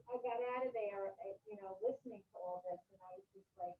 I got out of there, listening to all this, and I was just like,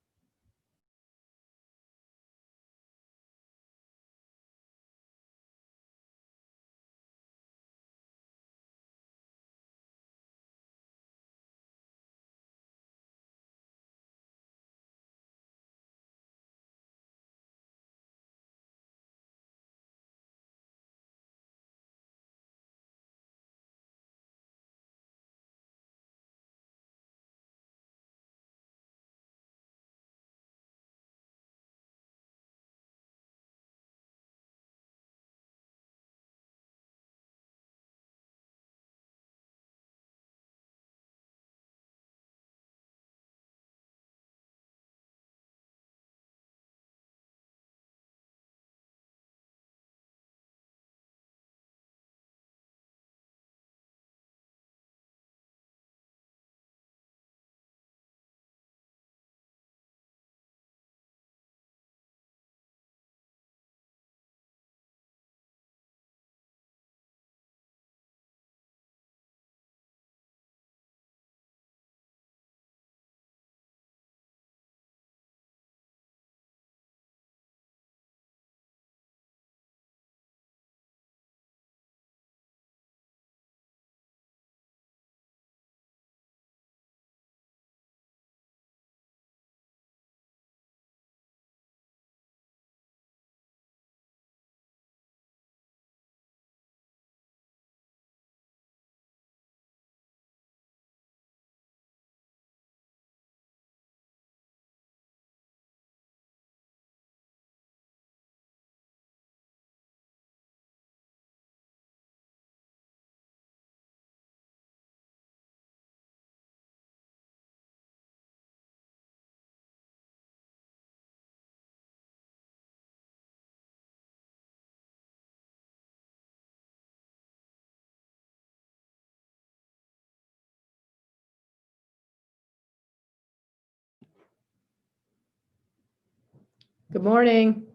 Good morning.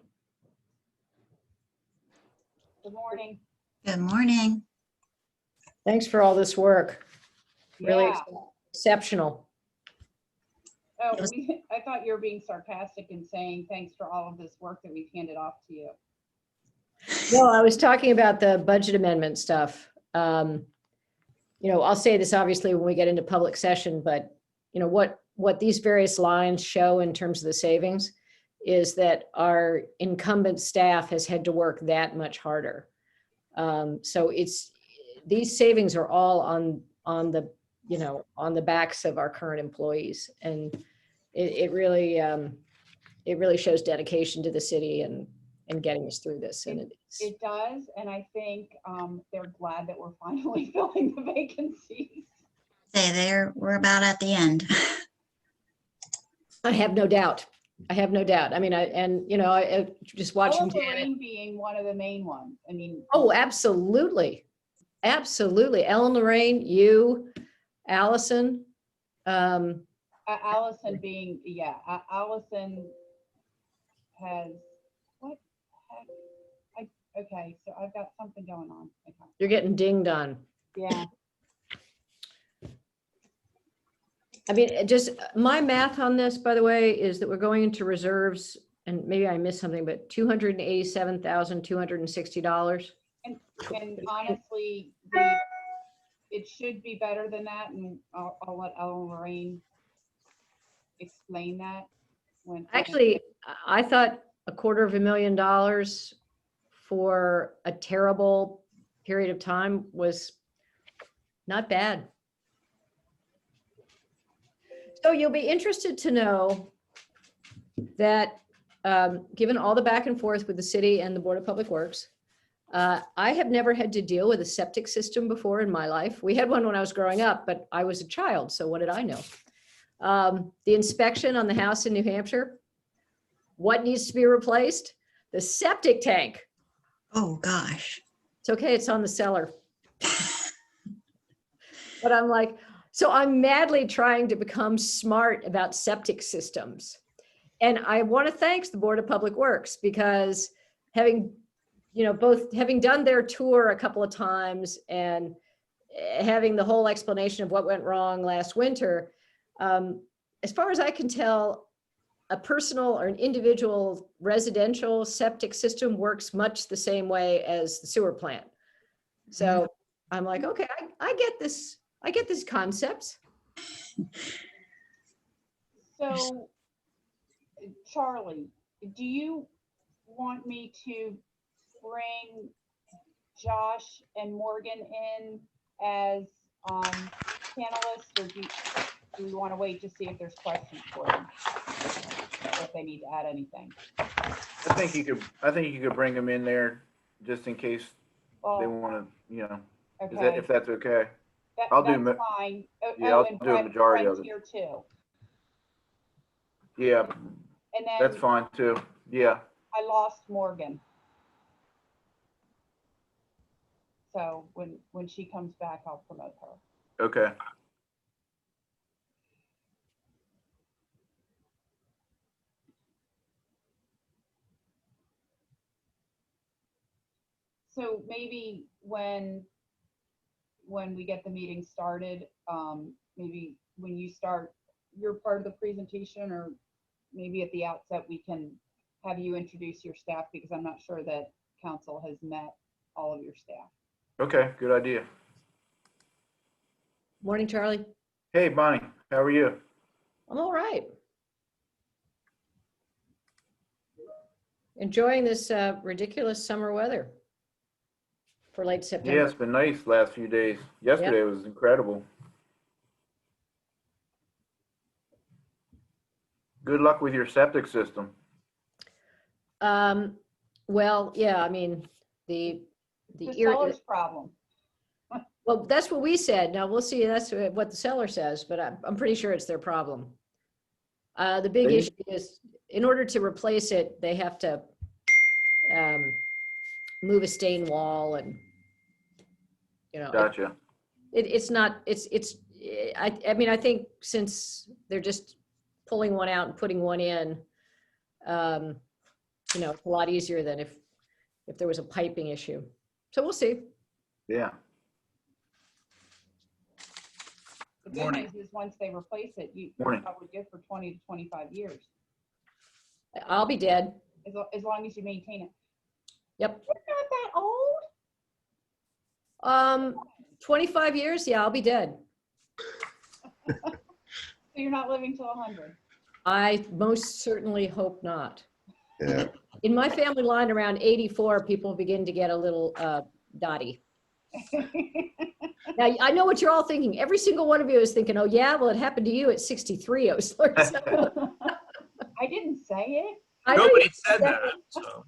good morning. Good morning. Thanks for all this work. Really Yeah. exceptional. Oh, I thought you were being sarcastic and saying thanks for all of this work that we've handed off to you. No, I was talking about the budget amendment stuff. I'll say this obviously when we get into public session, but what these various lines show in terms of the savings is that our incumbent staff has had to work that much harder. So these savings are all on the backs of our current employees, and it really shows dedication to the city and getting us through this. And it does, and I think they're glad that we're finally filling the vacancies. We're about at the end. I have no doubt. I mean, I just watching Lorraine being one of the main ones. I mean, oh, absolutely. Ellen, Lorraine, you, Allison. Allison being, yeah, Allison has, what heck? Okay, so I've got something going on. Okay. You're getting dinged on. Yeah. I mean, just my math on this, by the way, is that we're going into reserves, and maybe I missed something, but $287,260. And honestly, it should be better than that, and I'll let Ellen Lorraine explain that. Actually, I thought $250,000 for a terrible period of time was not bad. So you'll be interested to know that given all the back and forth with the city and the Board of Public Works, I have never had to deal with a septic system before in my life. We had one when I was growing up, but I was a child, so what did I know? The inspection on the house in New Hampshire, what needs to be replaced? The septic tank. Oh, gosh. It's okay, it's on the cellar. But I'm like, so I'm madly trying to become smart about septic systems. And I want to thank the Board of Public Works, because having done their tour a couple of times and having the whole explanation of what went wrong last winter, as far as I can tell, a personal or an individual residential septic system works much the same way as the sewer plant. So I'm like, okay, I get this. I get these concepts. So, Charlie, do you want me to bring Josh and Morgan in as panelists, or do you want to wait to see if there's questions for them? If they need to add anything? I think you could bring them in there just in case they Well, want to, okay. if that's okay. I'll do That's fine. yeah, I'll and do a majority of Brett's it. here too. Yeah, And then that's fine too. Yeah. I lost Morgan. So when she comes back, I'll promote her. Okay. So maybe when we get the meeting started, maybe when you start your part of the presentation, or maybe at the outset, we can have you introduce your staff, because I'm not sure that council has met all of your staff. Okay, good idea. Morning, Charlie. Hey, Bonnie, how are you? I'm all right. Enjoying this ridiculous summer weather for late September. Yeah, it's been nice last few days. Yesterday was incredible. Good luck with your septic system. Well, yeah, I mean, the seller's problem. well, that's what we said. Now we'll see. That's what the seller says, but I'm pretty sure it's their problem. The big issue is, in order to replace it, they have to move a stain wall, and Gotcha. it's not. I mean, I think since they're just pulling one out and putting one in, it's a lot easier than if there was a piping issue. So we'll see. Yeah. The good news is once they replace it, you're probably good for 20 to 25 years. I'll be dead. As long as you maintain it. Yep. You're not that old. 25 years? Yeah, I'll be dead. So you're not living till 100. I most certainly hope not. Yeah. In my family line, around 84, people begin to get a little dotty. Now, I know what you're all thinking. Every single one of you is thinking, oh, yeah, well, it happened to you at 63. I was like, I didn't say it. Nobody said that. So.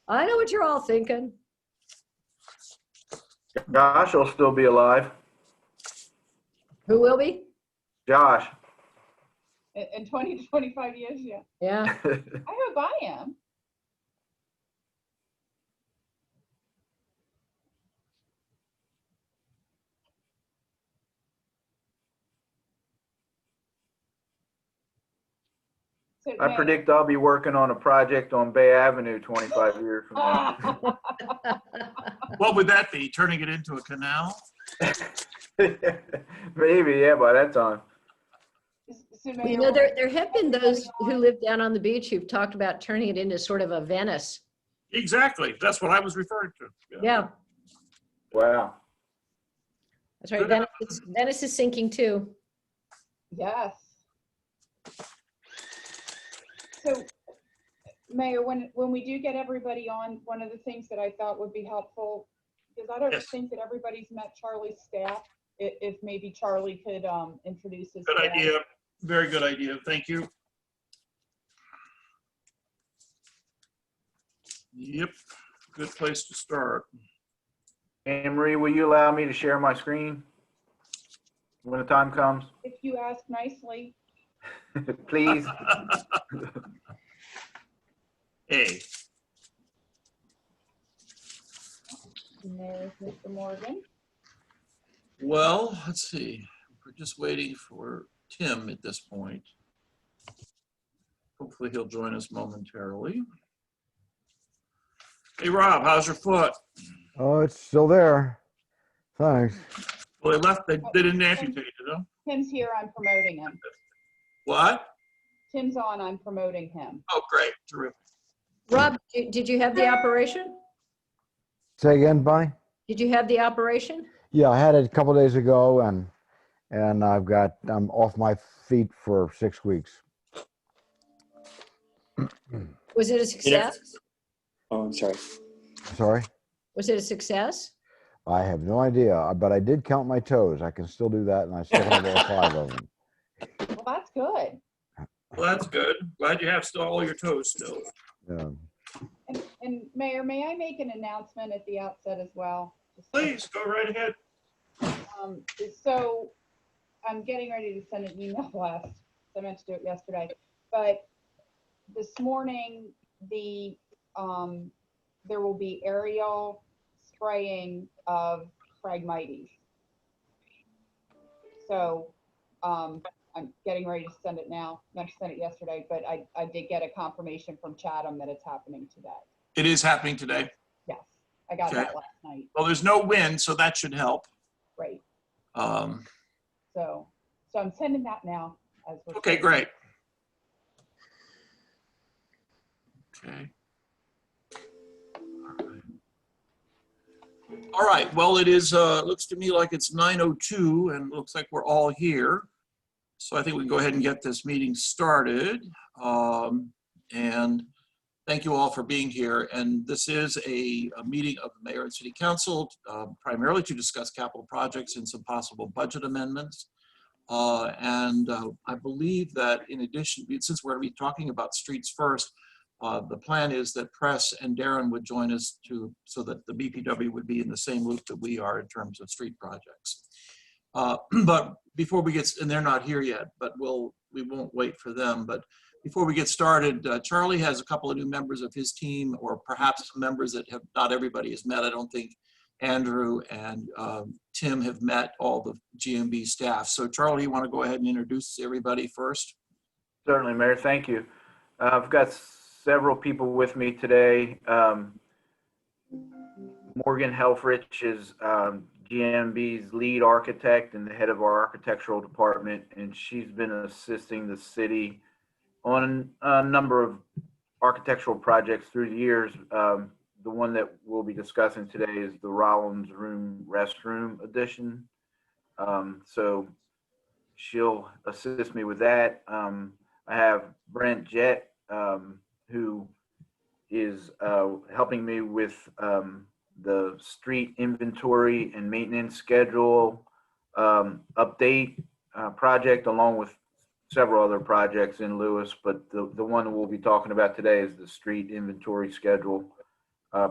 I know what you're all thinking. Josh will still be alive. Who will be? Josh. In 20 to 25 years, yeah. Yeah. I hope I am. So, I predict I'll be working on a project on Bay Avenue 25 years from now. What would that be? Turning it into a canal? Maybe, yeah, by that time. So Well, there have been those who live down on the beach who've talked about turning it into sort of a Venice. Exactly. That's what I was referring to. Yeah, Wow. that's right. Venice is sinking too. Yes. So, Mayor, when we do get everybody on, one of the things that I thought would be helpful, because I don't Yes. think that everybody's met Charlie's staff, if maybe Charlie could introduce his Good staff. idea. Very good idea. Thank you. Yep. Good place to start. Anne Marie, will you allow me to share my screen when the time comes? If you ask nicely. Please. Hey. And there's Mr. Morgan. Well, let's see. We're just waiting for Tim at this point. Hopefully he'll join us momentarily. Hey, Rob, how's your foot? Oh, it's still there. Thanks. Well, they left, they didn't answer to you, you know? Tim's here, I'm promoting him. What? Tim's on, I'm promoting him. Oh, great, terrific. Rob, did you have the operation? Say again, Bonnie? Did you have the operation? Yeah, I had it a couple days ago, and I'm off my feet for 6 weeks. Was it a success? Oh, I'm sorry. Sorry, Was it a success? I have no idea, but I did count my toes. I can still do that, and I still have all 5 of them. Well, that's good. Well, that's good. Glad you have still all your toes still. Yeah. And Mayor, may I make an announcement at the outset as well? Please, go right ahead. So I'm getting ready to send an email blast. I meant to do it yesterday, but this morning, there will be aerial spraying of Phragmites. So I'm getting ready to send it now. I meant to send it yesterday, but I did get a confirmation from Chatham that it's happening today. It is happening today. Yes, I got Okay. that last night. Well, there's no wind, so that should help. Great. Um, So I'm sending that now. okay, great. Okay. All right, well, it is, looks to me like it's 9:02 and looks like we're all here. So I think we can go ahead and get this meeting started. And thank you all for being here. And this is a meeting of the Mayor and City Council, primarily to discuss capital projects and some possible budget amendments. I believe that in addition, since we're going to be talking about streets first, the plan is that Press and Darren would join us so that the BPW would be in the same loop that we are in terms of street projects. But before we get, and they're not here yet, but we won't wait for them. But before we get started, Charlie has a couple of new members of his team, or perhaps members that not everybody has met. I don't think Andrew and Tim have met all the GMB staff. So Charlie, you want to go ahead and introduce everybody first? Certainly, Mayor, thank you. I've got several people with me today. Morgan Helfrich is GMB's lead architect and the head of our architectural department, and she's been assisting the city on a number of architectural projects through the years. The one that we'll be discussing today is the Rollins Room restroom addition. So she'll assist me with that. I have Brent Jett, who is helping me with the street inventory and maintenance schedule update project, along with several other projects in Lewis. But the one we'll be talking about today is the street inventory schedule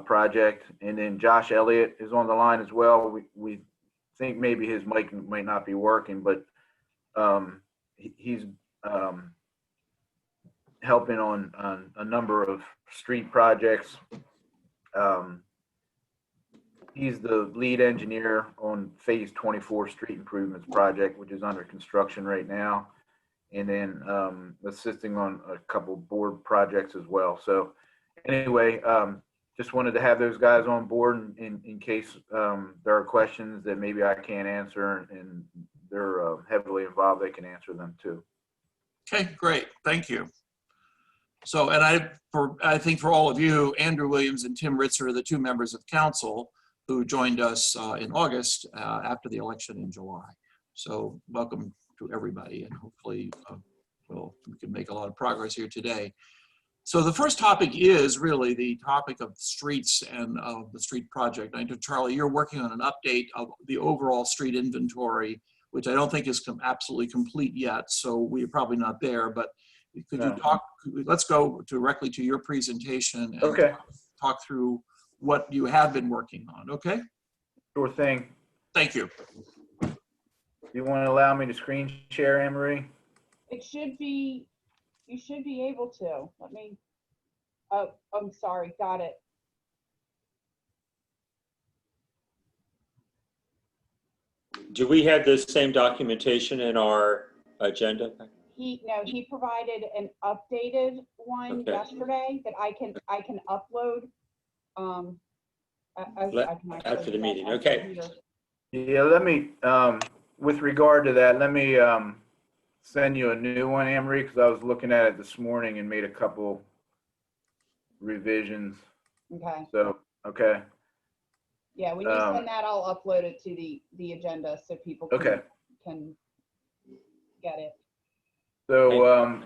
project. And then Josh Elliott is on the line as well. We think maybe his mic might not be working, but he's helping on a number of street projects. He's the lead engineer on Phase 24 Street Improvements Project, which is under construction right now, and then assisting on a couple board projects as well. So anyway, just wanted to have those guys on board in case there are questions that maybe I can't answer, and they're heavily involved, they can answer them too. Okay, great, thank you. So, and I think for all of you, Andrew Williams and Tim Ritzer are the two members of council who joined us in August after the election in July. So welcome to everybody, and hopefully we can make a lot of progress here today. So the first topic is really the topic of streets and of the street project. I know, Charlie, you're working on an update of the overall street inventory, which I don't think is absolutely complete yet, so we're probably not there, but could you talk, let's go directly to your presentation and Okay. talk through what you have been working on, okay? Sure thing. Thank you. You want to allow me to screen share, Anne Marie? It should be, you should be able to. Let me, oh, I'm sorry, got it. Do we have the same documentation in our agenda? He provided an updated one Okay. yesterday that I can upload. I can actually After the do that meeting, on okay. computer. Yeah, let me, with regard to that, let me send you a new one, Emery, because I was looking at it this morning and made a couple revisions. Okay, So, okay, yeah, when you send that, I'll upload it to the agenda so people okay. can get it. So,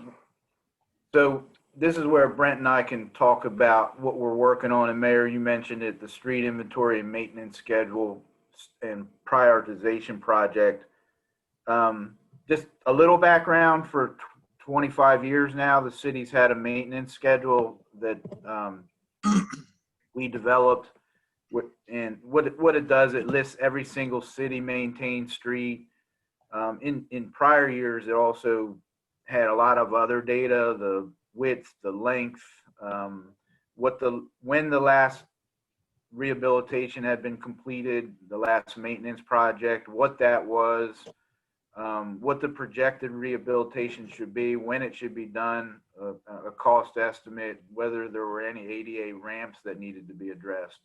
so this is where Brent and I can talk about what we're working on. And Mayor, you mentioned it, the street inventory and maintenance schedule and prioritization project. Just a little background: for 25 years now, the city's had a maintenance schedule that we developed. And what it does, it lists every single city maintained street. In prior years, it also had a lot of other data: the width, the length, when the last rehabilitation had been completed, the last maintenance project, what that was, what the projected rehabilitation should be, when it should be done, a cost estimate, whether there were any ADA ramps that needed to be addressed.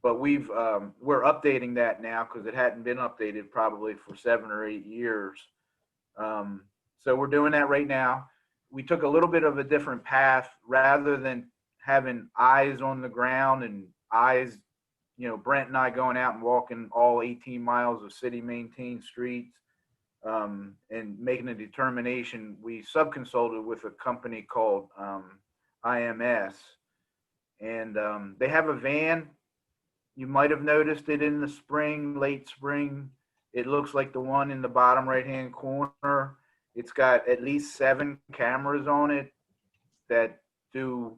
But we're updating that now because it hadn't been updated probably for 7 or 8 years. So we're doing that right now. We took a little bit of a different path. Rather than having eyes on the ground and eyes, Brent and I going out and walking all 18 miles of city maintained streets, and making a determination, we subconsulted with a company called IMS, and they have a van. You might have noticed it in the spring, late spring. It looks like the one in the bottom right-hand corner. It's got at least 7 cameras on it that do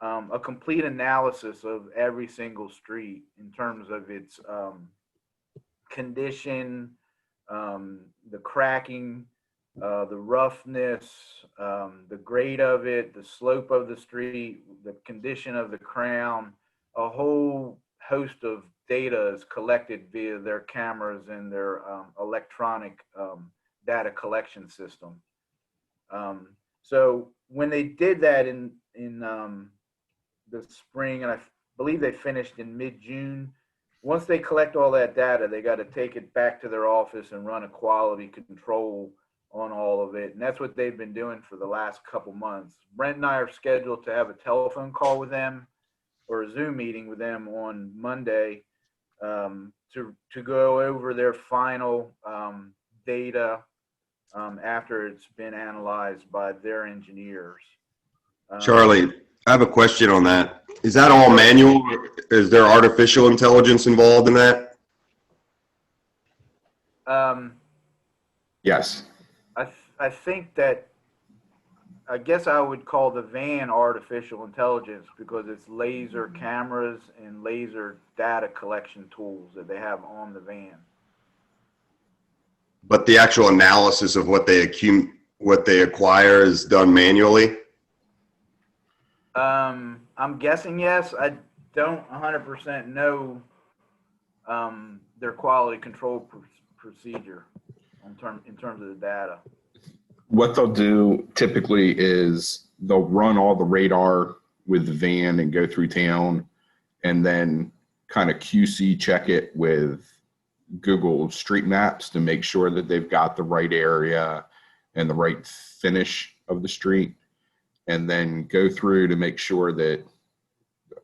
a complete analysis of every single street in terms of its condition, the cracking, the roughness, the grade of it, the slope of the street, the condition of the crown. A whole host of data is collected via their cameras and their electronic data collection system. So when they did that in the spring, and I believe they finished in mid-June, once they collect all that data, they got to take it back to their office and run a quality control on all of it. And that's what they've been doing for the last couple months. Brent and I are scheduled to have a telephone call with them, or a Zoom meeting with them on Monday, to go over their final data after it's been analyzed by their engineers. Charlie, I have a question on that. Is that all manual? Is there artificial intelligence involved in that? Yes. I think that, I guess I would call the van artificial intelligence because it's laser cameras and laser data collection tools that they have on the van. But the actual analysis of what they acquire is done manually? I'm guessing yes. I don't 100% know their quality control procedure in terms of the data. What they'll do typically is they'll run all the radar with the van and go through town, and then kind of QC check it with Google Street Maps to make sure that they've got the right area and the right finish of the street, and then go through to make sure that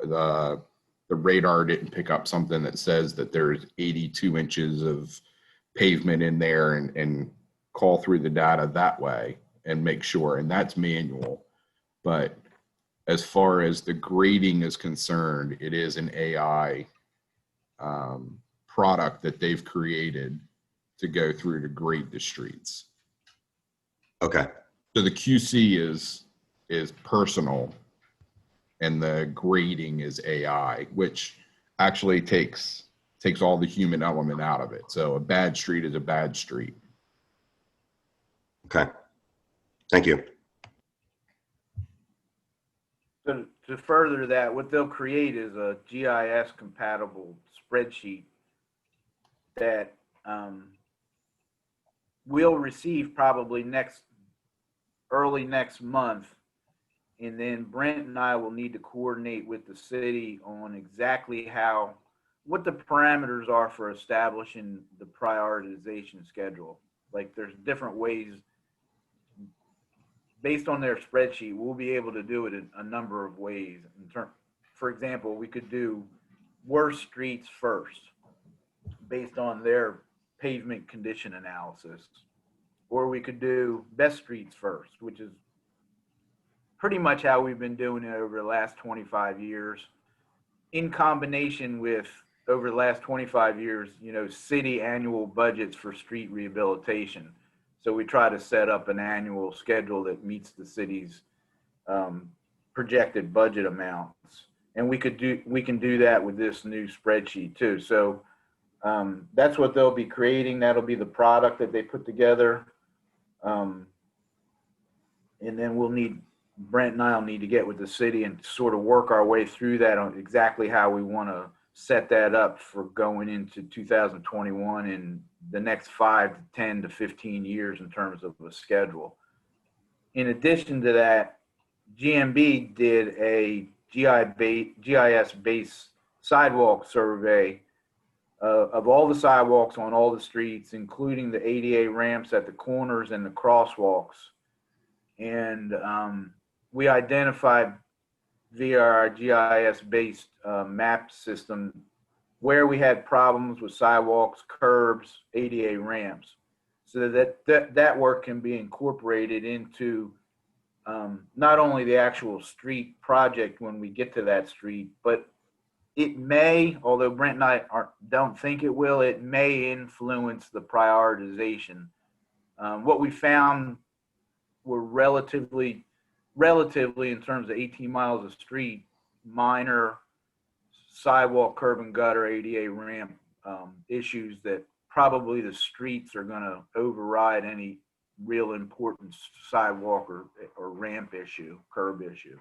the radar didn't pick up something that says that there's 82 inches of pavement in there, and call through the data that way and make sure, and that's manual. But as far as the grading is concerned, it is an AI product that they've created to go through to grade the streets. Okay. So the QC is personal, and the grading is AI, which actually takes all the human element out of it. So a bad street is a bad street. Okay. Thank you. So to further that, what they'll create is a GIS compatible spreadsheet that we'll receive probably early next month. And then Brent and I will need to coordinate with the city on exactly how what the parameters are for establishing the prioritization schedule. Like there's different ways based on their spreadsheet. We'll be able to do it in a number of ways. For example, we could do worst streets first based on their pavement condition analysis, or we could do best streets first, which is pretty much how we've been doing it over the last 25 years, in combination with, over the last 25 years, you know, city annual budgets for street rehabilitation. So we try to set up an annual schedule that meets the city's projected budget amounts. And we can do that with this new spreadsheet too. So that's what they'll be creating. That'll be the product that they put together. And then Brent and I'll need to get with the city and sort of work our way through that on exactly how we want to set that up for going into 2021 and the next 5 to 10 to 15 years in terms of a schedule. In addition to that, GMB did a GIS-based sidewalk survey of all the sidewalks on all the streets, including the ADA ramps at the corners and the crosswalks. And we identified via our GIS-based map system where we had problems with sidewalks, curbs, ADA ramps, so that work can be incorporated into not only the actual street project when we get to that street, but it may, although Brent and I don't think it will, it may influence the prioritization. What we found were relatively in terms of 18 miles of street, minor sidewalk, curb and gutter, ADA ramp issues that probably the streets are going to override any real important sidewalk or ramp issue, curb issue.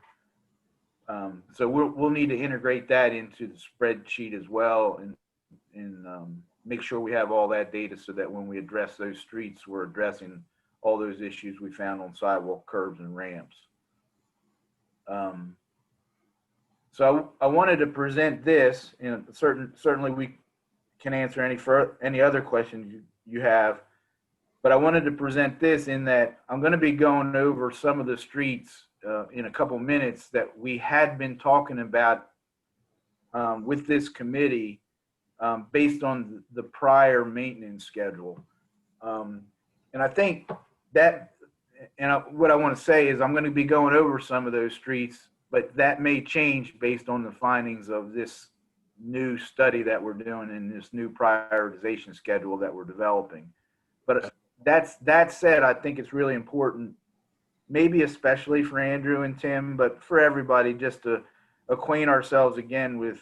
So we'll need to integrate that into the spreadsheet as well and make sure we have all that data so that when we address those streets, we're addressing all those issues we found on sidewalk, curbs, and ramps. So I wanted to present this, and certainly we can answer any other questions you have, but I wanted to present this in that I'm going to be going over some of the streets in a couple minutes that we had been talking about with this committee based on the prior maintenance schedule. And I think that, what I want to say is I'm going to be going over some of those streets, but that may change based on the findings of this new study that we're doing and this new prioritization schedule that we're developing. But that said, I think it's really important, maybe especially for Andrew and Tim, but for everybody, just to acquaint ourselves again with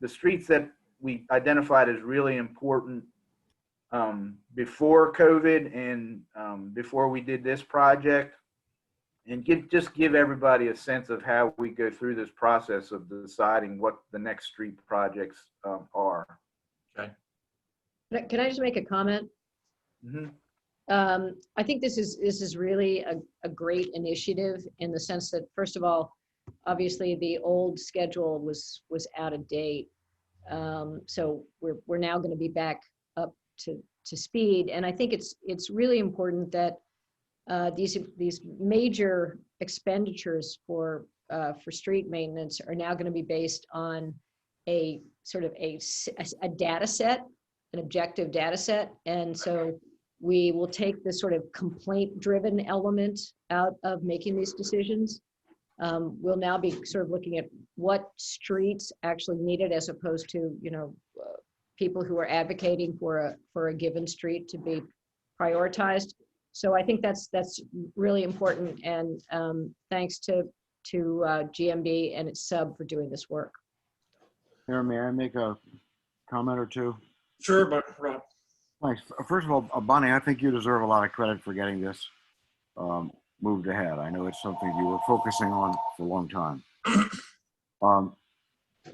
the streets that we identified as really important before COVID and before we did this project, and just give everybody a sense of how we go through this process of deciding what the next street projects are. Okay. Can I just make a comment? Mm-hmm. I think this is really a great initiative in the sense that, first of all, obviously the old schedule was out of date. So we're now going to be back up to speed. And I think it's really important that these major expenditures for street maintenance are now going to be based on a sort of a data set, an objective data set. And so we will take the sort of complaint-driven element out of making these decisions. We'll now be sort of looking at what streets actually need it, as opposed to, people who are advocating for a given street to be prioritized. So I think that's really important, and thanks to GMB and its sub for doing this work. Mayor, may I make a comment or two? Sure, but Rob. Thanks. First of all, Bonnie, I think you deserve a lot of credit for getting this moved ahead. I know it's something you were focusing on for a long time.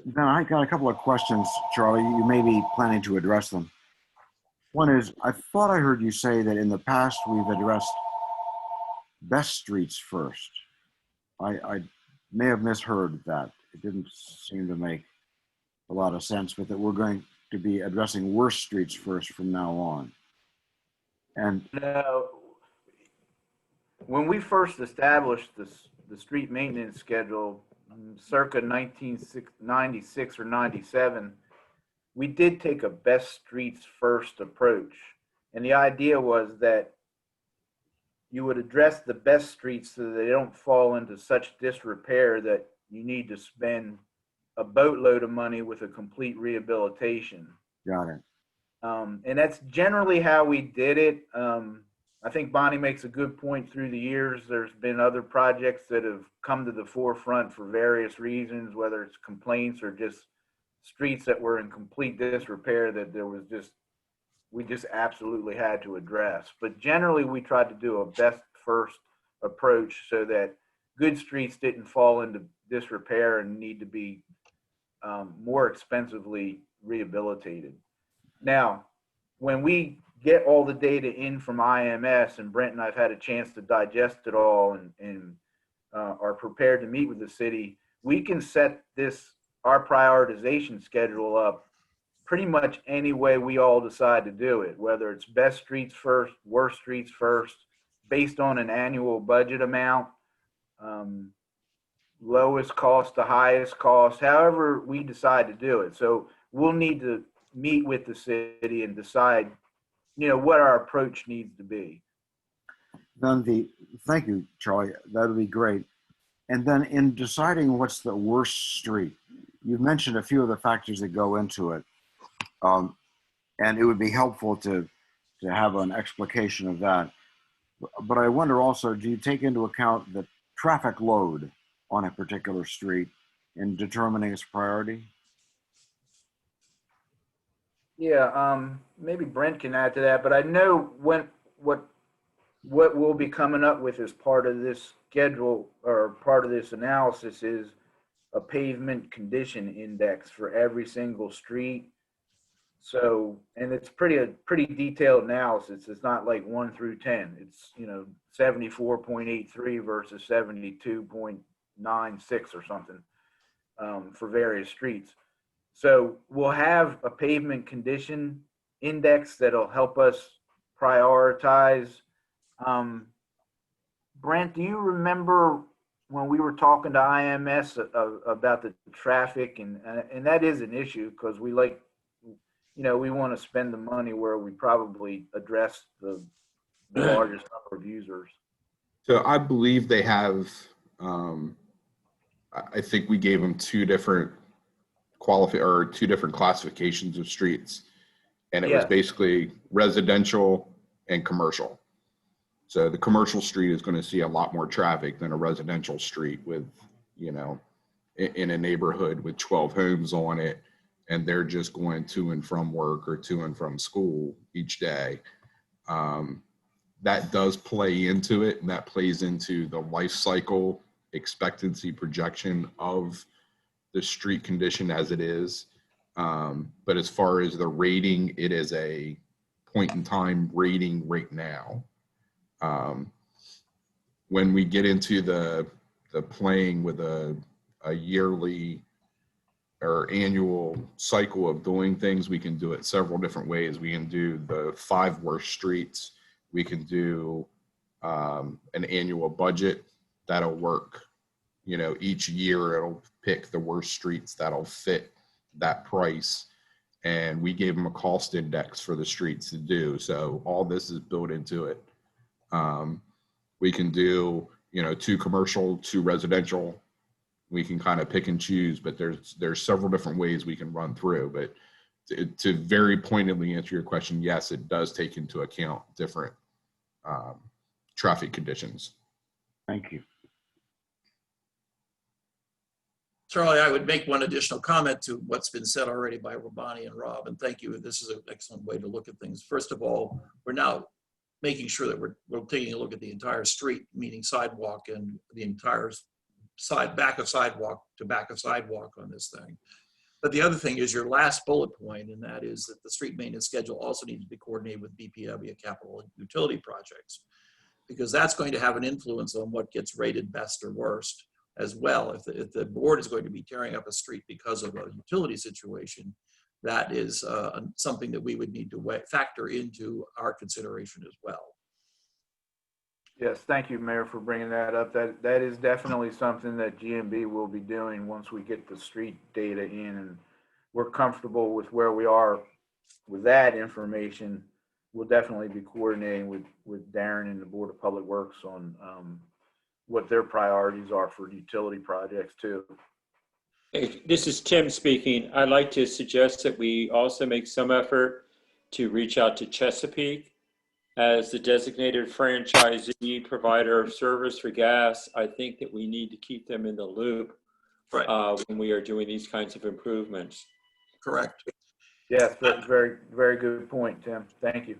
Then I got a couple of questions, Charlie. You may be planning to address them. One is, I thought I heard you say that in the past we've addressed best streets first. I may have misheard that. It didn't seem to make a lot of sense, but that we're going to be addressing worse streets first from now on. And No, when we first established the street maintenance schedule, circa 1996 or 97, we did take a best streets first approach. And the idea was that you would address the best streets so that they don't fall into such disrepair that you need to spend a boatload of money with a complete rehabilitation. got it. And that's generally how we did it. I think Bonnie makes a good point. Through the years, there's been other projects that have come to the forefront for various reasons, whether it's complaints or just streets that were in complete disrepair that we just absolutely had to address. But generally, we tried to do a best first approach so that good streets didn't fall into disrepair and need to be more expensively rehabilitated. Now, when we get all the data in from IMS, and Brent and I've had a chance to digest it all and are prepared to meet with the city, we can set our prioritization schedule up pretty much any way we all decide to do it, whether it's best streets first, worst streets first, based on an annual budget amount, lowest cost to highest cost, however we decide to do it. So we'll need to meet with the city and decide, what our approach needs to be. Then thank you, Charlie. That would be great. And then in deciding what's the worst street, you've mentioned a few of the factors that go into it. And it would be helpful to have an explication of that. But I wonder also, do you take into account the traffic load on a particular street in determining its priority? Yeah, maybe Brent can add to that, but I know what we'll be coming up with as part of this schedule or part of this analysis is a pavement condition index for every single street. So, and it's pretty detailed analysis. It's not like 1 through 10. It's 74.83 versus 72.96 or something for various streets. So we'll have a pavement condition index that'll help us prioritize. Brent, do you remember when we were talking to IMS about the traffic? And that is an issue because we want to spend the money where we probably address the largest number of users. So I believe they have, I think we gave them two different classifications of streets. And it was basically residential and commercial. So the commercial street is going to see a lot more traffic than a residential street with, in a neighborhood with 12 homes on it. And they're just going to and from work or to and from school each day. That does play into it, and that plays into the life cycle expectancy projection of the street condition as it is. But as far as the rating, it is a point in time rating right now. When we get into the playing with a yearly or annual cycle of doing things, we can do it several different ways. We can do the 5 worst streets. We can do an annual budget that'll work. Each year it'll pick the worst streets that'll fit that price. And we gave them a cost index for the streets to do. So all this is built into it. We can do, 2 commercial, 2 residential. We can kind of pick and choose, but there's several different ways we can run through. But to very pointedly answer your question, yes, it does take into account different traffic conditions. Thank you. Charlie, I would make one additional comment to what's been said already by Bonnie and Rob, and thank you. This is an excellent way to look at things. First of all, we're now making sure that we're taking a look at the entire street, meaning sidewalk and the entire back of sidewalk to back of sidewalk on this thing. But the other thing is your last bullet point, and that is that the street maintenance schedule also needs to be coordinated with BPW capital and utility projects, because that's going to have an influence on what gets rated best or worst. as well. If the board is going to be tearing up a street because of a utility situation, that is something that we would need to factor into our consideration as well. Yes, thank you, Mayor, for bringing that up. That is definitely something that GMB will be doing once we get the street data in and we're comfortable with where we are with that information. We'll definitely be coordinating with Darren and the Board of Public Works on what their priorities are for utility projects too. Hey, this is Tim speaking. I'd like to suggest that we also make some effort to reach out to Chesapeake as the designated franchisee provider of service for gas. I think that we need to keep them in the loop when we are doing these kinds of improvements. Correct. Yes, very, very good point, Tim. Thank you.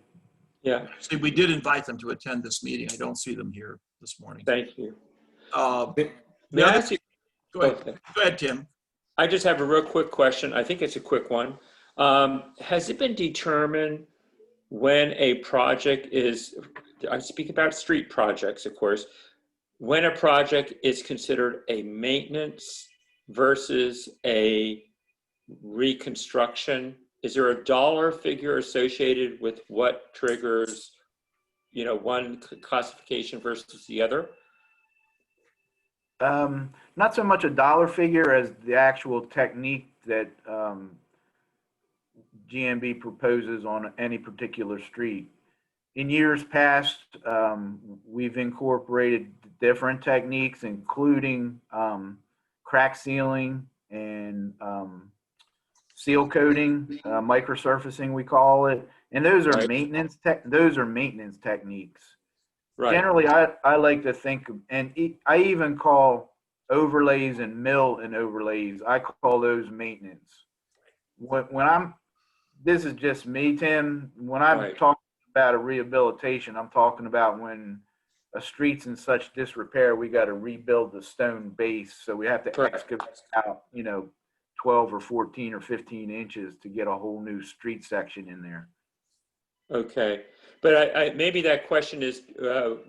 Yeah. See, we did invite them to attend this meeting. I don't see them here this morning. Thank you. The other thing, go ahead, Tim. I just have a real quick question. I think it's a quick one. Has it been determined when a project is, I speak about street projects, of course, when a project is considered a maintenance versus a reconstruction? Is there a dollar figure associated with what triggers, one classification versus the other? Not so much a dollar figure as the actual technique that GMB proposes on any particular street. In years past, we've incorporated different techniques, including crack sealing and seal coating, microsurfacing we call it, and those are maintenance techniques. Right. Generally, I like to think, and I even call overlays and mill and overlays, I call those maintenance. This is just me, Tim. When I'm talking about a rehabilitation, I'm talking about when a street's in such disrepair, we got to rebuild the stone base. So we have to excavate out, 12 or 14 or 15 inches to get a whole new street section in there. Okay. But maybe that question is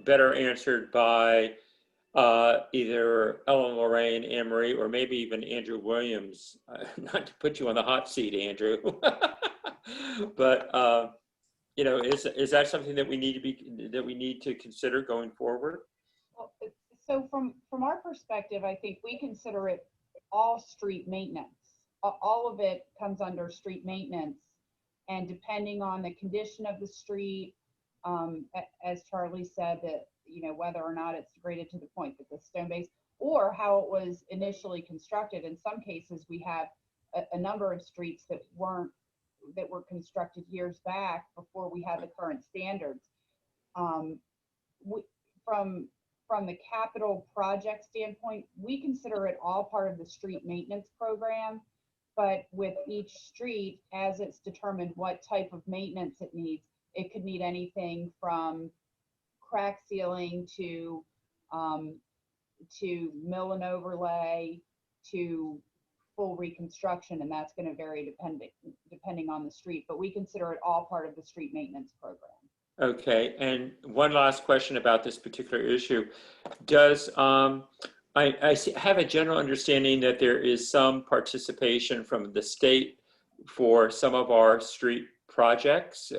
better answered by either Ellen Lorraine, Anne Marie, or maybe even Andrew Williams. Not to put you on the hot seat, Andrew. But is that something that we need to consider going forward? Well, so from our perspective, I think we consider it all street maintenance. All of it comes under street maintenance, and depending on the condition of the street, as Charlie said, that whether or not it's degraded to the point that the stone base, or how it was initially constructed. In some cases, we have a number of streets that were constructed years back before we had the current standards. From the capital project standpoint, we consider it all part of the street maintenance program. But with each street, as it's determined what type of maintenance it needs, it could need anything from crack sealing to mill and overlay to full reconstruction, and that's going to vary depending on the street. But we consider it all part of the street maintenance program. Okay, and one last question about this particular issue. Does I have a general understanding that there is some participation from the state for some of our street projects,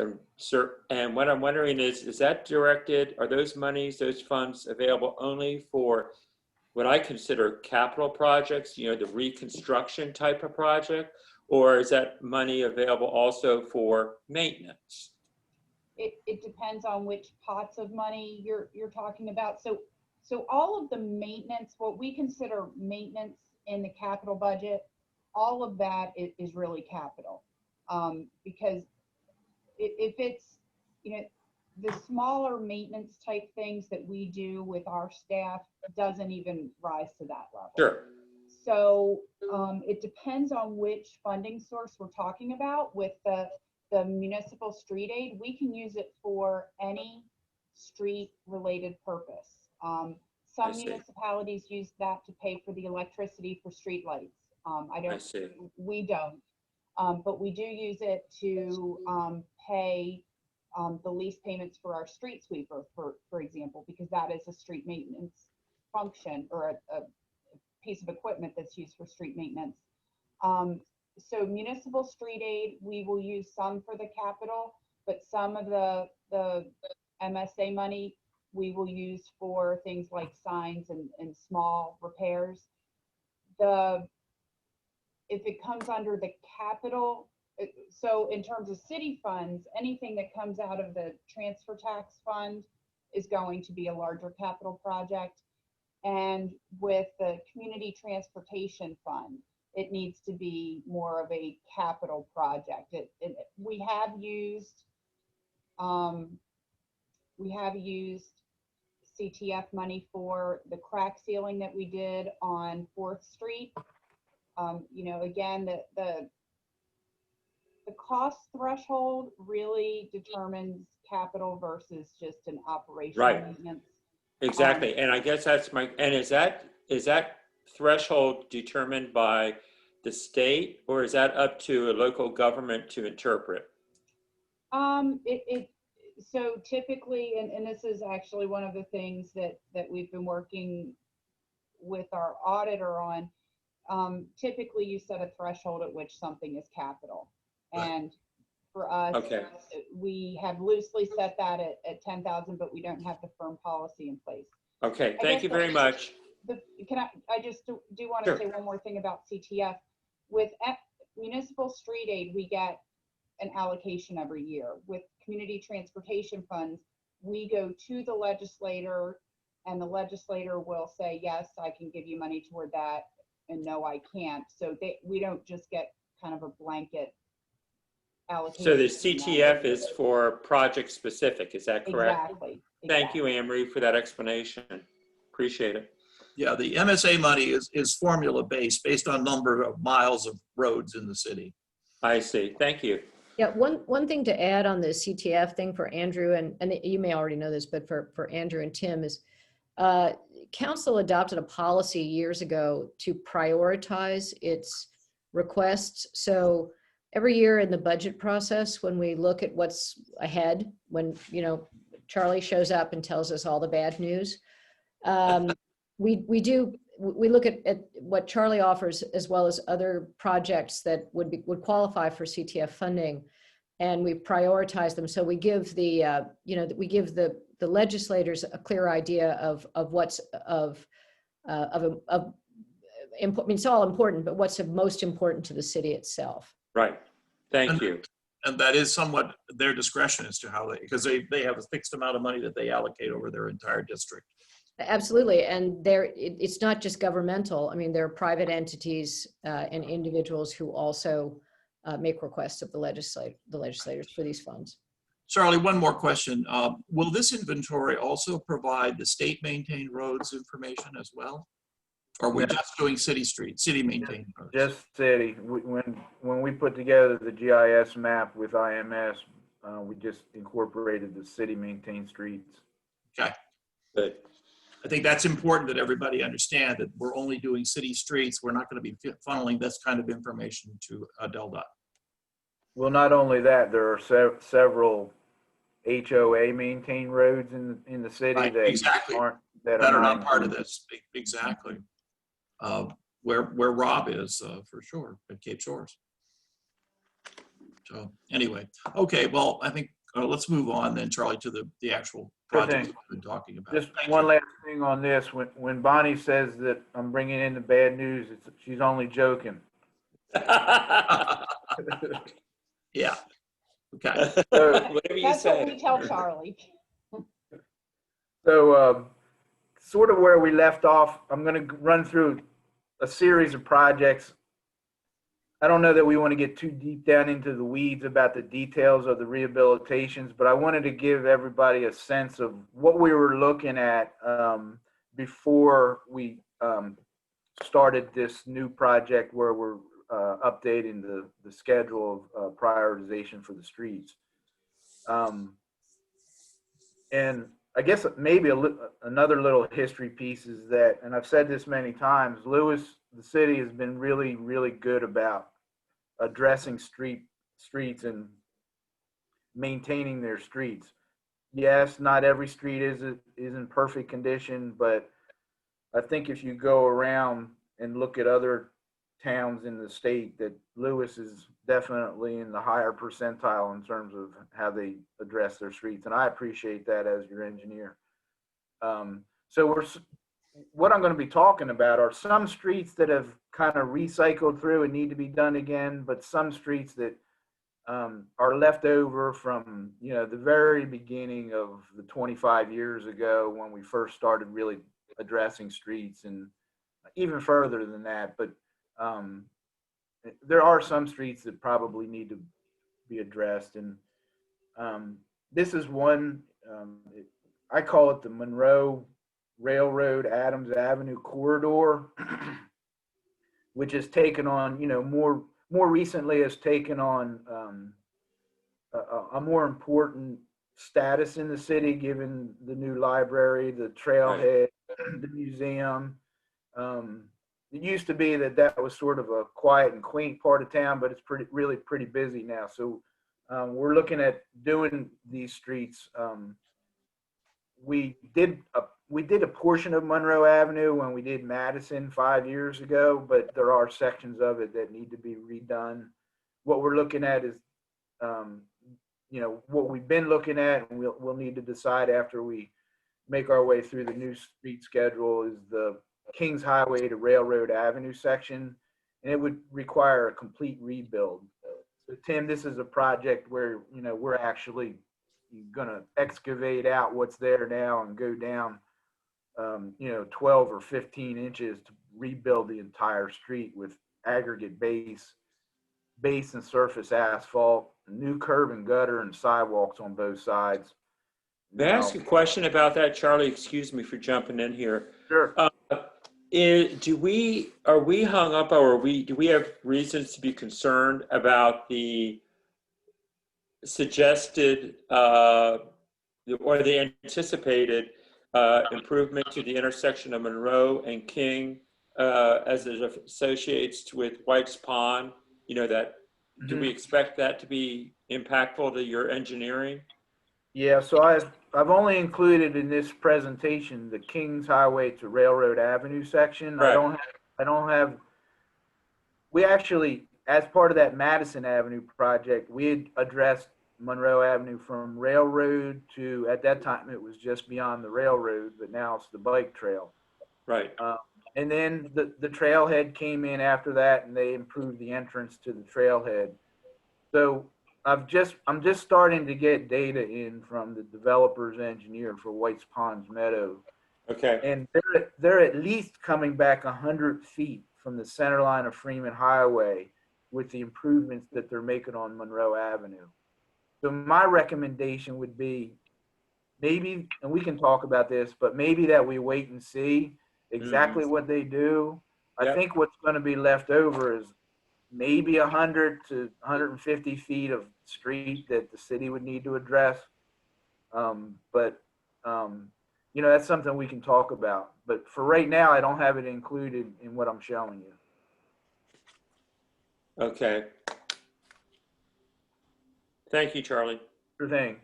and what I'm wondering is that directed, are those funds available only for what I consider capital projects, the reconstruction type of project, or is that money available also for maintenance? It depends on which pots of money you're talking about. So all of the maintenance, what we consider maintenance in the capital budget, all of that is really capital. Because if it's, the smaller maintenance type things that we do with our staff doesn't even rise to that level. Sure. So it depends on which funding source we're talking about. With the municipal street aid, we can use it for any street related purpose. Some municipalities use that to pay for the electricity for street lights. We don't, but we do use it to pay the lease payments for our street sweeper, for example, because that is a street maintenance function or a piece of equipment that's used for street maintenance. So municipal street aid, we will use some for the capital, but some of the MSA money we will use for things like signs and small repairs. If it comes under the capital, so in terms of city funds, anything that comes out of the transfer tax fund is going to be a larger capital project. And with the community transportation fund, it needs to be more of a capital project. We have used CTF money for the crack sealing that we did on 4th Street. You know, again, the cost threshold really determines capital versus just an operational Right. maintenance. Exactly. And I guess that's and is that threshold determined by the state, or is that up to a local government to interpret? So typically, and this is actually one of the things that we've been working with our auditor on, typically you set a threshold at which something is capital. And for us, Okay. we have loosely set that at 10,000, but we don't have the firm policy in place. Okay, thank you very much. I just do want to Sure. say one more thing about CTF. With municipal street aid, we get an allocation every year. With community transportation funds, we go to the legislator, and the legislator will say, yes, I can give you money toward that, and no, I can't. So we don't just get kind of a blanket allocation. So the CTF is for project specific, is that correct? Exactly. Thank you, Anne Marie, for that explanation. Appreciate it. Yeah, the MSA money is formula based on number of miles of roads in the city. I see. Thank you. Yeah, one thing to add on the CTF thing for Andrew, and you may already know this, but for Andrew and Tim is, council adopted a policy years ago to prioritize its requests. So every year in the budget process, when we look at what's ahead, when, you know, Charlie shows up and tells us all the bad news, we look at what Charlie offers as well as other projects that would qualify for CTF funding, and we prioritize them. So we give the the legislators a clear idea of what's important. I mean, it's all important, but what's most important to the city itself. Right. Thank you. And that is somewhat their discretion as to how because they have a fixed amount of money that they allocate over their entire district. Absolutely, and it's not just governmental. I mean, there are private entities and individuals who also make requests of the legislators for these funds. Charlie, one more question. Will this inventory also provide the state maintained roads information as well? Or are we just doing city maintained roads? Just city. When we put together the GIS map with IMS, we just incorporated the city maintained streets. Okay. Good. I think that's important that everybody understand that we're only doing city streets. We're not going to be funneling this kind of information to DelDOT. Well, not only that, there are several HOA maintained roads in the city Right, that exactly. that are not part of this. Exactly. Where Rob is for sure at Cape Shores. So anyway, okay. Well, I think let's move on then, Charlie, to the actual project we've been talking about. Just one last thing on this. When Bonnie says that I'm bringing in the bad news, she's only joking. Yeah. Okay. Whatever you That's say. what we tell Charlie. So sort of where we left off, I'm going to run through a series of projects. I don't know that we want to get too deep down into the weeds about the details of the rehabilitations, but I wanted to give everybody a sense of what we were looking at before we started this new project where we're updating the schedule of prioritization for the streets. And I guess maybe another little history piece is that, and I've said this many times, the city has been really, really good about addressing streets and maintaining their streets. Yes, not every street is in perfect condition, but I think if you go around and look at other towns in the state, that Lewis is definitely in the higher percentile in terms of how they address their streets. And I appreciate that as your engineer. So what I'm going to be talking about are some streets that have kind of recycled through and need to be done again, but some streets that are left over from, the very beginning of the 25 years ago when we first started really addressing streets, and even further than that. But there are some streets that probably need to be addressed. And this is one, I call it the Monroe Railroad Adams Avenue corridor, which has taken on, more recently has taken on a more important status in the city, given the new library, the trailhead, the museum. It used to be that was sort of a quiet and quaint part of town, but it's really pretty busy now. So we're looking at doing these streets. We did a portion of Monroe Avenue when we did Madison 5 years ago, but there are sections of it that need to be redone. What we're looking at is, what we've been looking at, and we'll need to decide after we make our way through the new street schedule, is the Kings Highway to Railroad Avenue section, and it would require a complete rebuild. So Tim, this is a project where, we're actually going to excavate out what's there now and go down 12 or 15 inches to rebuild the entire street with aggregate base and surface asphalt, new curb and gutter, and sidewalks on both sides. May I ask a question about that, Charlie? Excuse me for jumping in here. Sure. Are we hung up, or do we have reasons to be concerned about the suggested or the anticipated improvement to the intersection of Monroe and King as it associates with White's Pond? Do we expect that to be impactful to your engineering? Yeah, so I've only included in this presentation the Kings Highway to Railroad Avenue section. Right. We actually, as part of that Madison Avenue project, we had addressed Monroe Avenue from Railroad to, at that time, it was just beyond the railroad, but now it's the bike trail. Right. And then the trailhead came in after that, and they improved the entrance to the trailhead. So I'm just starting to get data in from the developer's engineer for White's Ponds Meadow. Okay. And they're at least coming back 100 feet from the center line of Freeman Highway with the improvements that they're making on Monroe Avenue. So my recommendation would be maybe, and we can talk about this, but maybe that we wait and see exactly what they do. I think what's going to be left over is maybe 100 to 150 feet of street that the city would need to address. That's something we can talk about. But for right now, I don't have it included in what I'm showing you. Okay. Thank you, Charlie. Sure thing.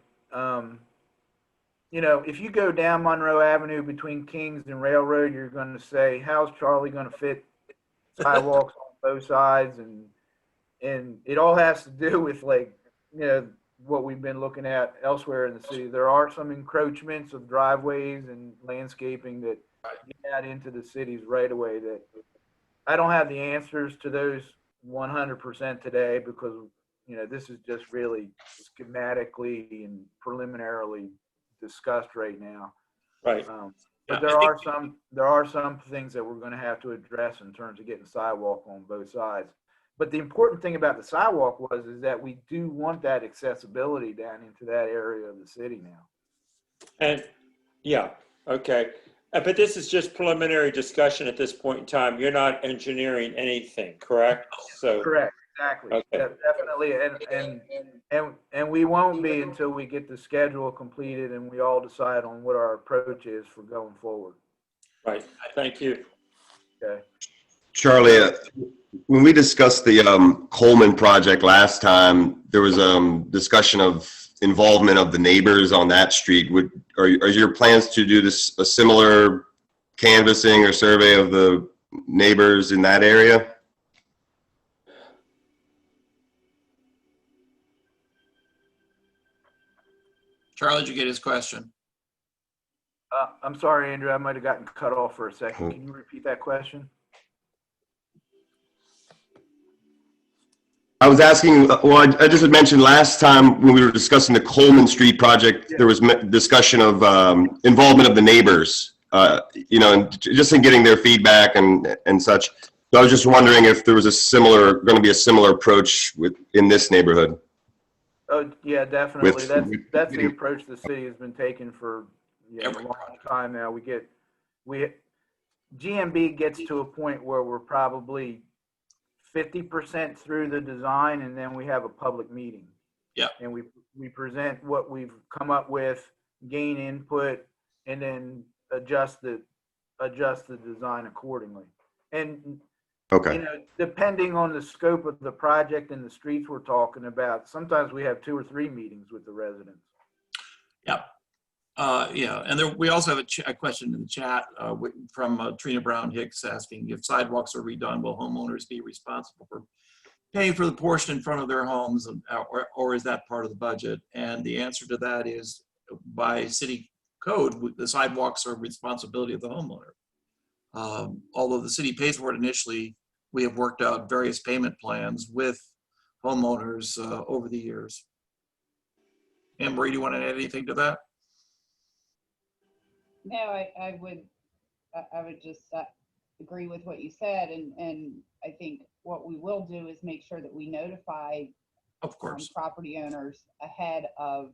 If you go down Monroe Avenue between Kings and Railroad, you're going to say, how's Charlie going to fit sidewalks on both sides? And it all has to do with what we've been looking at elsewhere in the city. There are some encroachments of driveways and landscaping that add into the city's right of way that I don't have the answers to those 100% today, because this is just really schematically and preliminarily discussed right now. Right. But there are some things that we're going to have to address in terms of getting sidewalk on both sides. But the important thing about the sidewalk is that we do want that accessibility down into that area of the city now. And okay. But this is just preliminary discussion at this point in time. You're not engineering anything, correct? So correct. Exactly. Okay. Definitely. And we won't be until we get the schedule completed and we all decide on what our approach is for going forward. Right. Thank you. Okay. Charlie, when we discussed the Coleman project last time, there was discussion of involvement of the neighbors on that street. Are your plans to do a similar canvassing or survey of the neighbors in that area? Charlie, did you get his question? I'm sorry, Andrew, I might have gotten cut off for a second. Can you repeat that question? I was asking, well, I just had mentioned last time when we were discussing the Coleman Street project, there was discussion of involvement of the neighbors, you know, and just in getting their feedback and such. So I was just wondering if there was going to be a similar approach in this neighborhood. Oh, yeah, definitely. That's the approach the city has been taking for a long time now. GMB gets to a point where we're probably 50% through the design, and then we have a public meeting. Yeah. And we present what we've come up with, gain input, and then adjust the design accordingly. And Okay. you know, depending on the scope of the project and the streets we're talking about, sometimes we have 2 or 3 meetings with the residents. Yeah. Yeah, and we also have a question in the chat from Trina Brown Hicks asking, if sidewalks are redone, will homeowners be responsible for paying for the portion in front of their homes, or is that part of the budget? And the answer to that is, by city code, the sidewalks are responsibility of the homeowner. Although the city pays for it initially, we have worked out various payment plans with homeowners over the years. Anne Marie, do you want to add anything to that? No, I would just agree with what you said, and I think what we will do is make sure that we notify Of course. property owners ahead of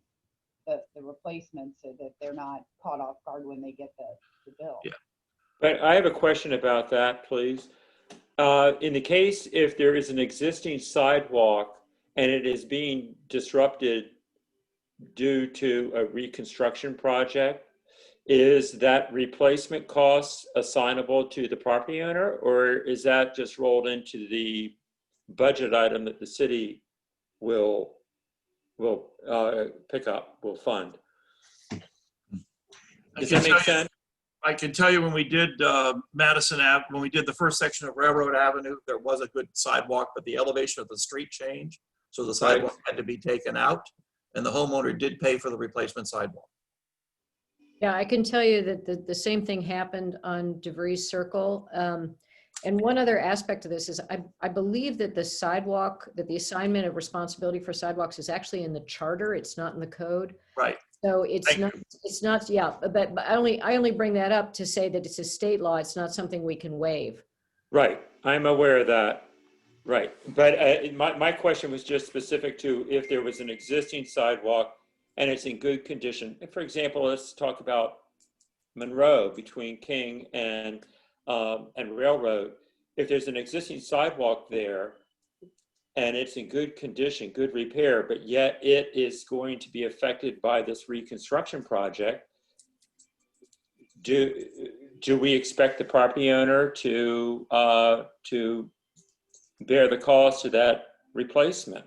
the replacement, so that they're not caught off guard when they get the bill. Yeah. But I have a question about that, please. In the case if there is an existing sidewalk and it is being disrupted due to a reconstruction project, is that replacement cost assignable to the property owner, or is that just rolled into the budget item that the city will pick up, will fund? Does that make sense? I can tell you when we did Madison Ave, when we did the first section of Railroad Avenue, there was a good sidewalk, but the elevation of the street changed. So the sidewalk had to be taken out, and the homeowner did pay for the replacement sidewalk. Yeah, I can tell you that the same thing happened on DeVries Circle. And one other aspect of this is I believe that the assignment of responsibility for sidewalks is actually in the charter. It's not in the code. Right. So it's not, yeah, but I only bring that up to say that it's a state law. It's not something we can waive. Right, I'm aware of that. Right, but my question was just specific to if there was an existing sidewalk and it's in good condition. For example, let's talk about Monroe between King and Railroad. If there's an existing sidewalk there and it's in good condition, good repair, but yet it is going to be affected by this reconstruction project, do we expect the property owner to bear the cost of that replacement?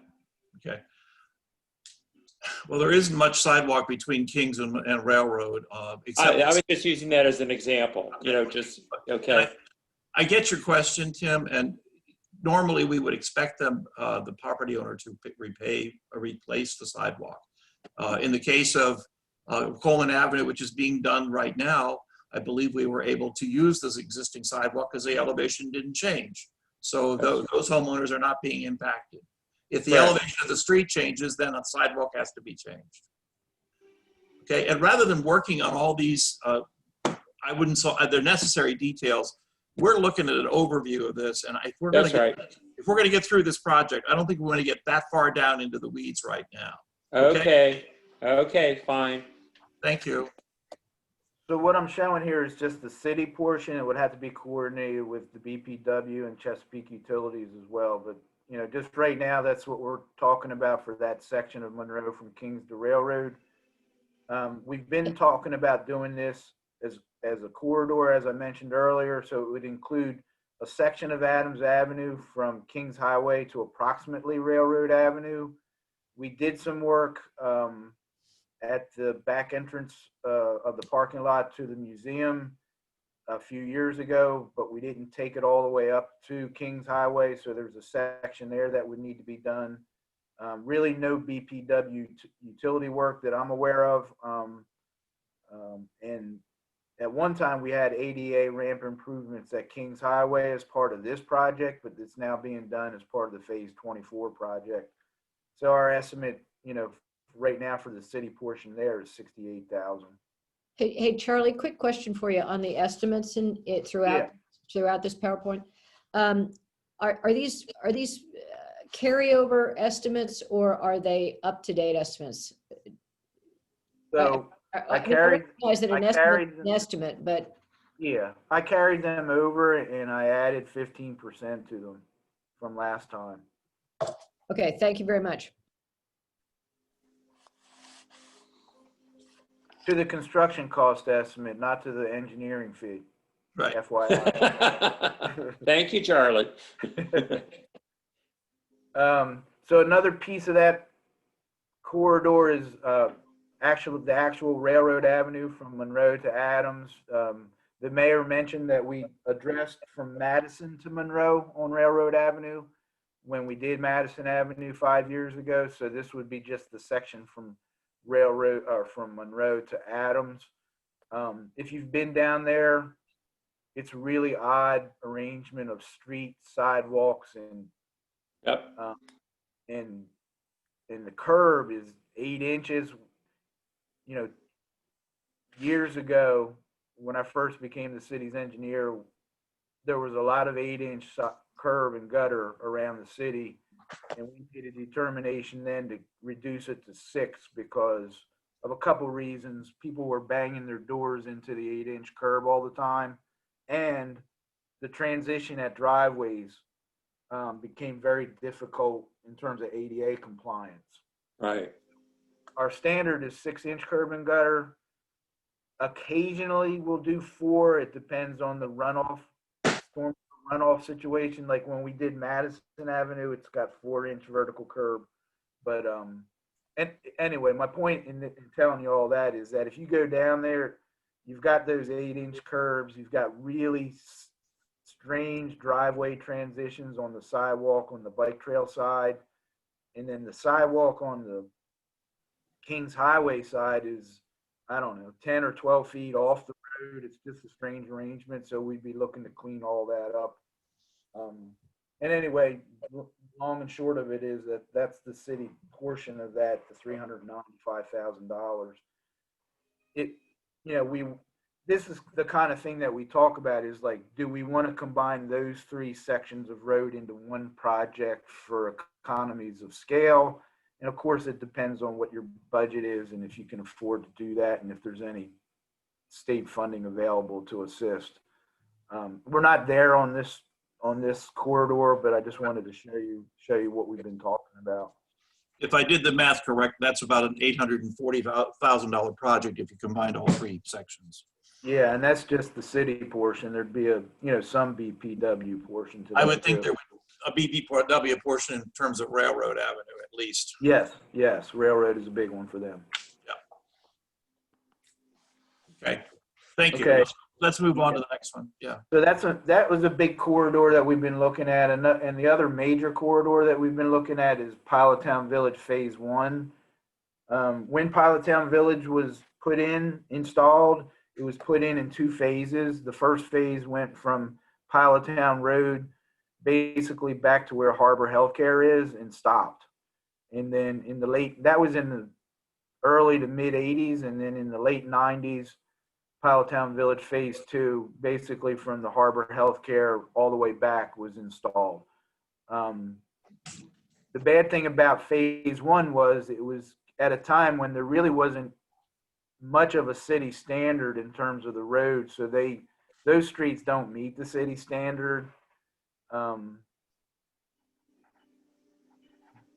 Okay. Well, there isn't much sidewalk between Kings and Railroad. Except I was just using that as an example, you know, just, okay. I get your question, Tim, and normally we would expect them, the property owner, to replace the sidewalk. In the case of Coleman Avenue, which is being done right now, I believe we were able to use this existing sidewalk because the elevation didn't change. So those homeowners are not being impacted. If the elevation of the street changes, then a sidewalk has to be changed. Okay, and rather than working on all these, they're necessary details, we're looking at an overview of this, and if we're going to get through this project, I don't think we want to get that far down into the weeds right now. Okay, fine. Thank you. So what I'm showing here is just the city portion. It would have to be coordinated with the BPW and Chesapeake Utilities as well. But, you know, just right now, that's what we're talking about for that section of Monroe from Kings to Railroad. We've been talking about doing this as a corridor, as I mentioned earlier. So it would include a section of Adams Avenue from Kings Highway to approximately Railroad Avenue. We did some work at the back entrance of the parking lot to the museum. a few years ago, but we didn't take it all the way up to Kings Highway. So there's a section there that would need to be done. Really no BPW utility work that I'm aware of. And at one time we had ADA ramp improvements at Kings Highway as part of this project, but it's now being done as part of the phase 24 project. So our estimate, right now for the city portion there is 68,000. Hey, Charlie, quick question for you on the estimates in it throughout this PowerPoint. Are these carryover estimates, or are they up-to-date estimates? So I recognize that an estimate is an them, estimate, but yeah, I carried them over and I added 15% to them from last time. okay, thank you very much. To the construction cost estimate, not to the engineering fee. Right. FYI. Thank you, Charlie. So another piece of that corridor is the actual Railroad Avenue from Monroe to Adams. The mayor mentioned that we addressed from Madison to Monroe on Railroad Avenue when we did Madison Avenue 5 years ago. So this would be just the section from from Monroe to Adams. If you've been down there, it's a really odd arrangement of streets, sidewalks, and Yep. and the curb is 8 inches. Years ago, when I first became the city's engineer, there was a lot of 8-inch curb and gutter around the city. And we made a determination then to reduce it to 6 because of a couple reasons. People were banging their doors into the 8-inch curb all the time. And the transition at driveways became very difficult in terms of ADA compliance. Right. Our standard is 6-inch curb and gutter. Occasionally we'll do 4. It depends on the storm runoff situation. Like when we did Madison Avenue, it's got 4-inch vertical curb. But and anyway, my point in telling you all that is that if you go down there, you've got those 8-inch curbs. You've got really strange driveway transitions on the sidewalk on the bike trail side, and then the sidewalk on the Kings Highway side is, I don't know, 10 or 12 feet off the road. It's just a strange arrangement. So we'd be looking to clean all that up. And anyway, long and short of it is that's the city portion of that, the $395,000. This is the kind of thing that we talk about is like, do we want to combine those 3 sections of road into one project for economies of scale? And of course, it depends on what your budget is and if you can afford to do that and if there's any state funding available to assist. We're not there on this corridor, but I just wanted to show you what we've been talking about. If I did the math correct, that's about an $840,000 project if you combined all 3 sections. Yeah, and that's just the city portion. There'd be some BPW portion to that. I would think there would be a BPW portion in terms of Railroad Avenue at least. Yes, Railroad is a big one for them. Yeah. Okay. Thank you. Okay. Let's move on to the next one. Yeah. So that was a big corridor that we've been looking at, and the other major corridor that we've been looking at is Pilottown Village Phase 1. When Pilottown Village was installed, it was put in 2 phases. The first phase went from Pilottown Road basically back to where Harbor Healthcare is and stopped. And then that was in the early to mid 80s, and then in the late 90s, Pilottown Village Phase 2, basically from the Harbor Healthcare all the way back, was installed. The bad thing about Phase 1 was it was at a time when there really wasn't much of a city standard in terms of the road. So those streets don't meet the city standard.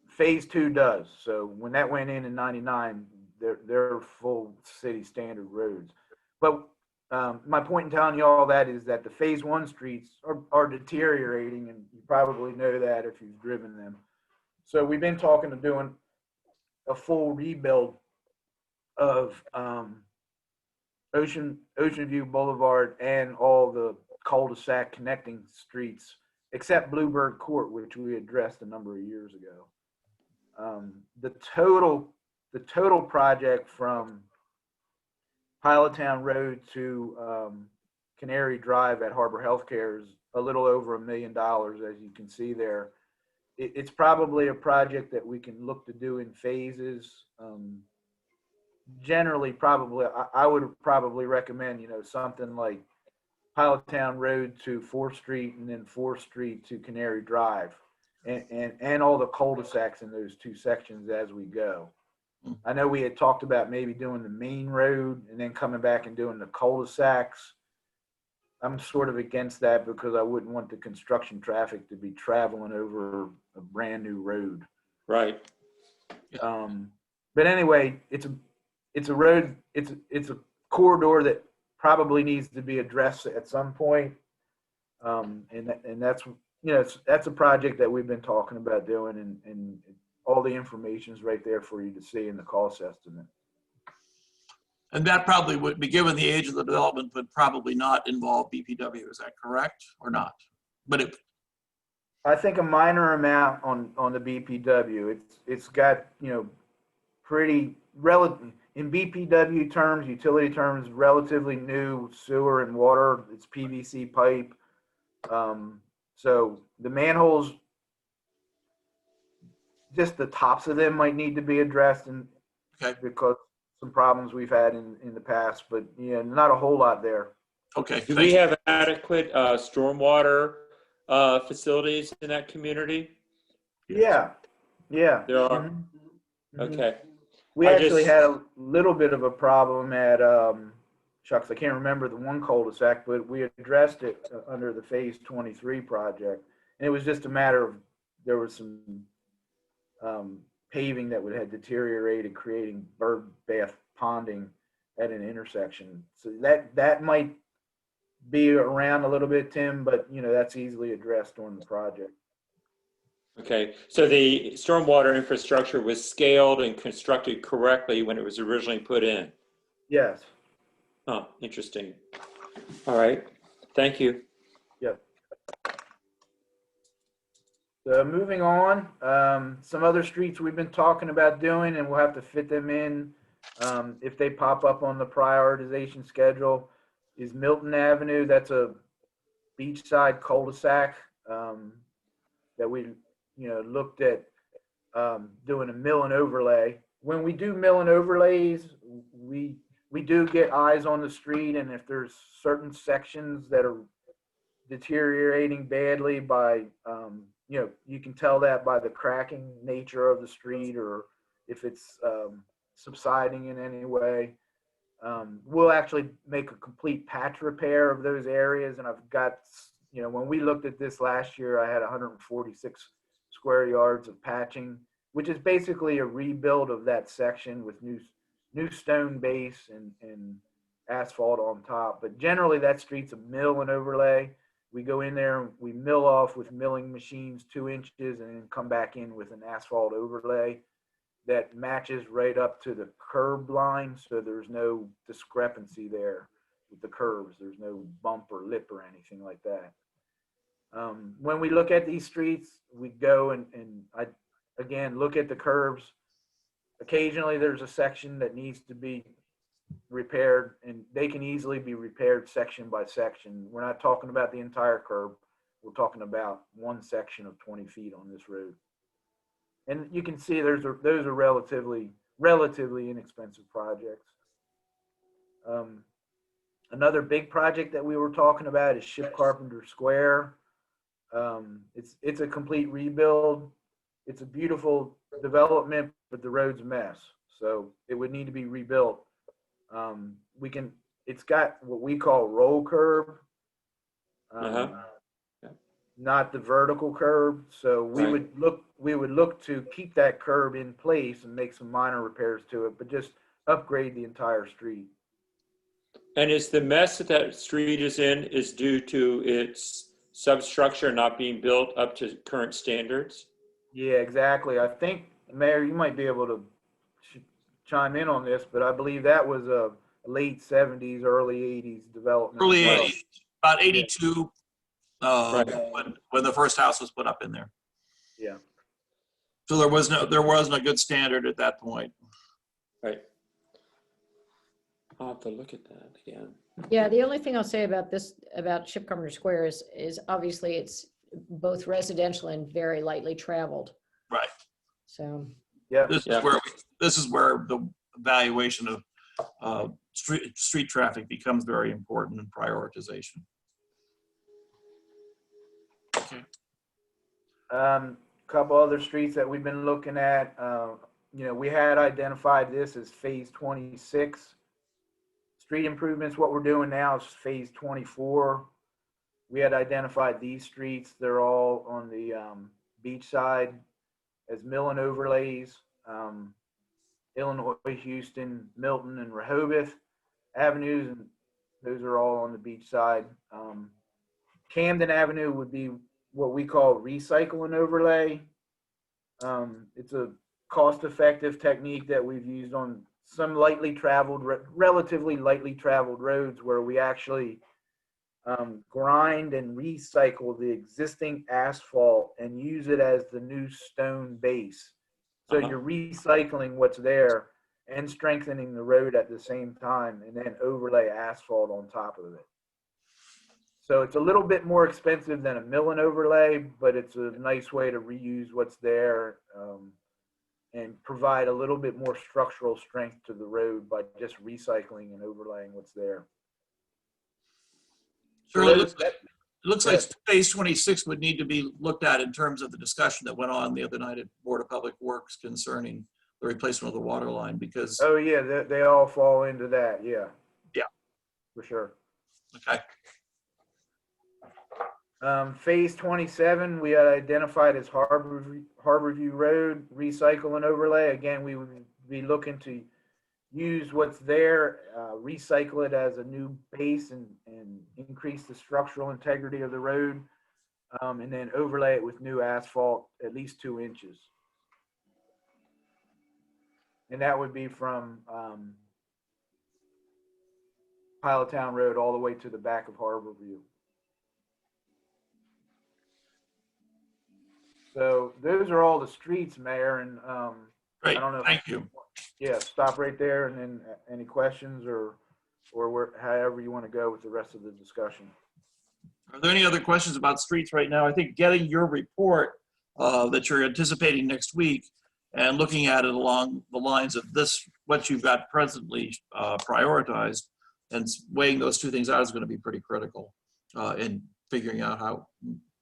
Phase 2 does. So when that went in 99, they're full city standard roads. But my point in telling you all that is that the Phase 1 streets are deteriorating, and you probably know that if you've driven them. So we've been talking to doing a full rebuild of Ocean View Boulevard and all the cul-de-sac connecting streets, except Bluebird Court, which we addressed a number of years ago. The total project from Pilottown Road to Canary Drive at Harbor Healthcare is a little over $1 million, as you can see there. It's probably a project that we can look to do in phases. Generally, probably, I would probably recommend, something like Pilottown Road to 4th Street and then 4th Street to Canary Drive and all the cul-de-sacs in those two sections as we go. I know we had talked about maybe doing the main road and then coming back and doing the cul-de-sacs. I'm sort of against that because I wouldn't want the construction traffic to be traveling over a brand new road. Right. But anyway, it's a road, it's a corridor that probably needs to be addressed at some point. And that's, that's a project that we've been talking about doing, and all the information is right there for you to see in the cost estimate. And that probably would be, given the age of the development, would probably not involve BPW. Is that correct or not? But I think a minor amount on the BPW. It's got, pretty relative in BPW terms, utility terms, relatively new sewer and water. It's PVC pipe. So the manholes, just the tops of them might need to be addressed, and because some problems we've had in the past, but not a whole lot there. okay. Do we have adequate stormwater facilities in that community? Yeah. There are. Mm-hmm. Okay. We actually had a little bit of a problem at shucks, I can't remember the one cul-de-sac, but we addressed it under the Phase 23 project, and it was just a matter of there was some paving that had deteriorated, creating bird bath ponding at an intersection. So that might be around a little bit, Tim, but that's easily addressed on the project. Okay, so the stormwater infrastructure was scaled and constructed correctly when it was originally put in? Yes. Oh, interesting. All right, thank you. Yep. So moving on, some other streets we've been talking about doing, and we'll have to fit them in if they pop up on the prioritization schedule, is Milton Avenue. That's a beachside cul-de-sac that we looked at doing a mill and overlay. When we do mill and overlays, we do get eyes on the street, and if there's certain sections that are deteriorating badly by, you can tell that by the cracking nature of the street, or if it's subsiding in any way. We'll actually make a complete patch repair of those areas, and I've got, when we looked at this last year, I had 146 square yards of patching, which is basically a rebuild of that section with new stone base and asphalt on top. But generally that street's a mill and overlay. We go in there and we mill off with milling machines 2 inches and then come back in with an asphalt overlay that matches right up to the curb line, so there's no discrepancy there with the curves. There's no bump or lip or anything like that. When we look at these streets, we go and I, again, look at the curves. Occasionally there's a section that needs to be repaired, and they can easily be repaired section by section. We're not talking about the entire curb. We're talking about one section of 20 feet on this road. And you can see those are relatively inexpensive projects. Another big project that we were talking about is Ship Carpenter Square. It's a complete rebuild. It's a beautiful development, but the road's a mess, so it would need to be rebuilt. It's got what we call roll curb, not the vertical curb. So we would look to keep that curb in place and make some minor repairs to it, but just upgrade the entire street. And is the mess that street is in is due to its substructure not being built up to current standards? Yeah, exactly. I think, Mayor, you might be able to chime in on this, but I believe that was a late 70s, early 80s development. Early as well. 80s, about 82, Right. when the first house was put up in there. Yeah. So there wasn't a good standard at that point. Right. I'll have to look at that again. Yeah, the only thing I'll say about this, about Ship Carpenter Square is obviously it's both residential and very lightly traveled. Right. So, Yeah. This Yeah. is where the evaluation of street traffic becomes very important in prioritization. Okay. Couple other streets that we've been looking at. We had identified this as phase 26. Street improvements, what we're doing now is phase 24. We had identified these streets. They're all on the beach side as mill and overlays. Illinois, Houston, Milton, and Rehoboth avenues, and those are all on the beach side. Camden Avenue would be what we call recycle and overlay. It's a cost-effective technique that we've used on some lightly traveled, relatively lightly traveled roads where we actually grind and recycle the existing asphalt and use it as the new stone base. So you're recycling what's there and strengthening the road at the same time, and then overlay asphalt on top of it. So it's a little bit more expensive than a mill and overlay, but it's a nice way to reuse what's there and provide a little bit more structural strength to the road by just recycling and overlaying what's there. Shirley, it looks like phase 26 would need to be looked at in terms of the discussion that went on the other night at Board of Public Works concerning the replacement of the water line, because. Oh yeah, they all fall into that. Yeah. Yeah. For sure. Okay. Phase 27, we had identified as Harborview Road, recycle and overlay. Again, we would be looking to use what's there, recycle it as a new base and increase the structural integrity of the road, and then overlay it with new asphalt, at least 2 inches. And that would be from Pilot Town Road all the way to the back of Harborview. So those are all the streets, Mayor, and Great. I don't know. Thank you. Yeah, stop right there, and then any questions or however you want to go with the rest of the discussion. Are there any other questions about streets right now? I think getting your report that you're anticipating next week and looking at it along the lines of this, what you've got presently prioritized, and weighing those two things out is going to be pretty critical in figuring out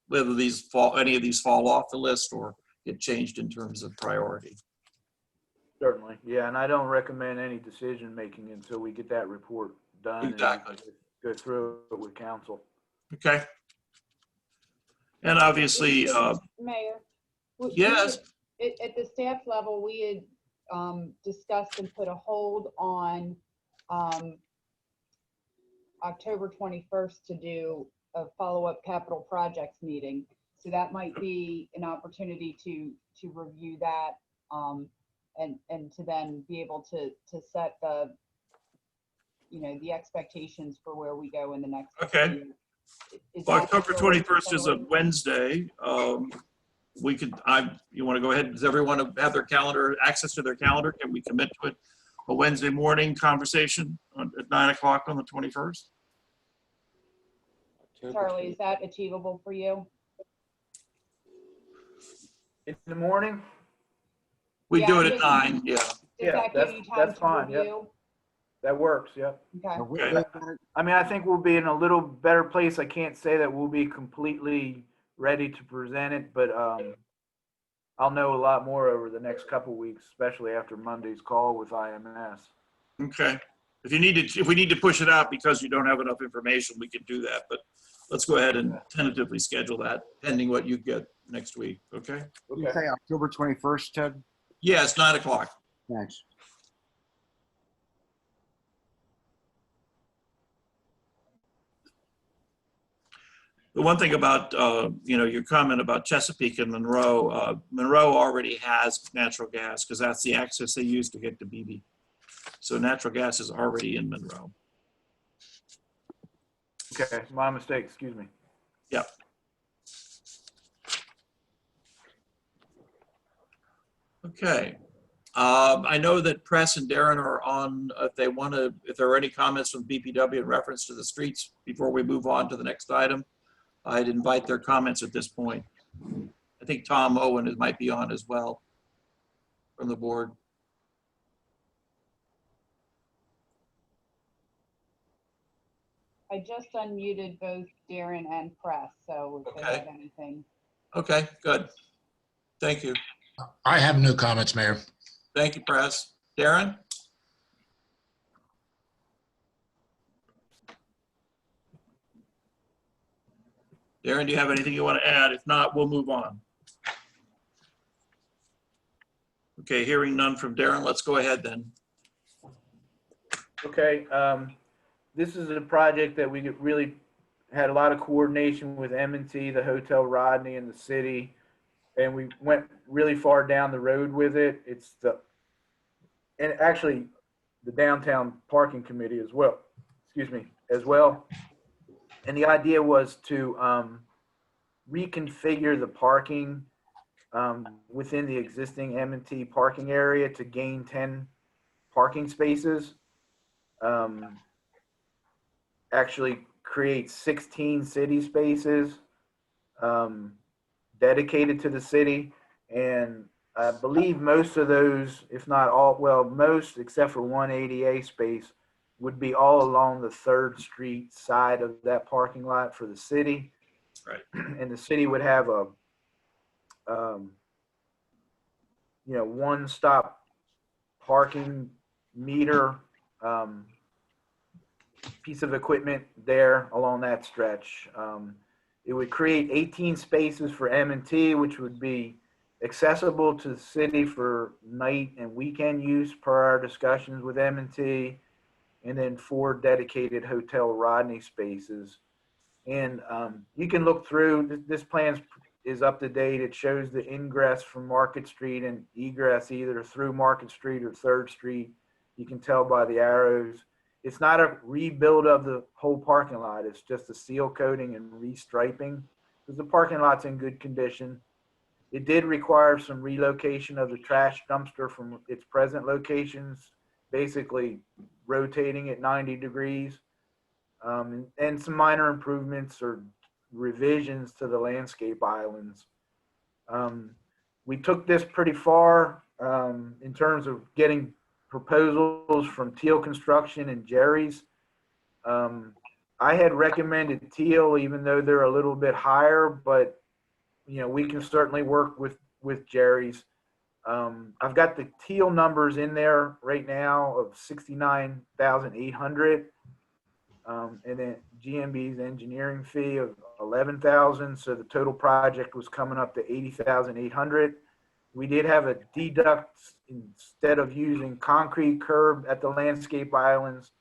whether any of these fall off the list or get changed in terms of priority. Certainly, yeah, and I don't recommend any decision making until we get that report done. Exactly. And go through it with council. Okay. And obviously, Mayor? yes. At the staff level, we had discussed and put a hold on October 21st to do a follow-up capital projects meeting. So that might be an opportunity to review that and to then be able to set the, the expectations for where we go in the next. Okay. Well, October 21st is a Wednesday. You want to go ahead? Does everyone have their calendar, access to their calendar? Can we commit to it? A Wednesday morning conversation at 9 o'clock on the 21st? Charlie, is that achievable for you? In the morning? We Yeah, do it at just- 9, yeah. Does Yeah, that give that's- you time that's to fine, yep. review? That works, yep. Okay. I mean, I think we'll be in a little better place. I can't say that we'll be completely ready to present it, but I'll know a lot more over the next couple of weeks, especially after Monday's call with IMS. Okay. If we need to push it out because you don't have enough information, we can do that. But let's go ahead and tentatively schedule that pending what you get next week. Okay. You say October 21st, Ted? Yeah, it's 9 o'clock. Thanks. The one thing about, your comment about Chesapeake and Monroe, Monroe already has natural gas because that's the access they use to get to BB. So natural gas is already in Monroe. Okay, my mistake, excuse me. Yep. Okay. I know that Press and Darren are on, if they want to, if there are any comments from BPW in reference to the streets before we move on to the next item, I'd invite their comments at this point. I think Tom Owen might be on as well from the board. I just unmuted both Darren and Press, so if they Okay. have anything. Okay, good. Thank you. I have no comments, Mayor. Thank you, Press. Darren? Darren, do you have anything you want to add? If not, we'll move on. Okay, hearing none from Darren, let's go ahead then. Okay, this is a project that we really had a lot of coordination with M&T, the Hotel Rodney, and the city, and we went really far down the road with it. It's and actually the downtown parking committee as well, as well. And the idea was to reconfigure the parking within the existing M&T parking area to gain 10 parking spaces. Actually create 16 city spaces dedicated to the city. And I believe most of those, if not all, well, most except for one ADA space, would be all along the 3rd Street side of that parking lot for the city. Right. And the city would have a, one-stop parking meter piece of equipment there along that stretch. It would create 18 spaces for M&T, which would be accessible to the city for night and weekend use per our discussions with M&T, and then 4 dedicated Hotel Rodney spaces. And you can look through, this plan is up to date. It shows the ingress from Market Street and egress either through Market Street or 3rd Street. You can tell by the arrows. It's not a rebuild of the whole parking lot. It's just a seal coating and restriping because the parking lot's in good condition. It did require some relocation of the trash dumpster from its present locations, basically rotating it 90 degrees, and some minor improvements or revisions to the landscape islands. We took this pretty far in terms of getting proposals from Teal Construction and Jerry's. I had recommended Teal, even though they're a little bit higher, but we can certainly work with Jerry's. I've got the Teal numbers in there right now of 69,800, and then GMB's engineering fee of 11,000. So the total project was coming up to 80,800. We did have a deduct instead of using concrete curb at the landscape islands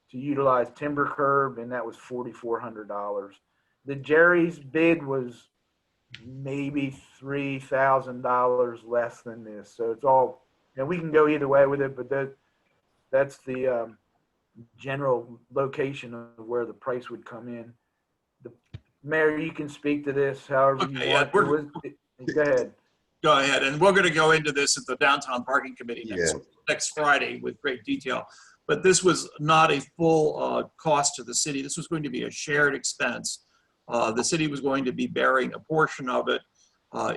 to utilize timber curb, and that was $4,400. The Jerry's bid was maybe $3,000 less than this. So it's all, we can go either way with it, but that's the general location of where the price would come in. The Mayor, you can speak to this however you want. Go ahead. Go ahead, and we're going to go into this at the Downtown Parking Committee next Friday with great detail. But this was not a full cost to the city. This was going to be a shared expense. The city was going to be bearing a portion of it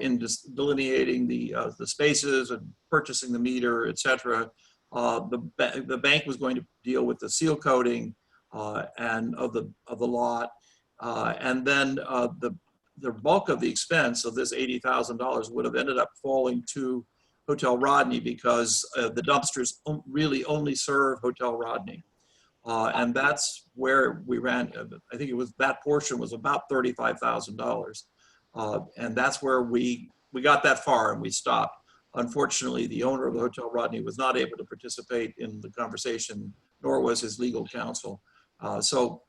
in delineating the spaces and purchasing the meter, et cetera. The bank was going to deal with the seal coating and of the lot, and then the bulk of the expense of this $80,000 would have ended up falling to Hotel Rodney because the dumpsters really only serve Hotel Rodney. And that's where we ran, I think it was, that portion was about $35,000. And that's where we got that far and we stopped. Unfortunately, the owner of the Hotel Rodney was not able to participate in the conversation, nor was his legal counsel. So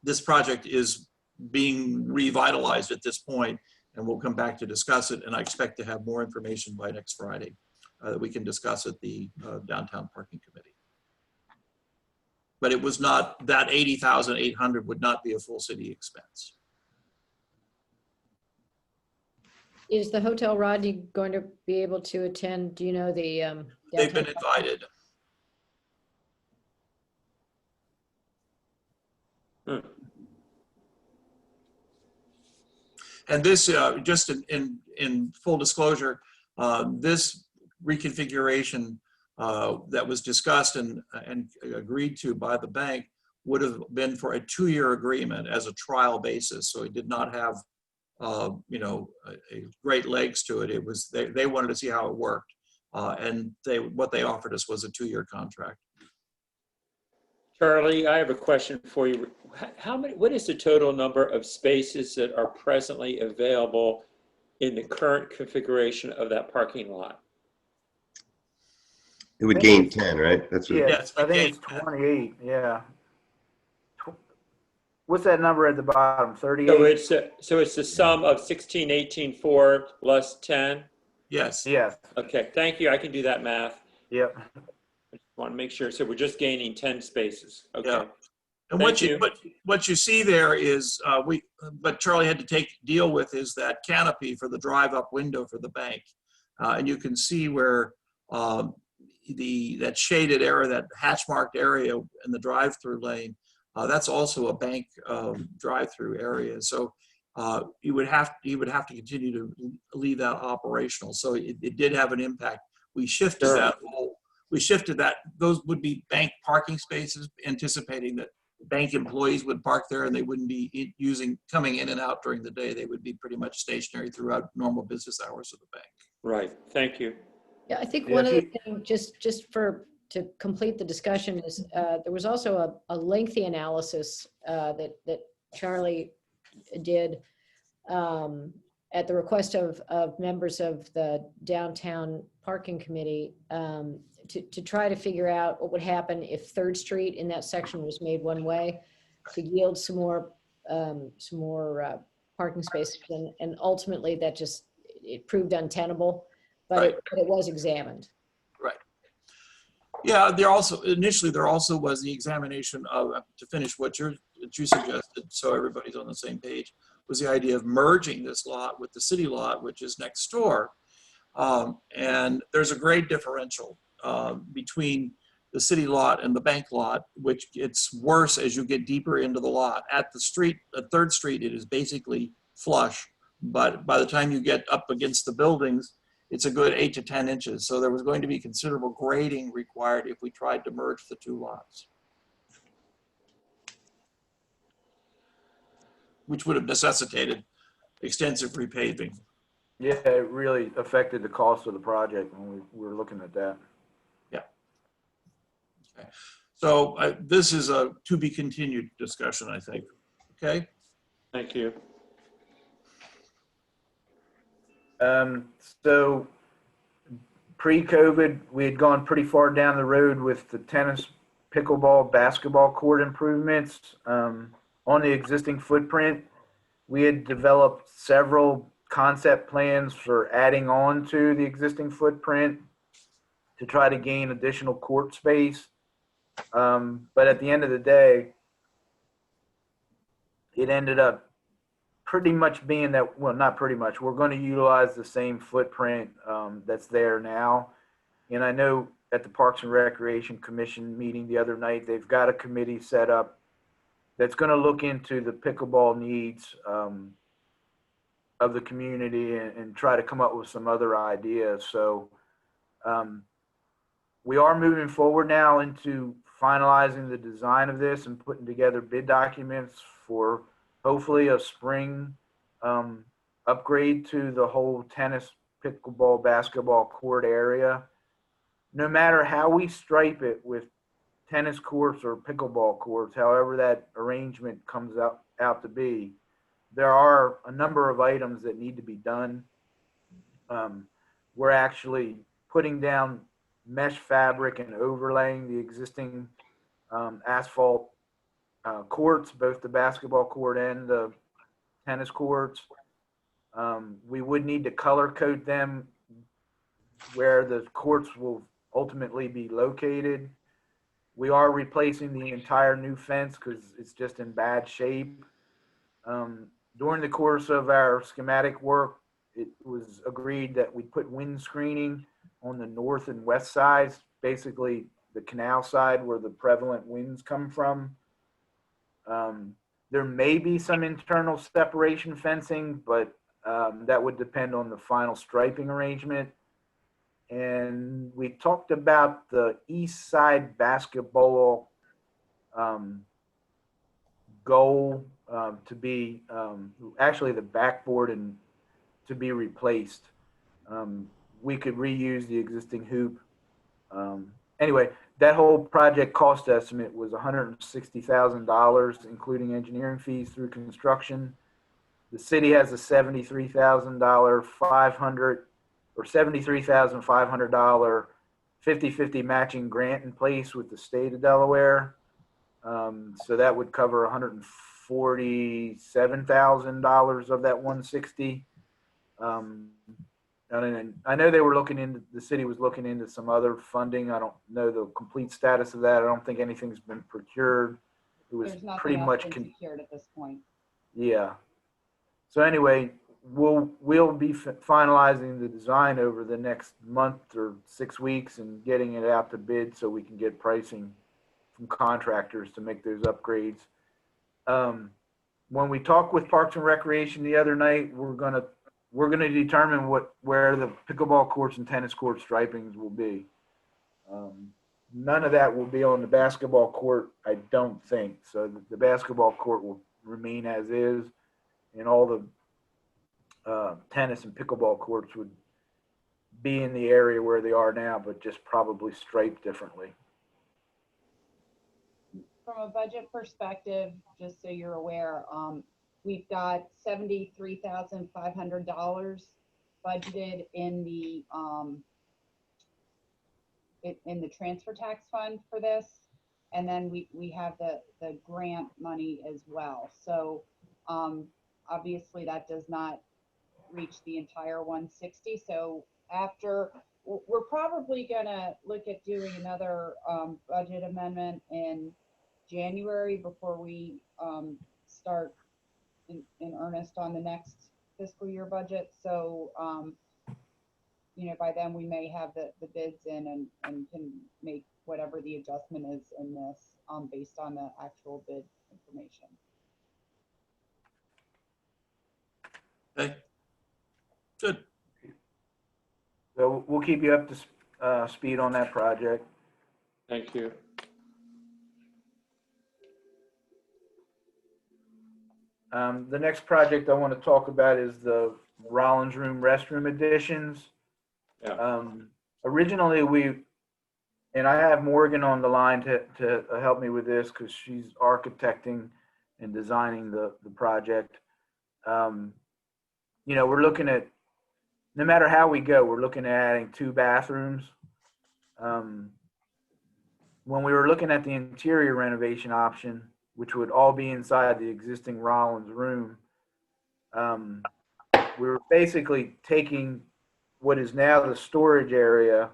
this project is being revitalized at this point, and we'll come back to discuss it. And I expect to have more information by next Friday. that we can discuss at the Downtown Parking Committee. But it was not, that 80,800 would not be a full city expense. Is the Hotel Rodney going to be able to attend? Do you know the? They've been downtown- invited. And this, just in full disclosure, this reconfiguration that was discussed and agreed to by the bank would have been for a 2-year agreement as a trial basis. So it did not have, you know, a great legs to it. It was, they wanted to see how it worked. And what they offered us was a 2-year contract. Charlie, I have a question for you. What is the total number of spaces that are presently available in the current configuration of that parking lot? It would gain 10, right? That's what. Yeah, Yes, I think it's 28, yeah. What's that number at the bottom, 38? So it's the sum of 16, 18, 4 plus 10? Yes. Yes, Okay, thank you. I can do that math. yep. I want to make sure. So we're just gaining 10 spaces. Okay. Yeah. And Thank what you see there is, what Charlie had to deal with is that canopy for the drive-up window for the bank. And you can see where that shaded area, that hatch-marked area in the drive-through lane, that's also a bank drive-through area. So you would have to continue to leave that operational. So it did have an impact. We shifted that. Those would be bank parking spaces, anticipating that bank employees would park there and they wouldn't be coming in and out during the day. They would be pretty much stationary throughout normal business hours of the bank. Right. Thank you. Yeah, I think Yeah, one of the things, just to complete the discussion, is there was also a lengthy analysis that Charlie did at the request of members of the Downtown Parking Committee to try to figure out what would happen if 3rd Street in that section was made one way to yield some more parking spaces, and ultimately that it proved untenable, but Right. it was examined. Right. Yeah, there also was the examination of, to finish what you suggested, so everybody's on the same page, was the idea of merging this lot with the city lot, which is next door. And there's a grade differential between the city lot and the bank lot, which gets worse as you get deeper into the lot. At 3rd Street, it is basically flush, but by the time you get up against the buildings, it's a good 8 to 10 inches. So there was going to be considerable grading required if we tried to merge the two lots, which would have necessitated extensive repaving. Yeah, it really affected the cost of the project when we were looking at that. Yeah. Okay. So this is a to be continued discussion, I think. Okay. Thank you. So pre-COVID, we had gone pretty far down the road with the tennis, pickleball, basketball court improvements on the existing footprint. We had developed several concept plans for adding on to the existing footprint to try to gain additional court space. But at the end of the day, it ended up pretty much being that, well, not pretty much, we're going to utilize the same footprint that's there now. And I know at the Parks and Recreation Commission meeting the other night, they've got a committee set up that's going to look into the pickleball needs of the community and try to come up with some other ideas. So we are moving forward now into finalizing the design of this and putting together bid documents for hopefully a spring upgrade to the whole tennis, pickleball, basketball court area. No matter how we stripe it with tennis courts or pickleball courts, however that arrangement comes out to be, there are a number of items that need to be done. We're actually putting down mesh fabric and overlaying the existing asphalt courts, both the basketball court and the tennis courts. We would need to color code them where the courts will ultimately be located. We are replacing the entire new fence because it's just in bad shape. During the course of our schematic work, it was agreed that we put wind screening on the north and west sides, basically the canal side where the prevalent winds come from. There may be some internal separation fencing, but that would depend on the final striping arrangement. And we talked about the east side basketball goal to be actually the backboard and to be replaced. We could reuse the existing hoop. Anyway, that whole project cost estimate was $160,000, including engineering fees through construction. The city has a $73,000 $73,500 50-50 matching grant in place with the state of Delaware. So that would cover $147,000 of that 160. And I know they were looking into, the city was looking into some other funding. I don't know the complete status of that. I don't think anything's been procured. It was There's nothing pretty else much, been secured at this point. yeah. So anyway, we'll be finalizing the design over the next month or 6 weeks and getting it out to bid so we can get pricing from contractors to make those upgrades. When we talked with Parks and Recreation the other night, we're gonna determine where the pickleball courts and tennis court stripings will be. None of that will be on the basketball court, I don't think. So the basketball court will remain as is, and all the tennis and pickleball courts would be in the area where they are now, but just probably striped differently. From a budget perspective, just so you're aware, we've got $73,500 budgeted in the transfer tax fund for this, and then we have the grant money as well. So obviously that does not reach the entire 160. So after, we're probably gonna look at doing another budget amendment in January before we start in earnest on the next fiscal year budget. So, you know, by then we may have the bids in and can make whatever the adjustment is in this based on the actual bid information. Okay. Good. So we'll keep you up to speed on that project. Thank you. The next project I want to talk about is the Rollins Room restroom additions. Yeah. Originally and I have Morgan on the line to help me with this because she's architecting and designing the project. You know, we're looking at, no matter how we go, we're looking at adding 2 bathrooms. When we were looking at the interior renovation option, which would all be inside the existing Rollins room, we were basically taking what is now the storage area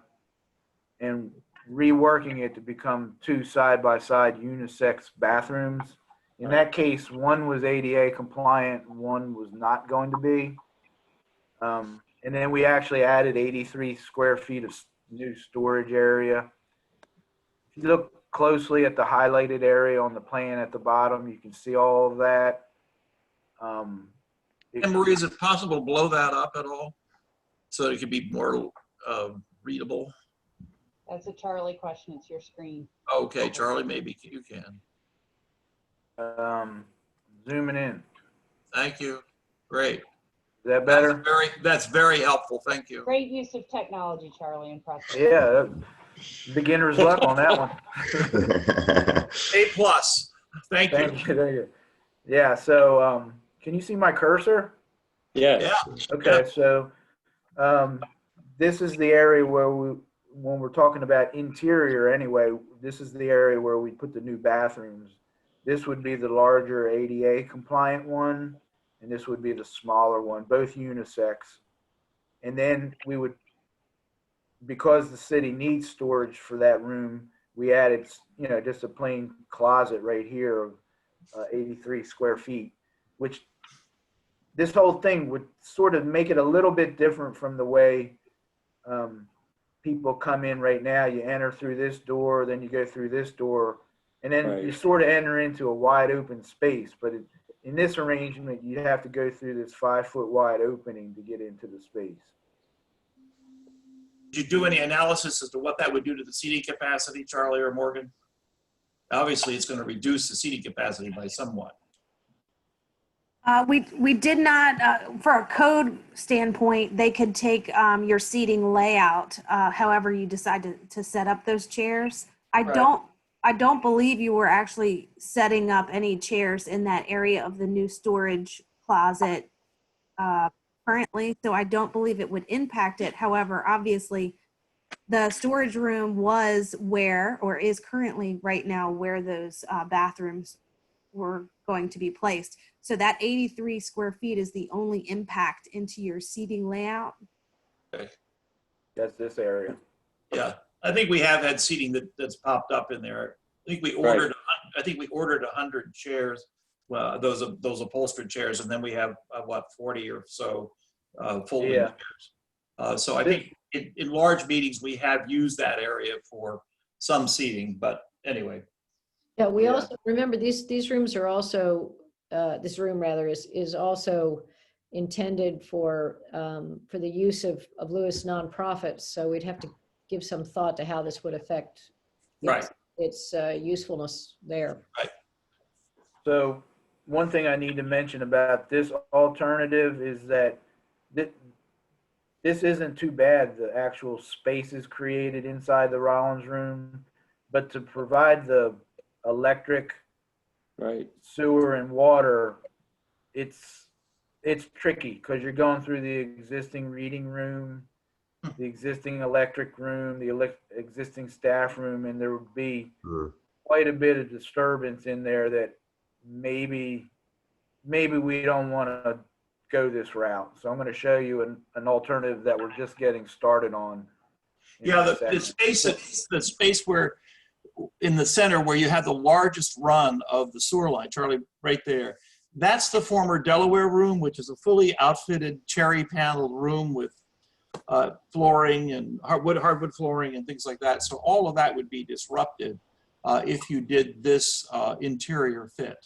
and reworking it to become 2 side-by-side unisex bathrooms. In that case, one was ADA compliant, one was not going to be. And then we actually added 83 square feet of new storage area. If you look closely at the highlighted area on the plan at the bottom, you can see all of that. And Marie, is it possible to blow that up at all so that it could be more readable? That's a Charlie question. It's your screen. Okay, Charlie, maybe you can. Zooming in. Thank you. Great. Is that better? That's very helpful. Thank you. Great use of technology, Charlie. Impressive. Yeah, beginner's luck on that one. A+. Thank you. Thank you. Yeah, so can you see my cursor? Yes. Yeah. Okay, so this is the area where when we're talking about interior anyway, this is the area where we put the new bathrooms. This would be the larger ADA compliant one, and this would be the smaller one, both unisex. And then we would because the city needs storage for that room, we added, just a plain closet right here of 83 square feet, which this whole thing would sort of make it a little bit different from the way people come in right now. You enter through this door, then you go through this door, and then Right. you sort of enter into a wide open space. But in this arrangement, you have to go through this 5-foot wide opening to get into the space. Did you do any analysis as to what that would do to the seating capacity, Charlie or Morgan? Obviously, it's going to reduce the seating capacity by somewhat. We did not, for a code standpoint, they could take your seating layout, however you decide to set up those chairs. I don't believe you were actually setting up any chairs in that area of the new storage closet currently, so I don't believe it would impact it. However, obviously, the storage room was where, or is currently right now, where those bathrooms were going to be placed. So that 83 square feet is the only impact into your seating layout. Okay. That's this area. Yeah, I think we have had seating that's popped up in there. I think we ordered. I think we ordered 100 chairs. Well, those upholstered chairs, and then we have 40 or so folding chairs. So I think in large meetings we have used that area for some seating. But anyway. Yeah, we also remember these rooms are also this room rather is also intended for the use of Lewis nonprofits. So we'd have to give some thought to how this would affect its usefulness there. Right. So one thing I need to mention about this alternative is that this isn't too bad, the actual spaces created inside the Rollins room, but to provide the electric, sewer, and water, it's tricky because you're going through the existing reading room, the existing electric room, the existing staff room, and there would be quite a bit of disturbance in there that maybe we don't want to go this route. So I'm going to show you an alternative that we're just getting started on. Yeah, the space where in the center where you have the largest run of the sewer line, Charlie, right there. That's the former Delaware room, which is a fully outfitted cherry paneled room with flooring and hardwood flooring and things like that. So all of that would be disrupted if you did this interior fit.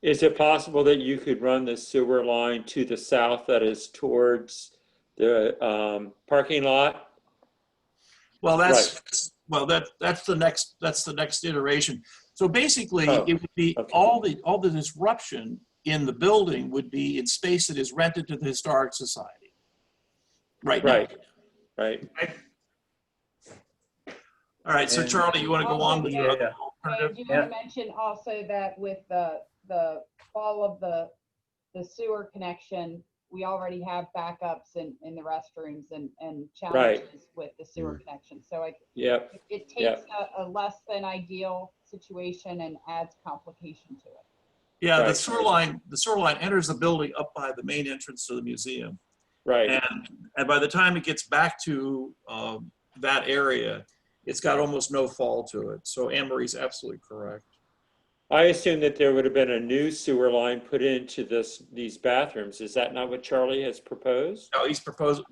Is it possible that you could run the sewer line to the south that is towards the parking lot? Well, that's the next iteration. So basically, it would be all the disruption in the building would be in space that is rented to the Historic Society. Right. All right. So Charlie, you want to go on with your other alternative? I do want to mention also that with the fall of the sewer connection, we already have backups in the restrooms and challenges with the sewer connection. So it takes a less than ideal situation and adds complication to it. Yeah, the sewer line enters the building up by the main entrance to the museum. Right. And by the time it gets back to that area, it's got almost no fall to it. So Anne Marie's absolutely correct. I assume that there would have been a new sewer line put into these bathrooms. Is that not what Charlie has proposed? No,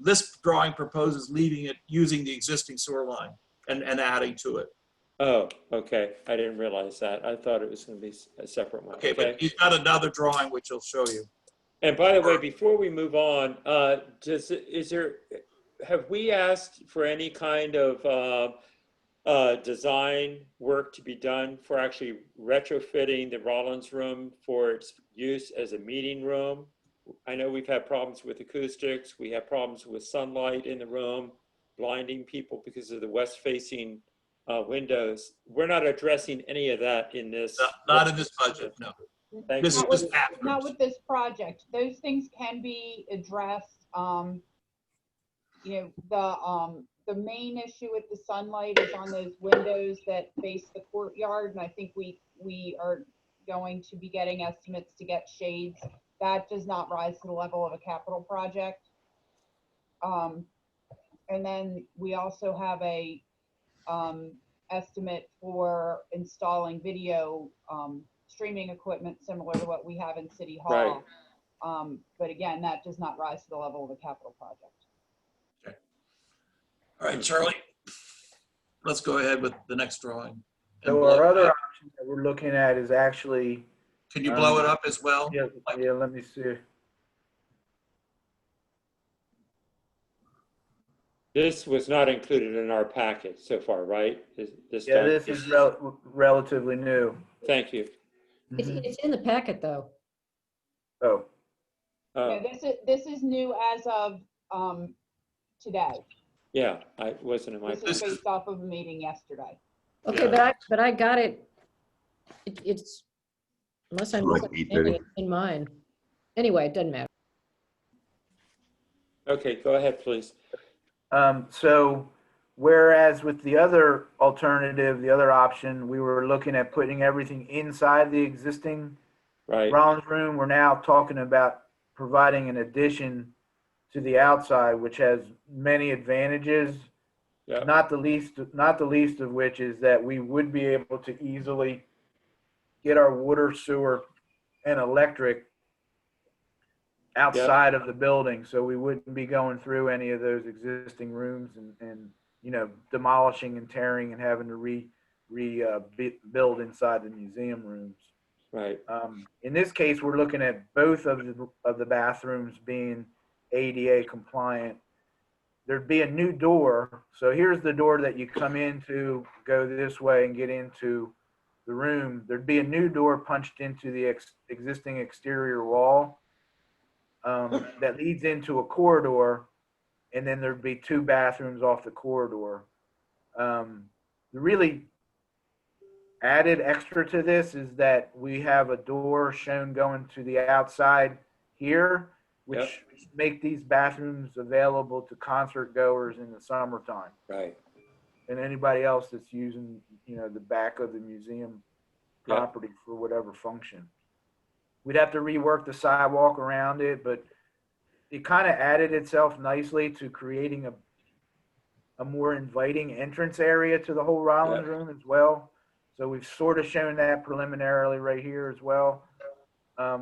this drawing proposes leaving it, using the existing sewer line and adding to it. Oh, okay. I didn't realize that. I thought it was going to be a separate one. Okay, but he's got another drawing which he'll show you. And by the way, before we move on, have we asked for any kind of design work to be done for actually retrofitting the Rollins room for its use as a meeting room? I know we've had problems with acoustics. We have problems with sunlight in the room, blinding people because of the west-facing windows. We're not addressing any of that in this. Not in this budget, no. Not with this project. Those things can be addressed. The main issue with the sunlight is on those windows that face the courtyard, and I think we are going to be getting estimates to get shades. That does not rise to the level of a capital project. And then we also have a estimate for installing video streaming equipment similar to what we have in City Hall. But again, that does not rise to the level of a capital project. All right, Charlie, let's go ahead with the next drawing. And So blow our it other up. option that we're looking at is actually, Can you blow it up as well? yeah, let me see. This was not included in our packet so far, right? Is this Yeah, done? this is relatively new. Thank you. It's in the packet, though. Oh, Yeah, this is new as of today. Yeah, I wasn't in my. This is based off of a meeting yesterday. Okay, Yeah. but I got it. It's, unless I'm Like misunderstanding 8:30. it in mine. Anyway, it doesn't matter. Okay, go ahead, please. so whereas with the other alternative, the other option, we were looking at putting everything inside the existing Right. Rollins room, we're now talking about providing an addition to the outside, which has many advantages. Yeah. Not the least of which is that we would be able to easily get our water, sewer, and electric outside of the building, so we wouldn't be going through any of those existing rooms and you know, demolishing and tearing and having to rebuild inside the museum rooms. Right. In this case, we're looking at both of the bathrooms being ADA compliant. There'd be a new door. So here's the door that you come into, go this way and get into the room. There'd be a new door punched into the existing exterior wall that leads into a corridor, and then there'd be two bathrooms off the corridor. The really added extra to this is that we have a door shown going to the outside here, which make these bathrooms available to concert goers in the summertime. Right. And anybody else that's using, you know, the back of the museum property for whatever function. We'd have to rework the sidewalk around it, but it kind of added itself nicely to creating a more inviting entrance area to the whole Rollins room as well. So we've sort of shown that preliminarily right here as well.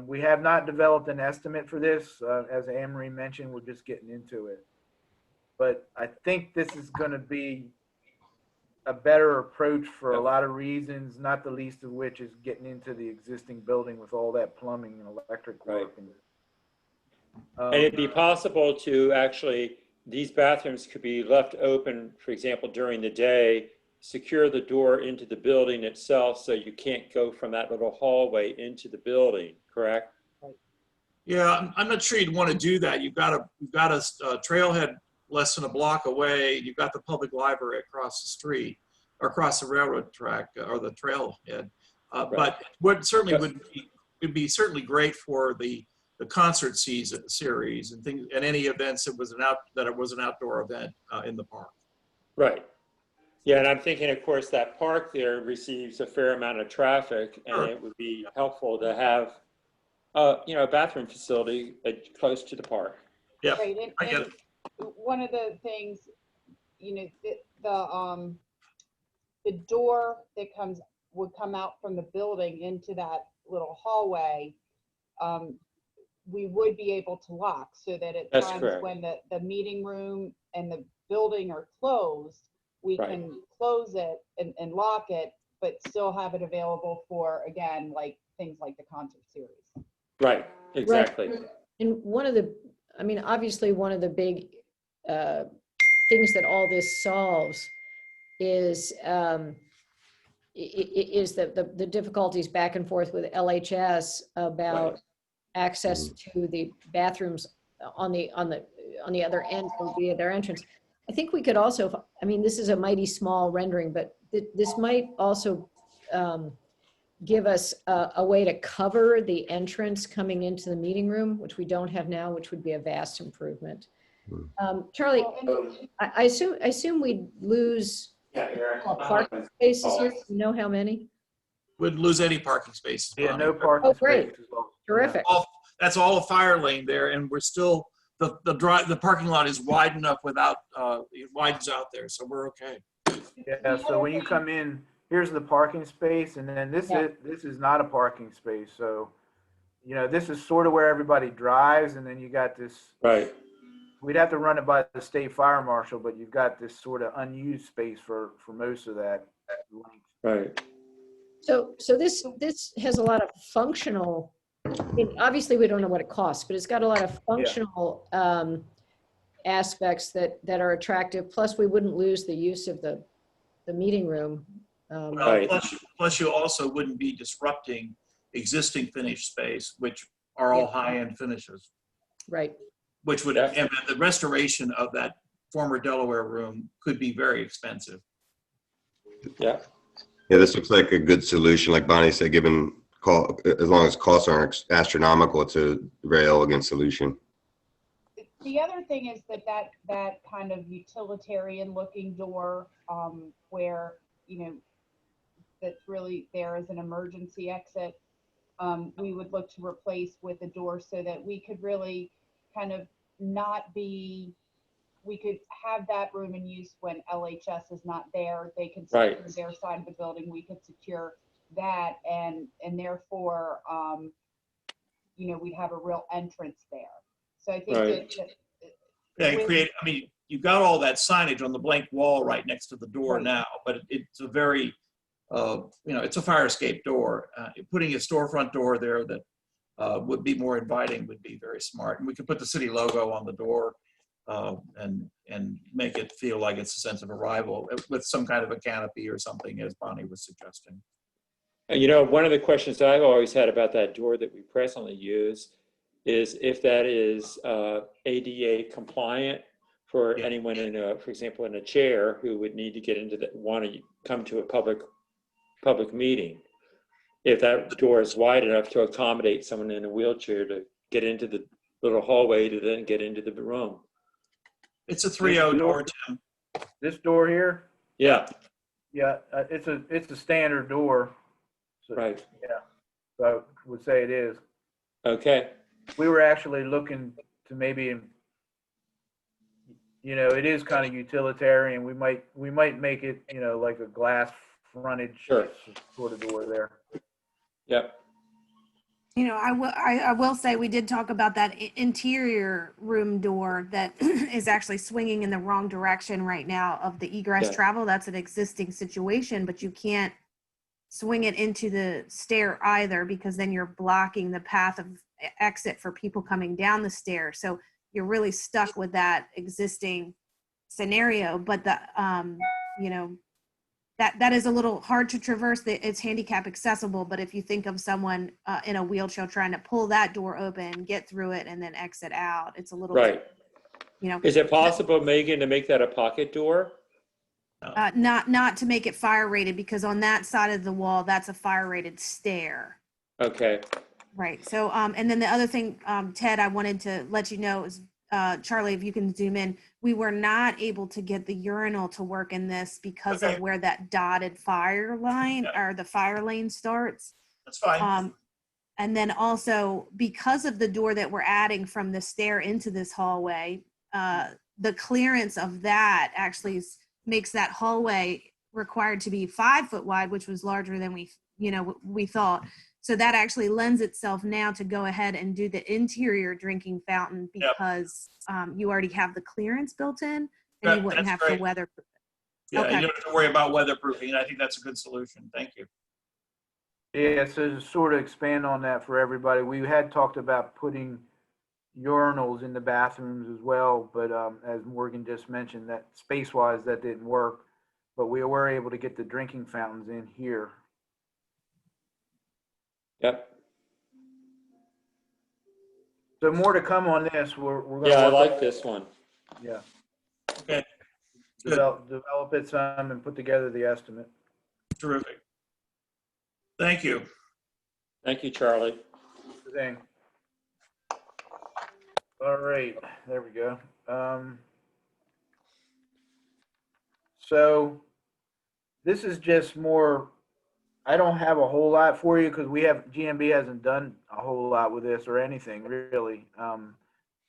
We have not developed an estimate for this. As Anne Marie mentioned, we're just getting into it. But I think this is going to be a better approach for a lot of reasons, not the least of which is getting into the existing building with all that plumbing and electric work. And it'd be possible to actually, these bathrooms could be left open, for example, during the day, secure the door into the building itself so you can't go from that little hallway into the building, correct? Yeah, I'm not sure you'd want to do that. You've got a trailhead less than a block away. You've got the public library across the street, or across the railroad track, or the trailhead. But what certainly would be certainly great for the concert series and things, and any events that it was an outdoor event in the park. Right. Yeah, and I'm thinking, of course, that park there receives a fair amount of traffic, and it would be helpful to have, you know, a bathroom facility close to the park. Yeah, Right. I get it. One of the things, you know, the door that would come out from the building into that little hallway, we would be able to lock so that at That's times correct. when the meeting room and the building are closed, we can close it and lock it, but still have it available for, again, like things like the concert series. Right, exactly. Right. And one of the, I mean, obviously one of the big things that all this solves is the difficulties back and forth with LHS about access to the bathrooms on the other end via their entrance. I think we could also, I mean, this is a mighty small rendering, but this might also give us a way to cover the entrance coming into the meeting room, which we don't have now, which would be a vast improvement. Charlie, I assume we'd lose parking spaces here. Do you know how many? Wouldn't lose any parking spaces. Yeah, Bonnie. no parking Oh, great. spaces. Terrific. That's all a fire lane there, and we're still the parking lot is wide enough without, it widens out there, so we're okay. Yeah, so when you come in, here's the parking space, and then this Yeah. is not a parking space, so, you know, this is sort of where everybody drives, and then you got this, Right. we'd have to run it by the state fire marshal, but you've got this sort of unused space for most of that length. Right. So this has a lot of functional, I mean, obviously, we don't know what it costs, but it's got a lot of functional aspects that are attractive. Plus, we wouldn't lose the use of the meeting room. Right. Plus you also wouldn't be disrupting existing finished space, which are all Yeah. high-end finishes, Right. which would, Yeah. and the restoration of that former Delaware room could be very expensive. Yeah. Yeah, this looks like a good solution, like Bonnie said, given as long as costs aren't astronomical, it's a very elegant solution. The other thing is that kind of utilitarian looking door, where, you know, that's really there as an emergency exit, we would look to replace with a door so that we could really kind of not be, we could have that room in use when LHS is not there. They can secure Right. their side of the building. We could secure that, and therefore, you know, we'd have a real entrance there. So I think Right. Yeah, with- I mean, you've got all that signage on the blank wall right next to the door Right. now, but it's a very, you know, it's a fire escape door. Putting a storefront door there that would be more inviting would be very smart. And we could put the city logo on the door and make it feel like it's a sense of arrival with some kind of a canopy or something, as Bonnie was suggesting. And you know, one of the questions that I've always had about that door that we presently use is if that is ADA compliant for Yeah. anyone in a, for example, in a chair who would need to get into the, want to come to a public meeting. If that door is wide enough to accommodate someone in a wheelchair to get into the little hallway to then get into the room. It's a 3.0 door, Tim. This door here, Yeah, yeah, it's a standard door. So, right. yeah, so I would say it is. Okay. We were actually looking to maybe, you know, it is kind of utilitarian. We might make it, you know, like a glass frontage Sure. sort of door there. Yep. You know, I will say we did talk about that interior room door that is actually swinging in the wrong direction right now of the egress Yeah. travel. That's an existing situation, but you can't swing it into the stair either, because then you're blocking the path of exit for people coming down the stair. So you're really stuck with that existing scenario. But the you know, that is a little hard to traverse. It's handicap accessible, but if you think of someone in a wheelchair trying to pull that door open, get through it, and then exit out, it's a little Right. bit, you know, Is it possible, Megan, to make that a pocket door? not to make it fire rated, because on that side of the wall, that's a fire rated stair. Okay. Right. So, and then the other thing, Ted, I wanted to let you know is, Charlie, if you can zoom in, we were not able to get the urinal to work in this because Okay. of where that dotted fire line or the fire lane starts. That's fine. And then also because of the door that we're adding from the stair into this hallway, the clearance of that actually makes that hallway required to be 5 foot wide, which was larger than we thought. So that actually lends itself now to go ahead and do the interior drinking fountain because you already have the clearance built in and you wouldn't That's have great. to weatherproof it. Yeah, Okay. you don't have to worry about weatherproofing, and I think that's a good solution. Thank you. Yeah, so to sort of expand on that for everybody, we had talked about putting urinals in the bathrooms as well, but as Morgan just mentioned, that space-wise, that didn't work. But we were able to get the drinking fountains in here. Yep. So more to come on this. We're gonna Yeah, I work like on- this one. Yeah. Okay. Good. Develop it some and put together the estimate. Terrific. Thank you. Thank you, Charlie. Thing. All right, there we go. So this is just more, I don't have a whole lot for you because GMB hasn't done a whole lot with this or anything really.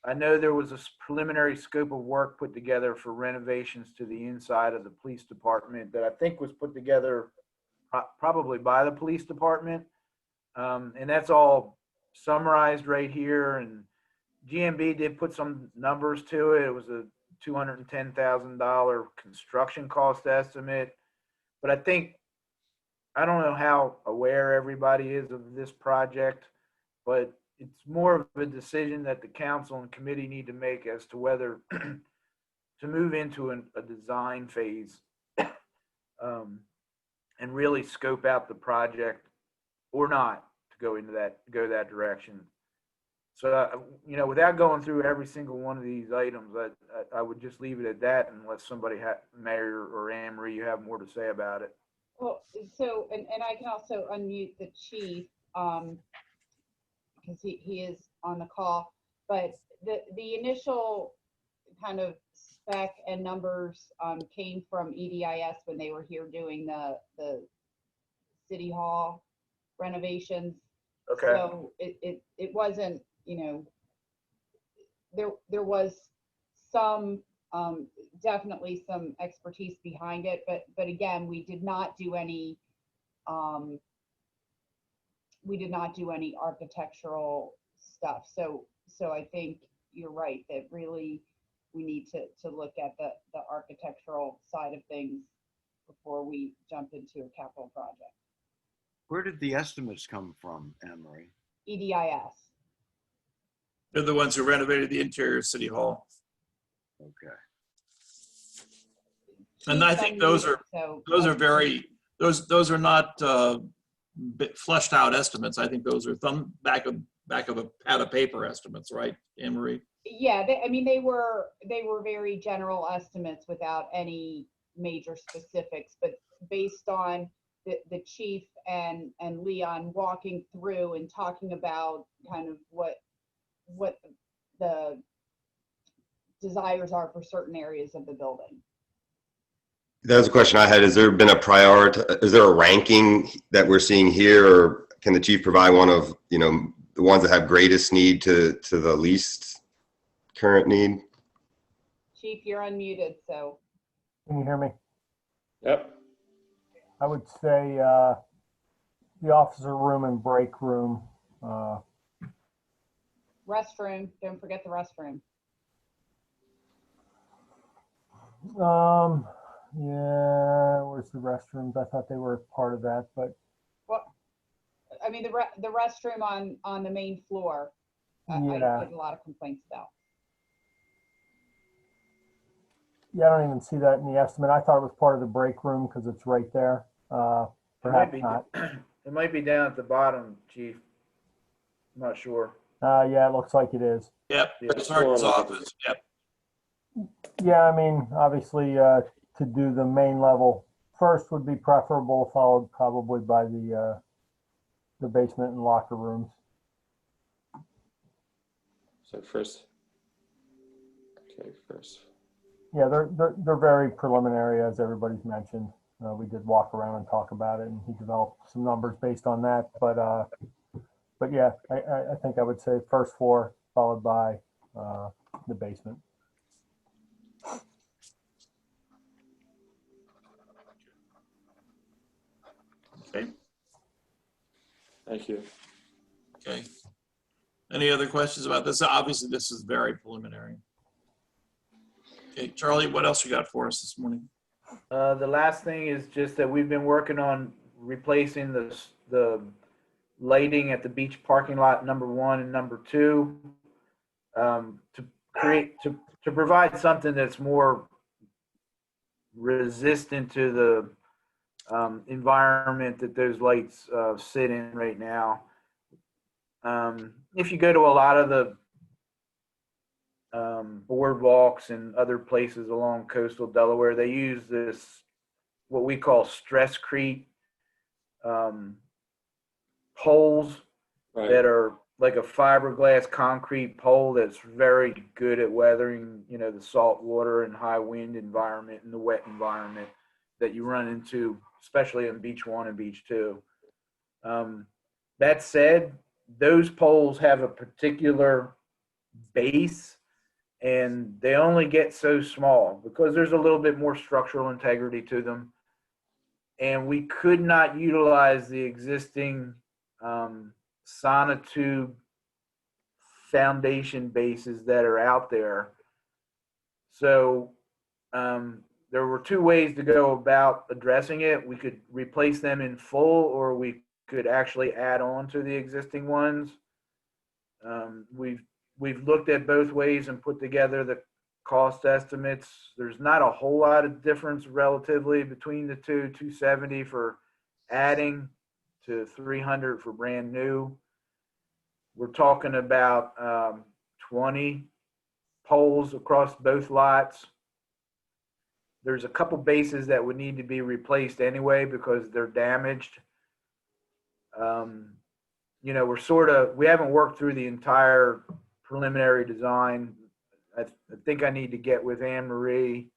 I know there was a preliminary scope of work put together for renovations to the inside of the police department that I think was put together probably by the police department. And that's all summarized right here. And GMB did put some numbers to it. It was a $210,000 construction cost estimate. But I don't know how aware everybody is of this project, but it's more of a decision that the council and committee need to make as to whether to move into a design phase and really scope out the project or not to go that direction. So, without going through every single one of these items, I would just leave it at that unless somebody, Mayor or Anne Marie, you have more to say about it. Well, so, and I can also unmute the chief, because he is on the call, but the initial kind of spec and numbers came from EDIS when they were here doing the city hall renovations. Okay. So it wasn't, there was some definitely some expertise behind it, but again, we did not do any architectural stuff. So I think you're right that really we need to look at the architectural side of things before we jump into a capital project. Where did the estimates come from, Anne Marie? EDIS. They're the ones who renovated the interior of City Hall. Okay. And I think those are not fleshed out estimates. I think those are back of a pad of paper estimates, right, Anne Marie? Yeah, they were very general estimates without any major specifics, but based on the chief and Leon walking through and talking about kind of what the desires are for certain areas of the building. That was a question I had. Is there been is there a ranking that we're seeing here, or can the chief provide one of, the ones that have greatest need to the least current need? Chief, you're unmuted, so. Can you hear me? Yep. I would say the officer room and break room. Restroom, don't forget the restroom. Yeah, where's the restrooms? I thought they were part of that, but. Well, I mean, the restroom on the main floor, I get a lot of complaints about. Yeah, I don't even see that in the estimate. I thought it was part of the break room because it's right there. Perhaps not. It might be down at the bottom, Chief. I'm not sure. Yeah, it looks like it is. Yep, Yeah. Sergeant's office, yep. Yeah, I mean, obviously, to do the main level first would be preferable, followed probably by the basement and locker rooms. So first. Okay, first. Yeah, they're very preliminary, as everybody's mentioned. We did walk around and talk about it, and he developed some numbers based on that. But yeah, I think I would say first floor, followed by the basement. Okay. Thank you. Okay. Any other questions about this? Obviously, this is very preliminary. Okay, Charlie, what else you got for us this morning? The last thing is just that we've been working on replacing the lighting at the beach parking lot number 1 and number 2 to provide something that's more resistant to the environment that those lights sit in right now. If you go to a lot of the boardwalks and other places along coastal Delaware, they use this, what we call stresscrete poles that are like a fiberglass concrete pole that's very good at weathering, the salt water and high wind environment and the wet environment that you run into, especially on Beach 1 and Beach 2. That said, those poles have a particular base, and they only get so small because there's a little bit more structural integrity to them. And we could not utilize the existing sonotube foundation bases that are out there. So there were two ways to go about addressing it. We could replace them in full, or we could actually add on to the existing ones. We've looked at both ways and put together the cost estimates. There's not a whole lot of difference relatively between the two. 270 for adding to 300 for brand new. We're talking about 20 poles across both lots. There's a couple bases that would need to be replaced anyway because they're damaged. You know, we haven't worked through the entire preliminary design. I think I need to get with Anne Marie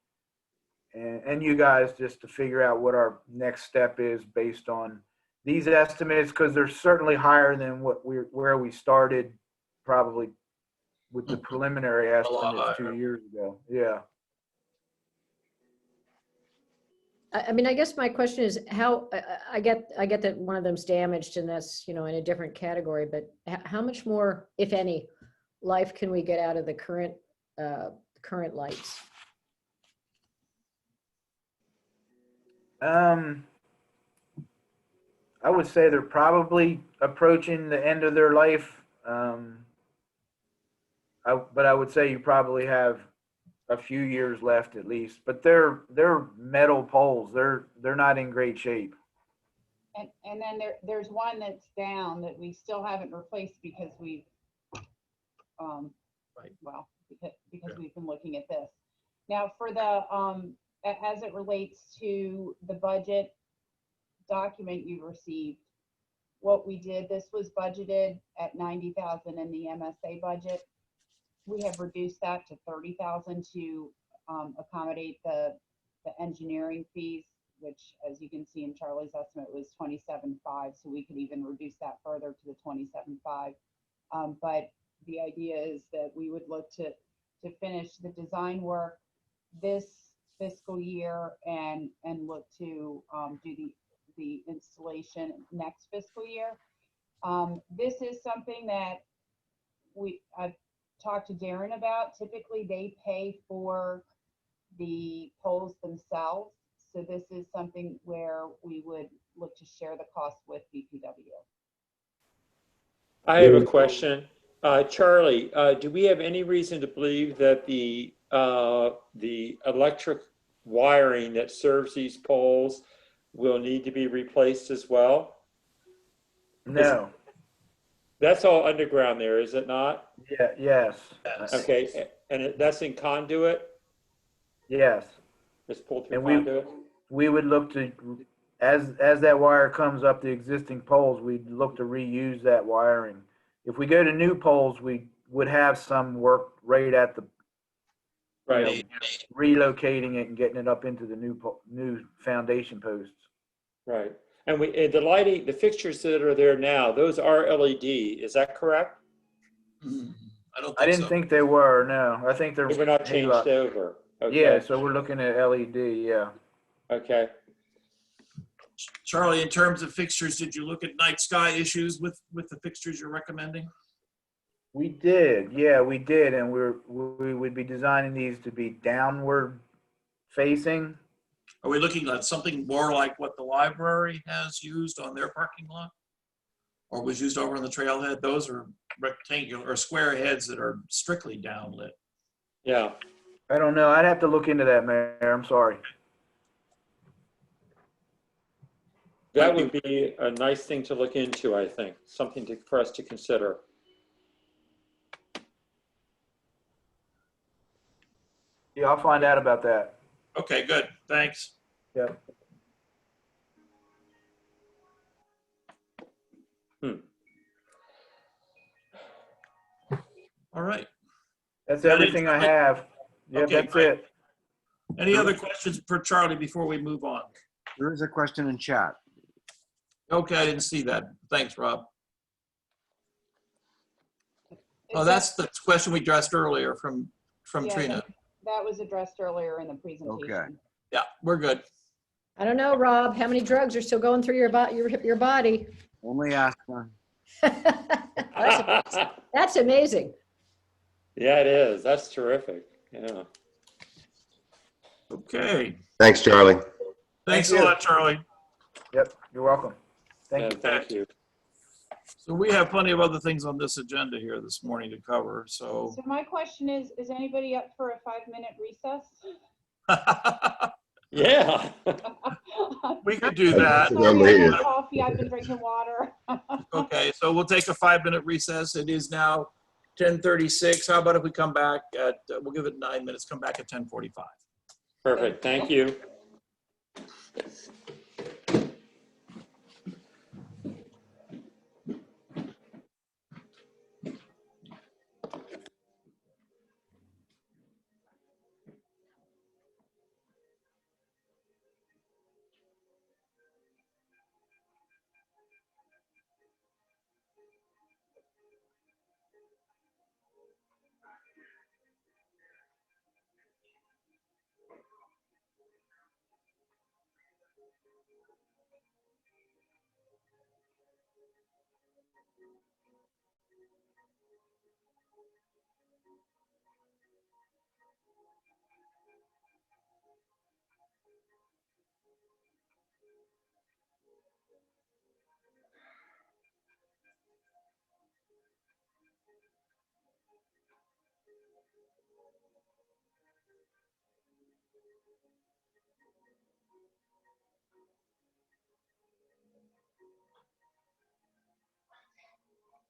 and you guys just to figure out what our next step is based on these estimates, because they're certainly higher than where we started probably with the preliminary estimates 2 years ago. Yeah. I mean, I guess my question is how, I get that one of them's damaged and that's, you know, in a different category, but how much more, if any, life can we get out of the current lights? I would say they're probably approaching the end of their life. But I would say you probably have a few years left at least, but they're metal poles. They're not in great shape. And then there's one that's down that we still haven't replaced because we've, well, because we've been looking at this. Now for the, as it relates to the budget document you received, what we did, this was budgeted at 90,000 in the MSA budget. We have reduced that to 30,000 to accommodate the engineering fees, which, as you can see in Charlie's estimate, was 27.5. So we could even reduce that further to the 27.5. But the idea is that we would look to finish the design work this fiscal year and look to do the installation next fiscal year. This is something that I've talked to Darren about. Typically they pay for the poles themselves. So this is something where we would look to share the cost with DPW. I have a question. Charlie, do we have any reason to believe that the electric wiring that serves these poles will need to be replaced as well? No. That's all underground there, is it not? Yeah. Yes. Okay, and that's in conduit? Yes. It's pulled through And conduit? we would look to, as that wire comes up the existing poles, we'd look to reuse that wiring. If we go to new poles, we would have some work right at the, Right. relocating it and getting it up into the new foundation posts. Right. And the lighting, the fixtures that are there now, those are LED, is that correct? I didn't think they were, no. I think they're. They were not changed over. Okay. Yeah, so we're looking at LED, yeah. Okay. Charlie, in terms of fixtures, did you look at night sky issues with the fixtures you're recommending? We did, yeah, we did, and we would be designing these to be downward facing. Are we looking at something more like what the library has used on their parking lot? Or was used over on the trailhead? Those are rectangular or square heads that are strictly downlit. Yeah. I don't know, I'd have to look into that, Mayor, I'm sorry. That would be a nice thing to look into, I think, something for us to consider. Yeah, I'll find out about that. Okay, good, thanks. Yep. All right. That's everything I have. Yeah, Okay, that's great. it. Any other questions for Charlie before we move on? There is a question in chat. Okay, I didn't see that. Thanks, Rob. Oh, that's the question we addressed earlier from Yeah, Trina. That was addressed earlier in the presentation. Yeah, we're good. I don't know, Rob, how many drugs are still going through your body? Only asking. That's amazing. Yeah, it is. That's terrific. Yeah. Okay. Thanks, Charlie. Thanks a you. lot, Charlie. Yep, you're welcome. Thank Yeah, you. thank you. So we have plenty of other things on this agenda here this morning to cover, so. So my question is anybody up for a 5-minute recess? Yeah. We could do that. Sorry, I had coffee, I've been drinking water. Okay, so we'll take a 5-minute recess. It is now 10:36. How about if we come back at, we'll give it 9 minutes, come back at 10:45. Perfect. Thank you.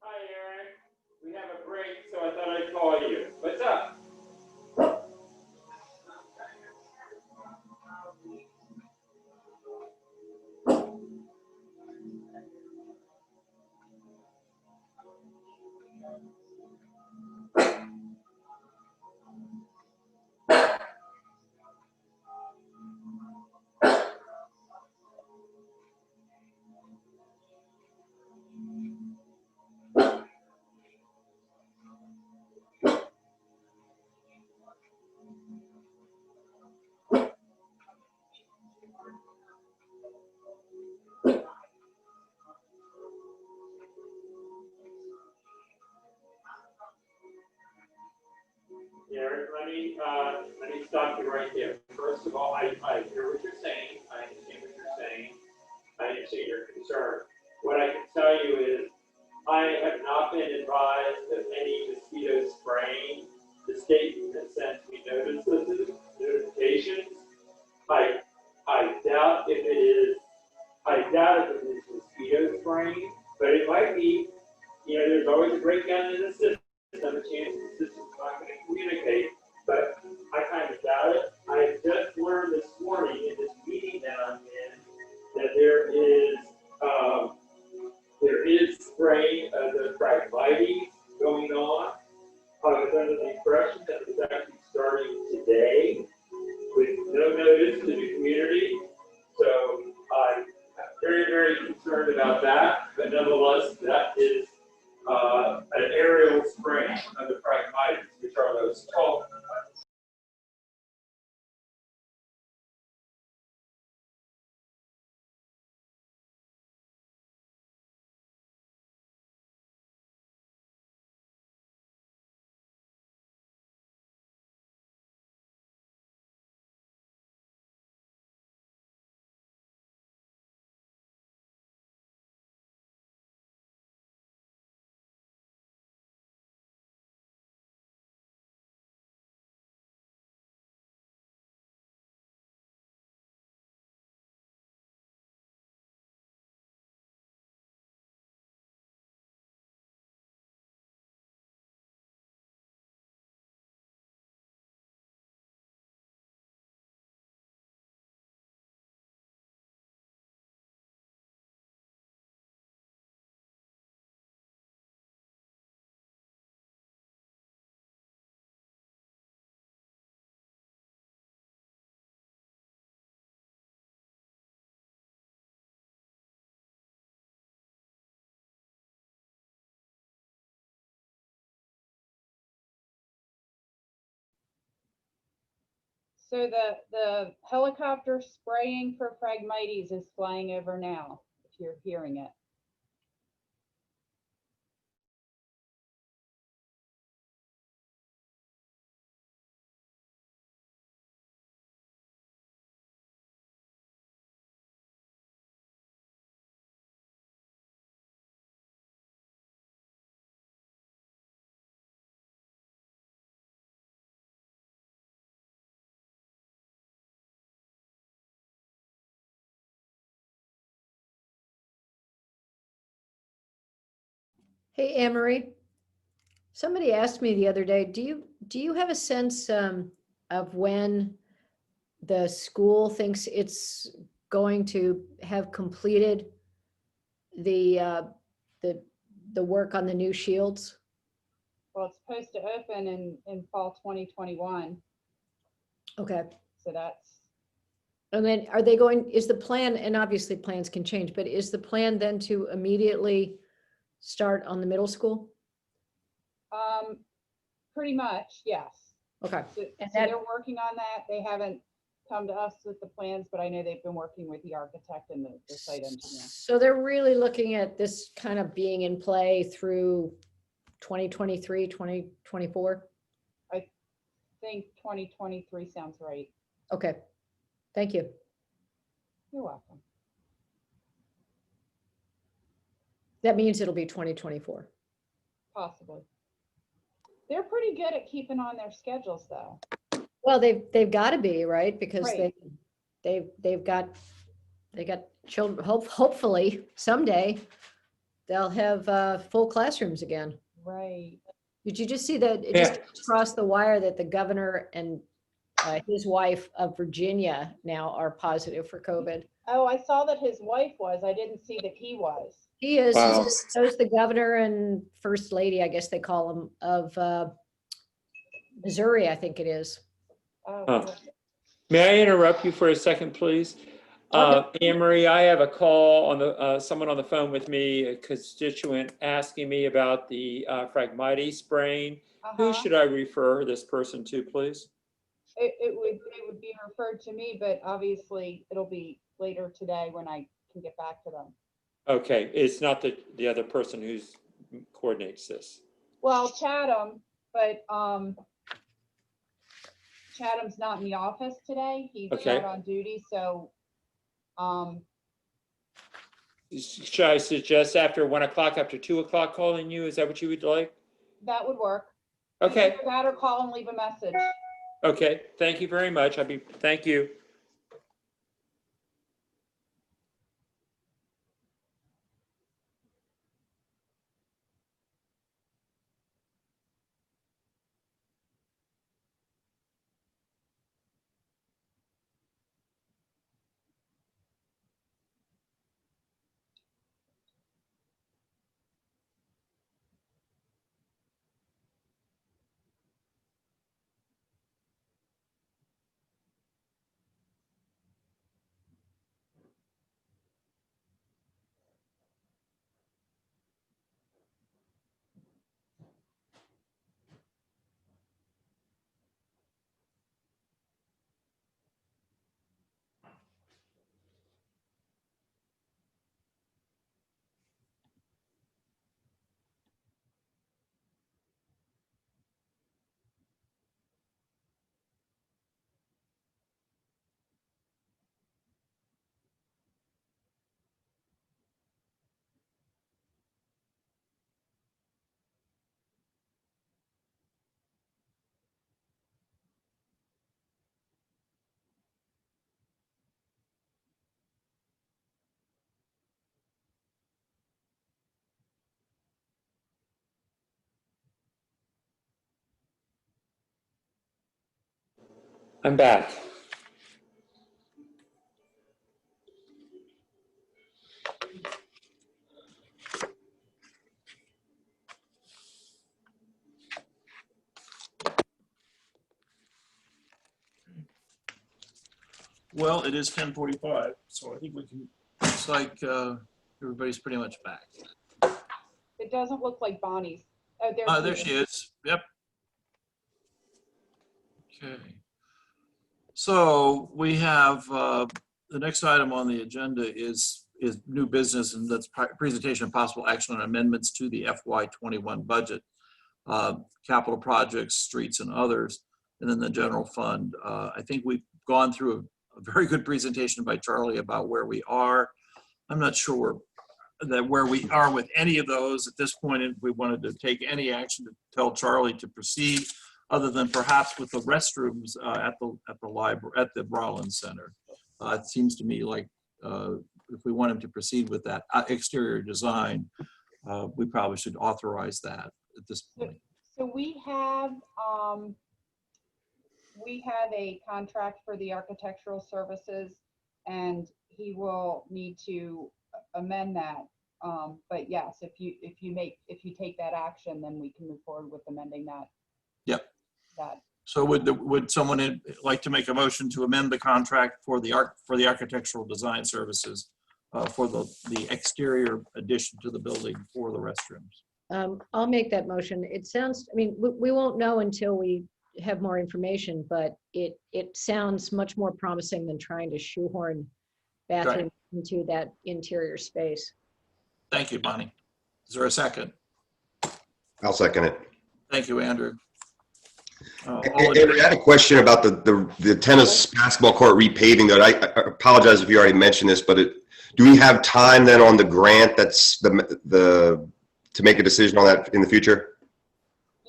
Hi, Eric. We have a break, so I thought I'd call you. What's up? Eric, let me stop you right there. First of all, I hear what you're saying. I understand what you're saying. I understand your concern. What I can tell you is I have not been advised of any mosquito spraying. The state has sent me notifications. I doubt if it is mosquito spraying, but it might be. You know, there's always a breakdown in the system. A chance the system's not going to communicate, but I kind of doubt it. I just learned this morning in this meeting that I'm in that there is spraying of the Phragmites going on. I was under the impression that it was actually starting today with no notice to the community. So I'm very, very concerned about that. But nonetheless, that is an aerial spraying of the Phragmites, which are those tall So the helicopter spraying for Phragmites is flying over now, if you're hearing it. Hey, Anne Marie, somebody asked me the other day, do you have a sense of when the school thinks it's going to have completed the work on the new shields? Well, it's supposed to open in fall 2021. Okay. So that's, And then is the plan, and obviously plans can change, but is the plan then to immediately start on the middle school? pretty much, yes. Okay. So, And so that- they're working on that. They haven't come to us with the plans, but I know they've been working with the architect and the site engineer. So they're really looking at this kind of being in play through 2023, 2024? I think 2023 sounds right. Okay, thank you. You're welcome. That means it'll be 2024. Possibly. They're pretty good at keeping on their schedules, though. Well, they've got to be, right? Because Right. they've got children, hopefully someday they'll have full classrooms again. Right. Did you just see that it Yeah. just crossed the wire that the governor and his wife of Virginia now are positive for COVID? Oh, I saw that his wife was. I didn't see that he was. He is, Wow. so is the governor and first lady, I guess they call them, of Missouri, I think it is. Oh, Huh. good. May I interrupt you for a second, please? Anne Marie, I have a call on the, someone on the phone with me, a constituent asking me about the Phragmites spraying. Who Uh-huh. should I refer this person to, please? It would be referred to me, but obviously it'll be later today when I can get back to them. Okay, it's not the other person who's coordinates this. Well, Chatham, but Chatham's not in the office today. He's Okay. out on duty, so Should I suggest after 1 o'clock, after 2 o'clock calling you? Is that what you would like? that would work. Okay, Either that or call and leave a message. okay, thank you very much. Thank you. I'm back. Well, it is 10:45, so I think we can, looks like everybody's pretty much back. It doesn't look like Bonnie's. Oh, There she is. Yep. Okay. So we have, the next item on the agenda is new business, and that's presentation of possible action on amendments to the FY21 budget, capital projects, streets and others, and then the general fund. I think we've gone through a very good presentation by Charlie about where we are. I'm not sure that where we are with any of those at this point, if we wanted to take any action to tell Charlie to proceed, other than perhaps with the restrooms at the library, at the Rollins Center. It seems to me like if we want him to proceed with that exterior design, we probably should authorize that at this point. So we have a contract for the architectural services, and he will need to amend that. But yes, if you take that action, then we can move forward with amending that. Yep. That. So would someone like to make a motion to amend the contract for the architectural design services for the exterior addition to the building for the restrooms? I'll make that motion. It sounds, I mean, we won't know until we have more information, but it sounds much more promising than trying to shoehorn bathrooms into that interior space. Thank you, Bonnie. Is there a second? I'll second it. Thank you, Andrew. Andrew, I had a question about the tennis basketball court repaving. Though I apologize if you already mentioned this, but do we have time then on the grant that's to make a decision on that in the future?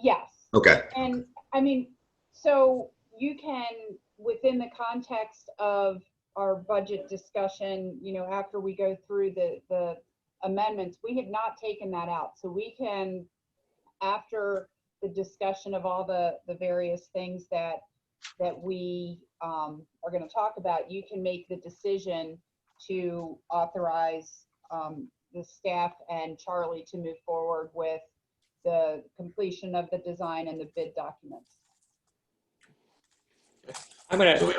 Yes. Okay. And I mean, so you can, within the context of our budget discussion, you know, after we go through the amendments, we have not taken that out. So we can, after the discussion of all the various things that we are going to talk about, you can make the decision to authorize the staff and Charlie to move forward with the completion of the design and the bid documents.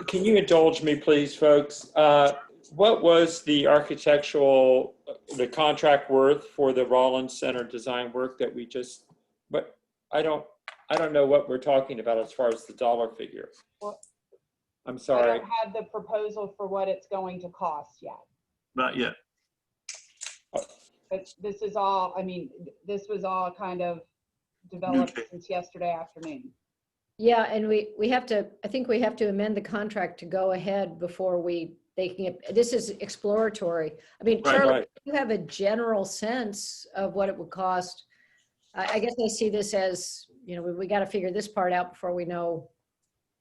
Can you indulge me, please, folks? What was the contract worth for the Rollins Center design work that we just, but I don't know what we're talking about as far as the dollar figure. Well, I'm sorry. I don't have the proposal for what it's going to cost yet. Not yet. But this is all, I mean, this was all kind of developed since yesterday afternoon. Yeah, and we have to, I think we have to amend the contract to go ahead before they can get, this is exploratory. I mean, Charlie, Right. you have a general sense of what it would cost. I guess I see this as, you know, we got to figure this part out before we know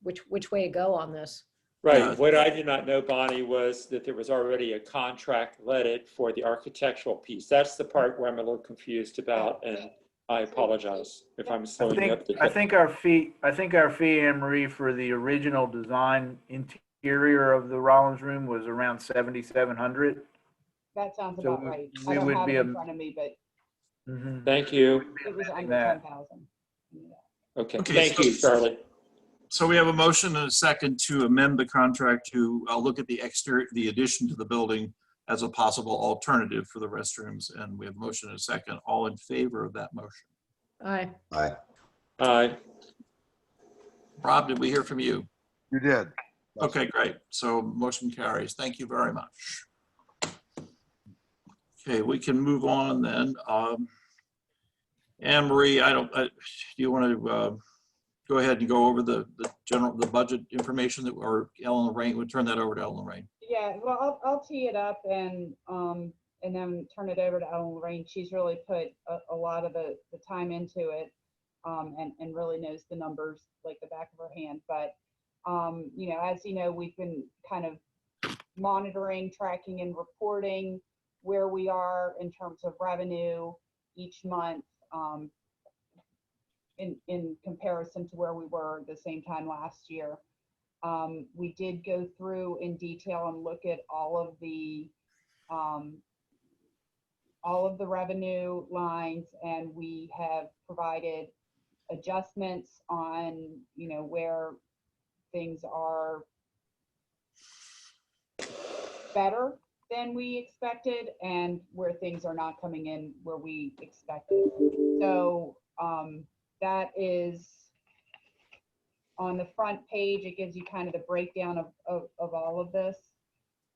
which way to go on this. Right. What I did not know, Bonnie, was that there was already a contract lettered for the architectural piece. That's the part where I'm a little confused about, and I apologize if I'm slowing you up. I think our fee, Anne Marie, for the original design interior of the Rollins room was around $7,700. That sounds So about right. we I don't would have be it in front of me, but Thank you. it was under that. 10,000. Okay. Okay, Thank you, Charlie. So we have a motion and a second to amend the contract to look at the addition to the building as a possible alternative for the restrooms. And we have a motion and a second. All in favor of that motion? Aye. Aye. Aye. Rob, did we hear from you? You did. Okay, great. So motion carries. Thank you very much. Okay, we can move on then. Anne Marie, do you want to go ahead and go over the budget information or Ellen Lorraine? We'll turn that over to Ellen Lorraine. Yeah, well, I'll tee it up and then turn it over to Ellen Lorraine. She's really put a lot of the time into it and really knows the numbers like the back of her hand. But, you know, as you know, we've been kind of monitoring, tracking, and reporting where we are in terms of revenue each month in comparison to where we were the same time last year. We did go through in detail and look at all of the revenue lines, and we have provided adjustments on, you know, where things are better than we expected and where things are not coming in where we expected. So that is On the front page, it gives you kind of the breakdown of all of this.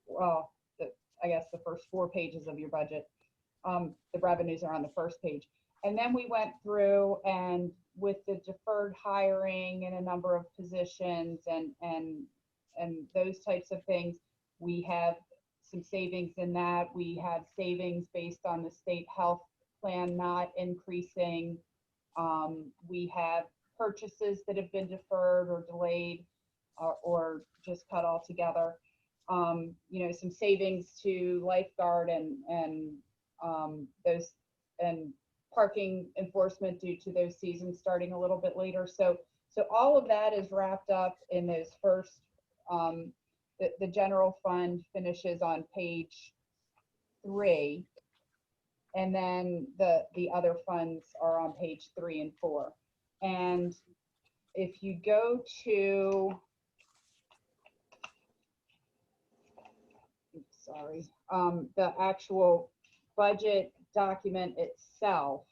Well, I guess the first 4 pages of your budget. The revenues are on the first page. And then we went through, and with the deferred hiring and a number of positions and those types of things, we have some savings in that. We have savings based on the state health plan not increasing. We have purchases that have been deferred or delayed or just cut altogether. You know, some savings to lifeguard and those and parking enforcement due to those seasons starting a little bit later. So all of that is wrapped up in those first, the general fund finishes on page 3. And then the other funds are on page 3 and 4. And if you go to, sorry, the actual budget document itself,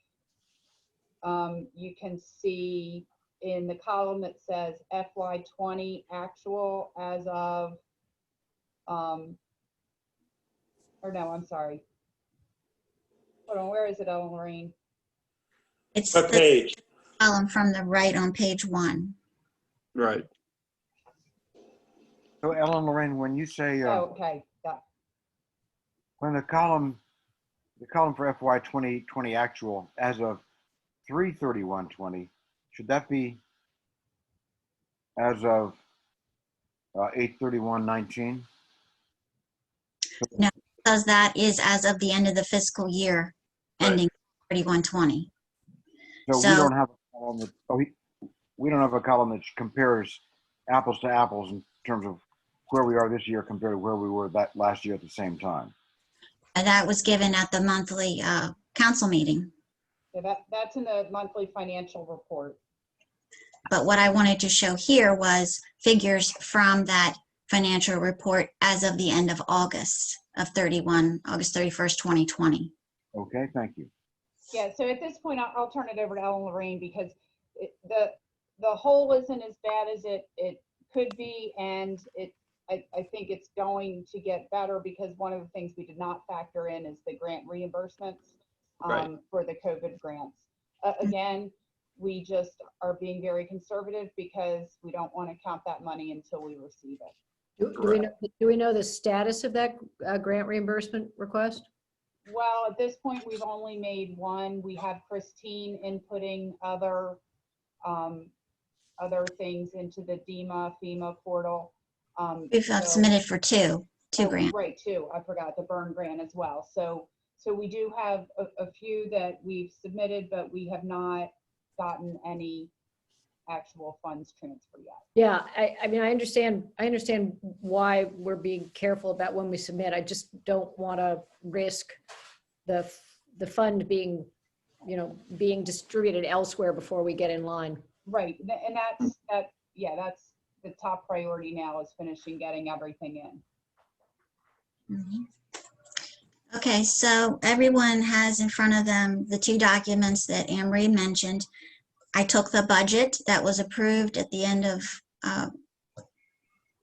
you can see in the column that says FY20 actual as of, or no, I'm sorry. Hold on, where is it, Ellen Lorraine? It's What the page? column from the right on page 1. Right. So Ellen Lorraine, when you say, Oh, okay, yeah. when the column for FY 2020 actual as of 3/31/20, should that be as of 8/31/19? Because that is as of the end of the fiscal year, Right. ending 31/20. So we So- don't have a column that, we don't have a column that compares apples to apples in terms of where we are this year compared to where we were that last year at the same time. And that was given at the monthly council meeting. Yeah, that's in the monthly financial report. But what I wanted to show here was figures from that financial report as of the end of August of August 31st, 2020. Okay, thank you. Yeah, so at this point, I'll turn it over to Ellen Lorraine because the hole isn't as bad as it could be, and I think it's going to get better because one of the things we did not factor in is the grant reimbursements Right. for the COVID grants. Again, we just are being very conservative because we don't want to count that money until we receive it. Do we know the status of that grant reimbursement request? Well, at this point, we've only made one. We have Christine inputting other things into the FEMA portal. We've So- submitted for two Oh, grants. Right, too. I forgot the burn grant as well. So we do have a few that we've submitted, but we have not gotten any actual funds transfer yet. Yeah, I mean, I understand why we're being careful about when we submit. I just don't want to risk the fund being, being distributed elsewhere before we get in line. Right, and that's the top priority now is finishing getting everything in. Mhm. Okay, so everyone has in front of them the 2 documents that Anne Marie mentioned. I took the budget that was approved at the end of,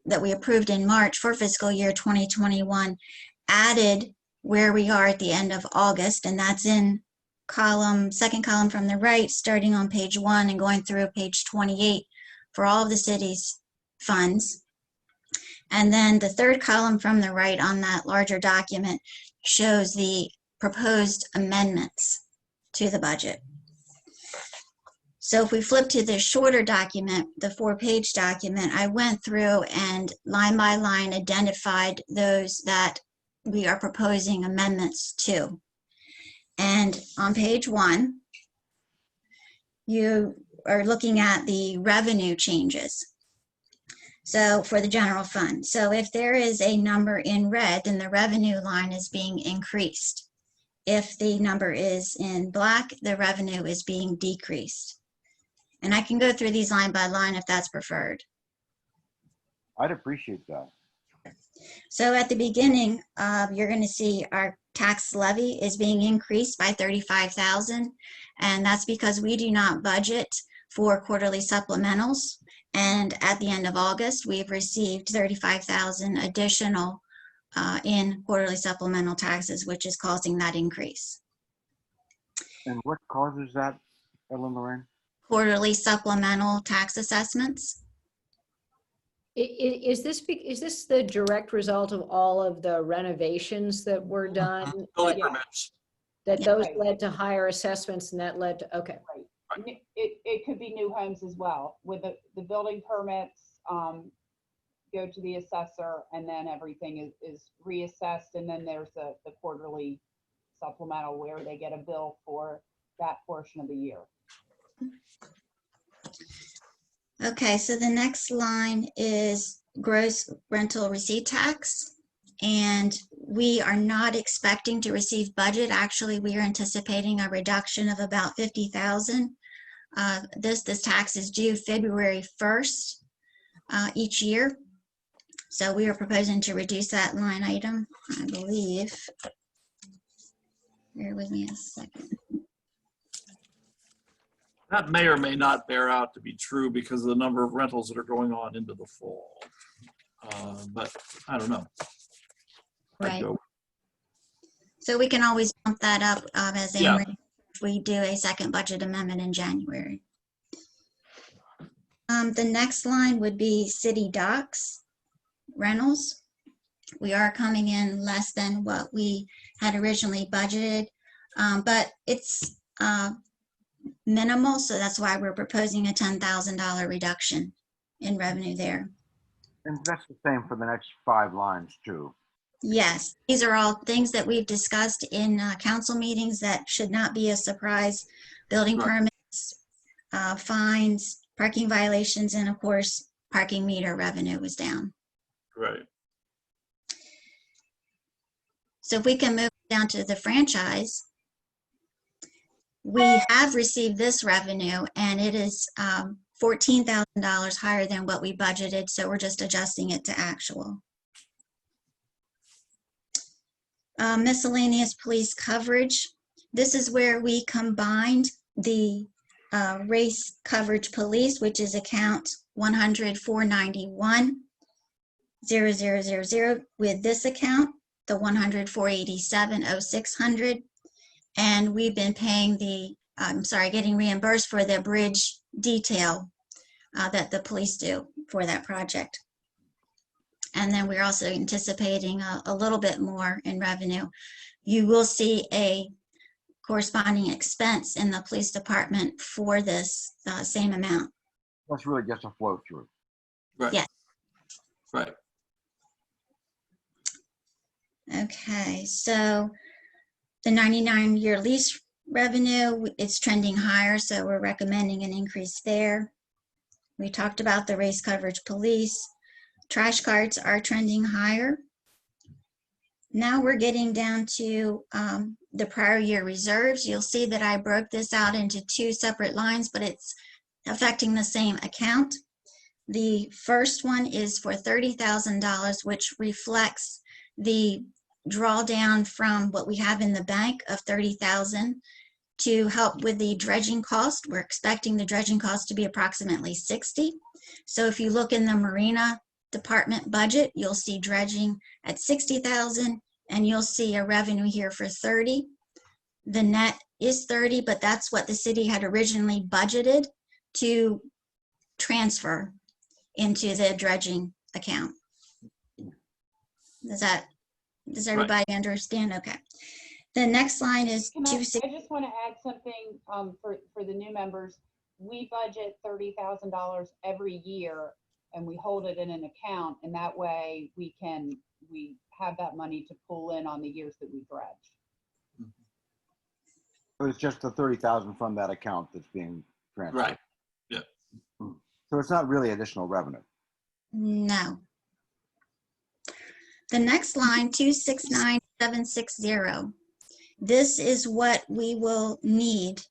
that we approved in March for fiscal year 2021, added where we are at the end of August, and that's in second column from the right, starting on page 1 and going through page 28 for all of the city's funds. And then the third column from the right on that larger document shows the proposed amendments to the budget. So if we flip to the shorter document, the 4-page document, I went through and line by line identified those that we are proposing amendments to. And on page 1, you are looking at the revenue changes. So for the general fund. So if there is a number in red, then the revenue line is being increased. If the number is in black, the revenue is being decreased. And I can go through these line by line if that's preferred. I'd appreciate that. So at the beginning, you're going to see our tax levy is being increased by $35,000. And that's because we do not budget for quarterly supplementals. And at the end of August, we've received 35,000 additional in quarterly supplemental taxes, which is causing that increase. And what causes that, Ellen Lorraine? Quarterly supplemental tax assessments. Is this the direct result of all of the renovations that were done? Building Yeah. permits. That those Right. led to higher assessments and that led to, okay. Right. It could be new homes as well, with the building permits, go to the assessor, and then everything is reassessed, and then there's the quarterly supplemental where they get a bill for that portion of the year. Okay, so the next line is gross rental receipt tax. And we are not expecting to receive budget. Actually, we are anticipating a reduction of about 50,000. This tax is due February 1st each year. So we are proposing to reduce that line item, I believe. Bear with me a second. That may or may not bear out to be true because of the number of rentals that are going on into the fall. But I don't know. Right. So we can always bump that up as if we do a second budget amendment in January. The next line would be city docks rentals. We are coming in less than what we had originally budgeted, but it's minimal, so that's why we're proposing a $10,000 reduction in revenue there. And that's the same for the next 5 lines too. Yes, these are all things that we've discussed in council meetings that should not be a surprise. Building permits, fines, parking violations, and of course, parking meter revenue was down. Right. So if we can move down to the franchise, we have received this revenue and it is $14,000 higher than what we budgeted. So we're just adjusting it to actual. Miscellaneous police coverage. This is where we combined the race coverage police, which is account 100,491,0000 with this account, the 100,487,0600. And we've been paying getting reimbursed for the bridge detail that the police do for that project. And then we're also anticipating a little bit more in revenue. You will see a corresponding expense in the police department for this same amount. That's really just a flow through. Right. Yes. Right. Okay, so the 99-year lease revenue, it's trending higher, so we're recommending an increase there. We talked about the race coverage police. Trash carts are trending higher. Now we're getting down to the prior year reserves. You'll see that I broke this out into 2 separate lines, but it's affecting the same account. The first one is for $30,000, which reflects the drawdown from what we have in the bank of $30,000 to help with the dredging cost. We're expecting the dredging cost to be approximately $60,000. So if you look in the marina department budget, you'll see dredging at $60,000 and you'll see a revenue here for $30,000. The net is $30,000, but that's what the city had originally budgeted to transfer into the dredging account. Does everybody understand? Okay. The next line is I just want to add something for the new members. We budget $30,000 every year and we hold it in an account, and that way we have that money to pull in on the years that we dredge. So it's just the 30,000 from that account that's being transferred. Right. Yeah. So it's not really additional revenue. No. The next line, 269,760. This is what we will need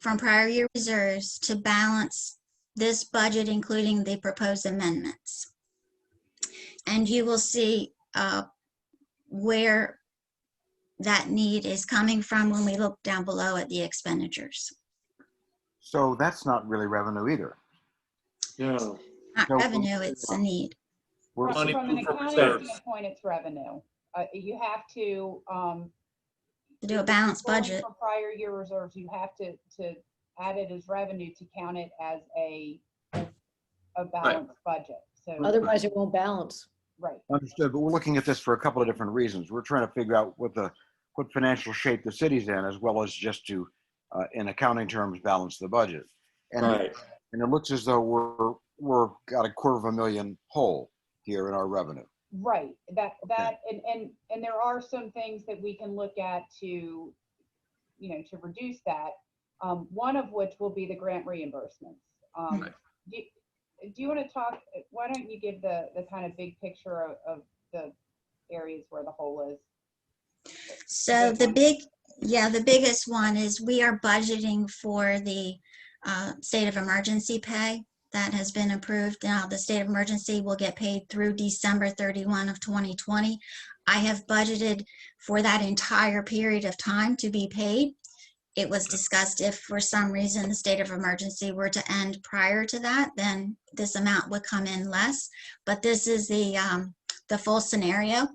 from prior year reserves to balance this budget, including the proposed amendments. And you will see where that need is coming from when we look down below at the expenditures. So that's not really revenue either. No. Not So- revenue, it's a need. We're, Money From an for accounting reserves. standpoint, it's revenue. You have to, To do a balanced pulling budget. from prior year reserves, you have to add it as revenue to count it as a balanced budget. So, Otherwise, it won't balance. right, understood, but we're looking at this for a couple of different reasons. We're trying to figure out what financial shape the city's in, as well as just to, in accounting terms, balance the budget. And, Right. and it looks as though we're got $250,000 hole here in our revenue. right. And there are some things that we can look at to, to reduce that. One of which will be the grant reimbursements. Right. Do you want to talk, why don't you give the kind of big picture of the areas where the hole is? So the biggest one is we are budgeting for the state of emergency pay that has been approved. Now, the state of emergency will get paid through December 31 of 2020. I have budgeted for that entire period of time to be paid. It was discussed if for some reason the state of emergency were to end prior to that, then this amount would come in less. But this is the full scenario.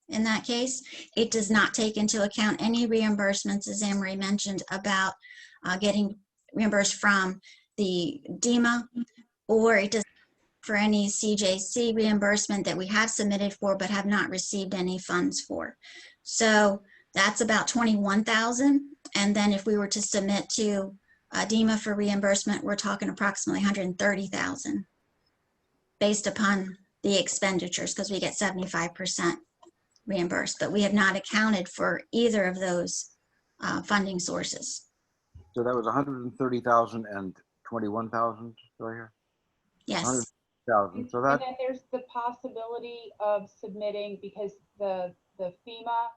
In that case, it does not take into account any reimbursements, as Anne-Marie mentioned, about getting reimbursed from the DEMA, or it does for any CJC reimbursement that we have submitted for but have not received any funds for. So that's about 21,000. And then if we were to submit to DEMA for reimbursement, we're talking approximately 130,000 based upon the expenditures, because we get 75% reimbursed, but we have not accounted for either of those funding sources. So that was 130,000 and 21,000, do I hear? Yes. 100,000. So that, And then there's the possibility of submitting, because the FEMA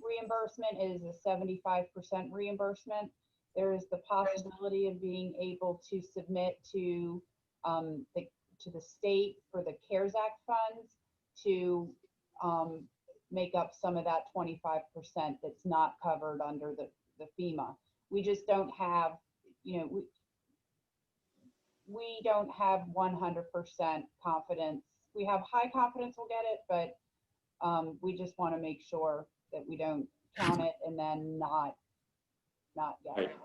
reimbursement is a 75% reimbursement. There is the possibility of being able to submit to the state for the CARES Act funds to make up some of that 25% that's not covered under the FEMA. We just don't have, we don't have 100% confidence. We have high confidence we'll get it, but we just want to make sure that we don't count it and then not get it.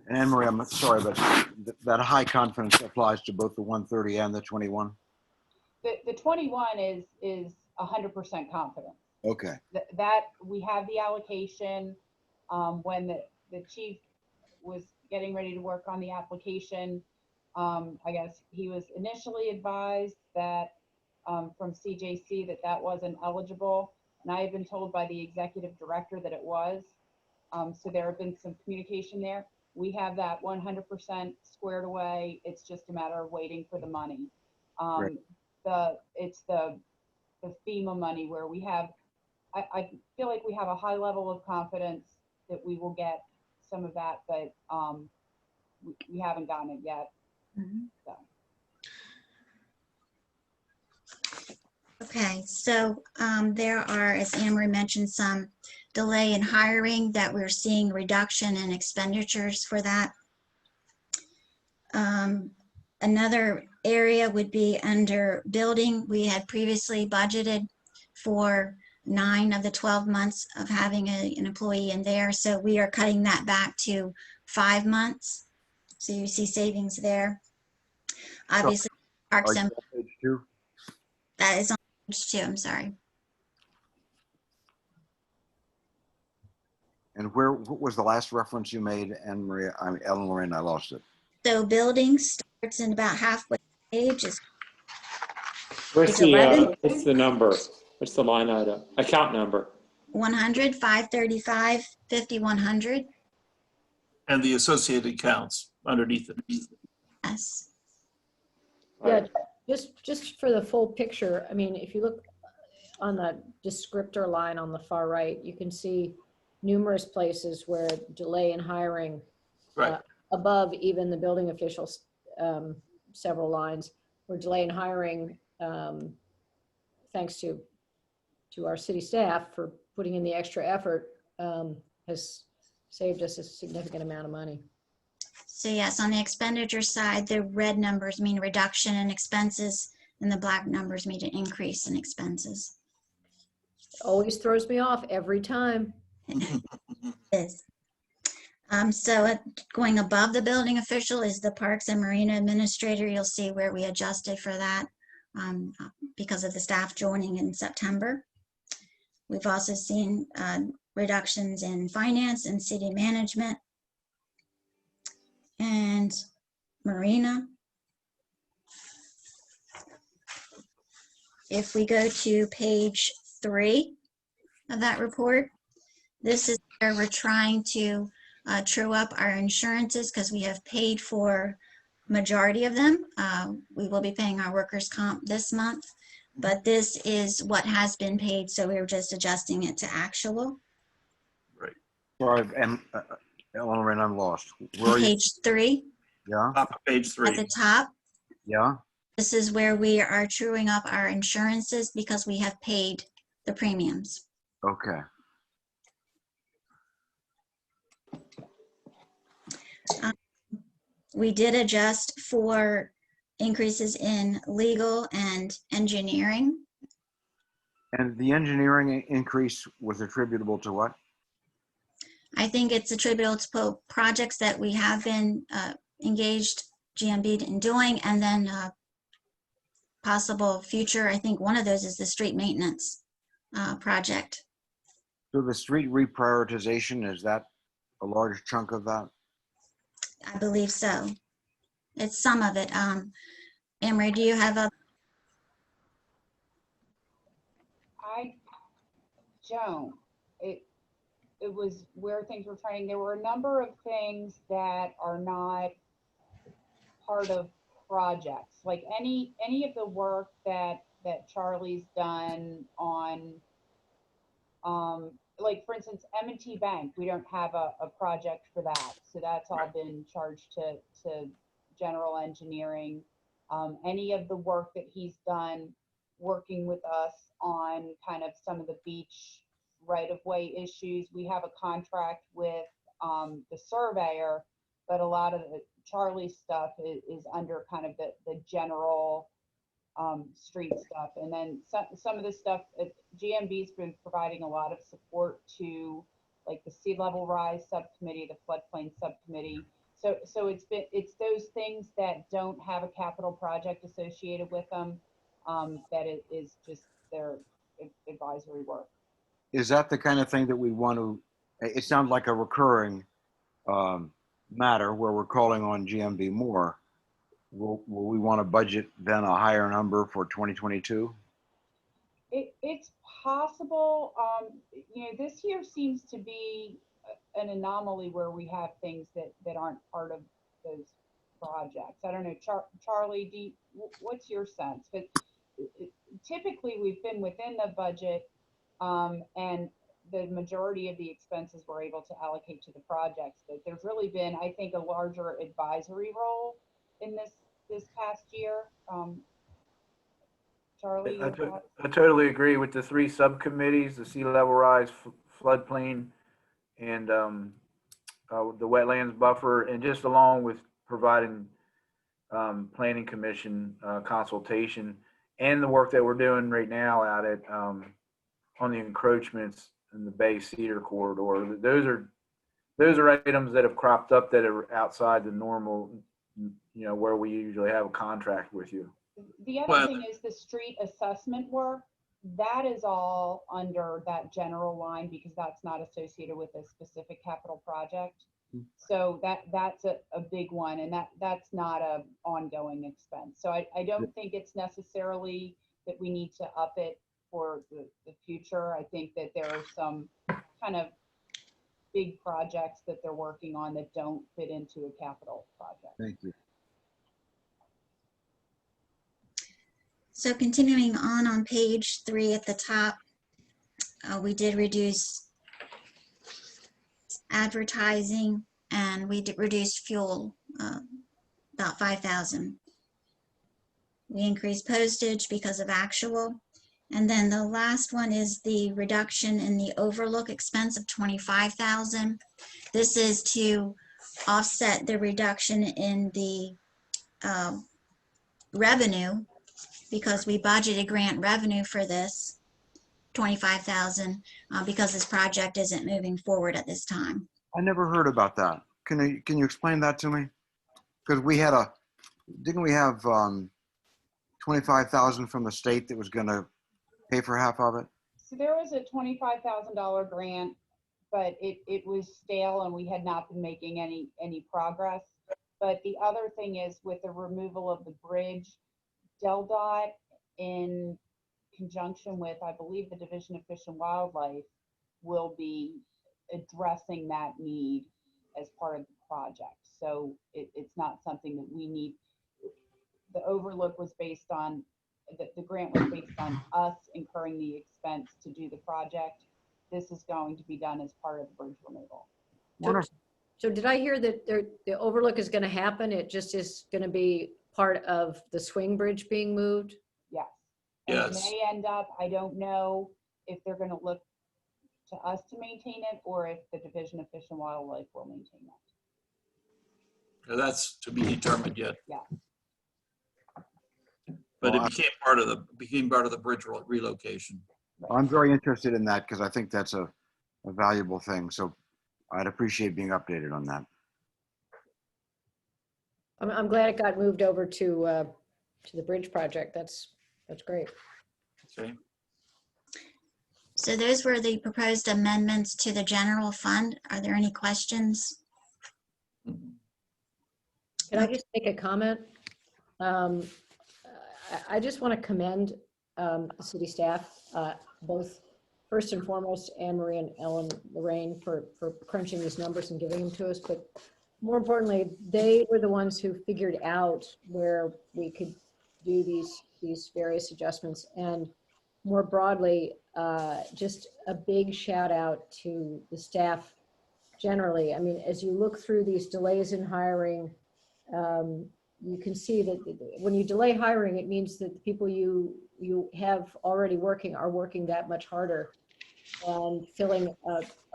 and Anne-Marie, I'm sorry, but that high confidence applies to both the 130 and the 21? The 21 is 100% confidence. Okay. That we have the allocation. When the chief was getting ready to work on the application, I guess he was initially advised that from CJC that wasn't eligible. And I have been told by the executive director that it was. So there have been some communication there. We have that 100% squared away. It's just a matter of waiting for the money. Right. It's the FEMA money where we have, I feel like we have a high level of confidence that we will get some of that, but we haven't gotten it yet. Mhm. So. Okay, so there are, as Anne-Marie mentioned, some delay in hiring that we're seeing reduction in expenditures for that. Another area would be under building. We had previously budgeted for 9 of the 12 months of having an employee in there. So we are cutting that back to 5 months. So you see savings there. Obviously, Parks Are you and on page 2? that is on page 2, I'm sorry. And what was the last reference you made, Anne-Marie? Ellen Lorraine, I lost it. So building starts in about halfway page. What's It's the 11. what's the number? What's the line item? Account number? 100, 535, 5100. And the associated counts underneath it. Yes. Yeah, just for the full picture, I mean, if you look on the descriptor line on the far right, you can see numerous places where delay in hiring, Right. above even the building officials, several lines, where delay in hiring, thanks to our city staff for putting in the extra effort, has saved us a significant amount of money. So yes, on the expenditure side, the red numbers mean reduction in expenses and the black numbers mean an increase in expenses. Always throws me off every time. Is. Going above the building official is the Parks and Marina Administrator. You'll see where we adjusted for that because of the staff joining in September. We've also seen reductions in finance and city management and Marina. If we go to page 3 of that report, this is where we're trying to true up our insurances because we have paid for majority of them. We will be paying our workers' comp this month, but this is what has been paid, so we're just adjusting it to actual. Sorry, and Eleanor, I'm lost. Where are you? Page 3. Yeah, Top of page 3. At the top, yeah. this is where we are truing up our insurances because we have paid the premiums. Okay. We did adjust for increases in legal and engineering. And the engineering increase was attributable to what? I think it's attributable to projects that we have been engaged GMB in doing, and then possible future. I think one of those is the street maintenance project. So the street reprioritization, is that a large chunk of that? I believe so. It's some of it. Emery, do you have a? I don't. It was where things were trying. There were a number of things that are not part of projects, like any of the work that Charlie's done on, like for instance, M&T Bank. We don't have a project for that, so that's all been charged to general engineering. Any of the work that he's done working with us on kind of some of the beach right-of-way issues. We have a contract with the surveyor, but a lot of the Charlie stuff is under kind of the general street stuff. And then some of the stuff, GMB's been providing a lot of support to like the sea level rise subcommittee, the floodplain subcommittee. So it's those things that don't have a capital project associated with them, that it is just their advisory work. Is that the kind of thing that we want to, it sounds like a recurring matter where we're calling on GMB more. Will we want to budget then a higher number for 2022? It's possible. This year seems to be an anomaly where we have things that aren't part of those projects. I don't know, Charlie, what's your sense? But typically we've been within the budget, and the majority of the expenses we're able to allocate to the projects. But there's really been, I think, a larger advisory role in this past year. Charlie, your thoughts? I totally agree with the 3 subcommittees: the sea level rise, floodplain, and the wetlands buffer, and just along with providing planning commission consultation and the work that we're doing right now out at on the encroachments in the Bay Cedar corridor. Those are items that have cropped up that are outside the normal, where we usually have a contract with you. The other thing is the street assessment work. That is all under that general line because that's not associated with a specific capital project. So that's a big one, and that's not a ongoing expense. So I don't think it's necessarily that we need to up it for the future. I think that there are some kind of big projects that they're working on that don't fit into a capital project. Thank you. So continuing on page 3 at the top, we did reduce advertising and we did reduce fuel, about 5,000. We increased postage because of actual. And then the last one is the reduction in the overlook expense of 25,000. This is to offset the reduction in the revenue, because we budgeted grant revenue for this, 25,000, because this project isn't moving forward at this time. I never heard about that. Can you explain that to me? Because we had didn't we have 25,000 from the state that was going to pay for half of it? So there was a $25,000 grant, but it was stale and we had not been making any progress. But the other thing is, with the removal of the bridge, DelDOT, in conjunction with, I believe, the Division of Fish and Wildlife, will be addressing that need as part of the project. So it's not something that we need. The overlook was based on, the grant was based on us incurring the expense to do the project. This is going to be done as part of the bridge removal. So did I hear that the overlook is going to happen? It just is going to be part of the swing bridge being moved? Yes. And it Yes. may end up, I don't know if they're going to look to us to maintain it or if the Division of Fish and Wildlife will maintain it. That's to be determined yet. Yeah. But Well, it became part of the bridge relocation. I'm very interested in that because I think that's a valuable thing. So I'd appreciate being updated on that. I'm glad it got moved over to the bridge project. That's great. Okay. So those were the proposed amendments to the general fund. Are there any questions? Can I just make a comment? I just want to commend the city staff, both first and foremost, Anne Marie and Ellen Lorraine, for crunching these numbers and giving them to us. But more importantly, they were the ones who figured out where we could do these various adjustments. And more broadly, just a big shout out to the staff generally. I mean, as you look through these delays in hiring, you can see that when you delay hiring, it means that the people you have already working are working that much harder and filling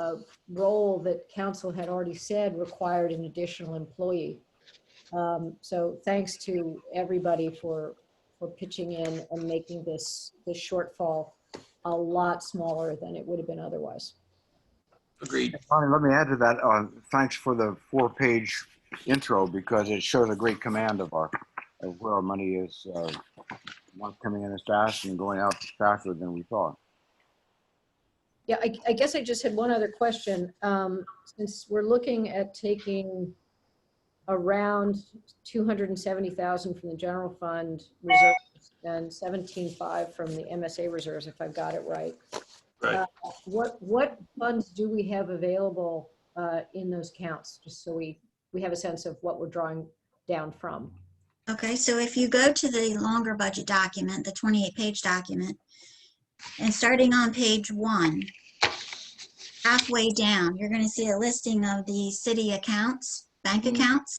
a role that council had already said required an additional employee. So thanks to everybody for pitching in and making this shortfall a lot smaller than it would have been otherwise. Agreed. Connie, let me add to that. Thanks for the 4-page intro because it shows a great command of where our money is not coming in as fast and going out faster than we thought. Yeah, I guess I just had one other question. Since we're looking at taking around 270,000 from the general fund reserves and 17.5 from the MSA reserves, if I've got it right. Right. What funds do we have available in those accounts, just so we have a sense of what we're drawing down from? Okay, so if you go to the longer budget document, the 28-page document, and starting on page 1, halfway down, you're going to see a listing of the city accounts, bank accounts,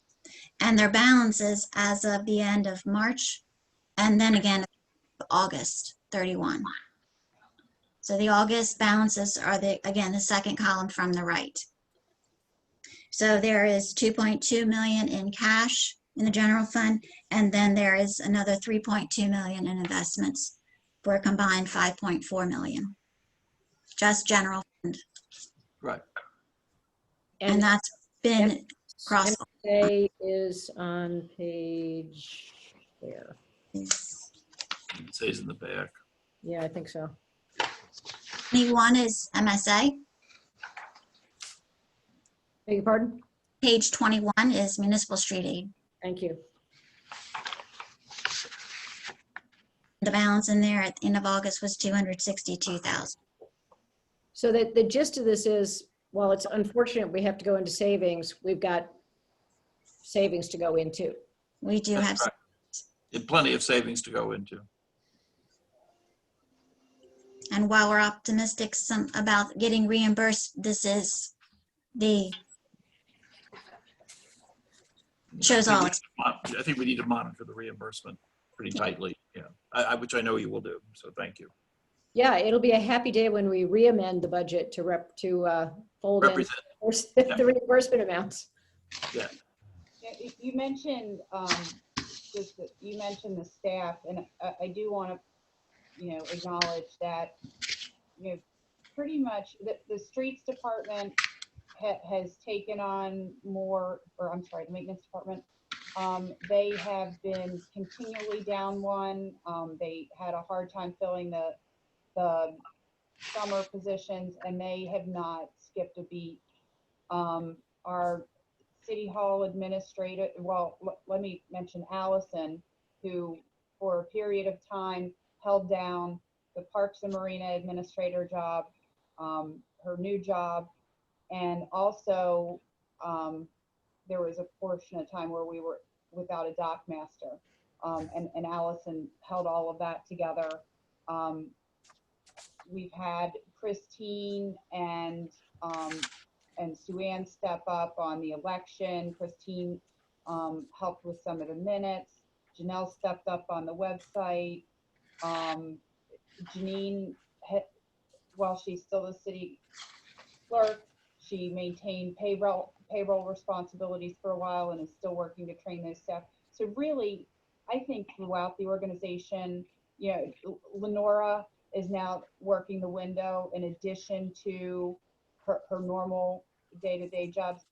and their balances as of the end of March, and then again August 31. So the August balances are again the second column from the right. So there is 2.2 million in cash in the general fund, and then there is another 3.2 million in investments for a combined 5.4 million. Just general fund. Right. And that's been crossed. MSA is on page there. It says in the back. Yeah, I think so. 21 is MSA. Beg your pardon? Page 21 is municipal street aid. Thank you. The balance in there at the end of August was 262,000. So that the gist of this is, while it's unfortunate we have to go into savings, we've got savings to go into. We do have. Right. And plenty of savings to go into. And while we're optimistic about getting reimbursed, this is the shows all. I think we need to monitor the reimbursement pretty tightly. Yeah, which I know you will do. So thank you. Yeah, it'll be a happy day when we re-amend the budget to fold in Represent. the reimbursement amounts. Yeah. Yeah, you mentioned, you mentioned the staff, and I do want to, acknowledge that, pretty much the streets department has taken on more, or I'm sorry, the maintenance department. They have been continually down one. They had a hard time filling the summer positions, and they have not skipped a beat. Our City Hall administrator, well, let me mention Allison, who for a period of time held down the Parks and Marina administrator job, her new job, and also there was a portion of time where we were without a dock master, and Allison held all of that together. We've had Christine and Sue Ann step up on the election. Christine helped with some of the minutes. Janelle stepped up on the website. Janine, while she's still the city clerk, she maintained payroll responsibilities for a while and is still working to train those staff. So really, I think throughout the organization, Lenora is now working the window in addition to her normal day-to-day jobs.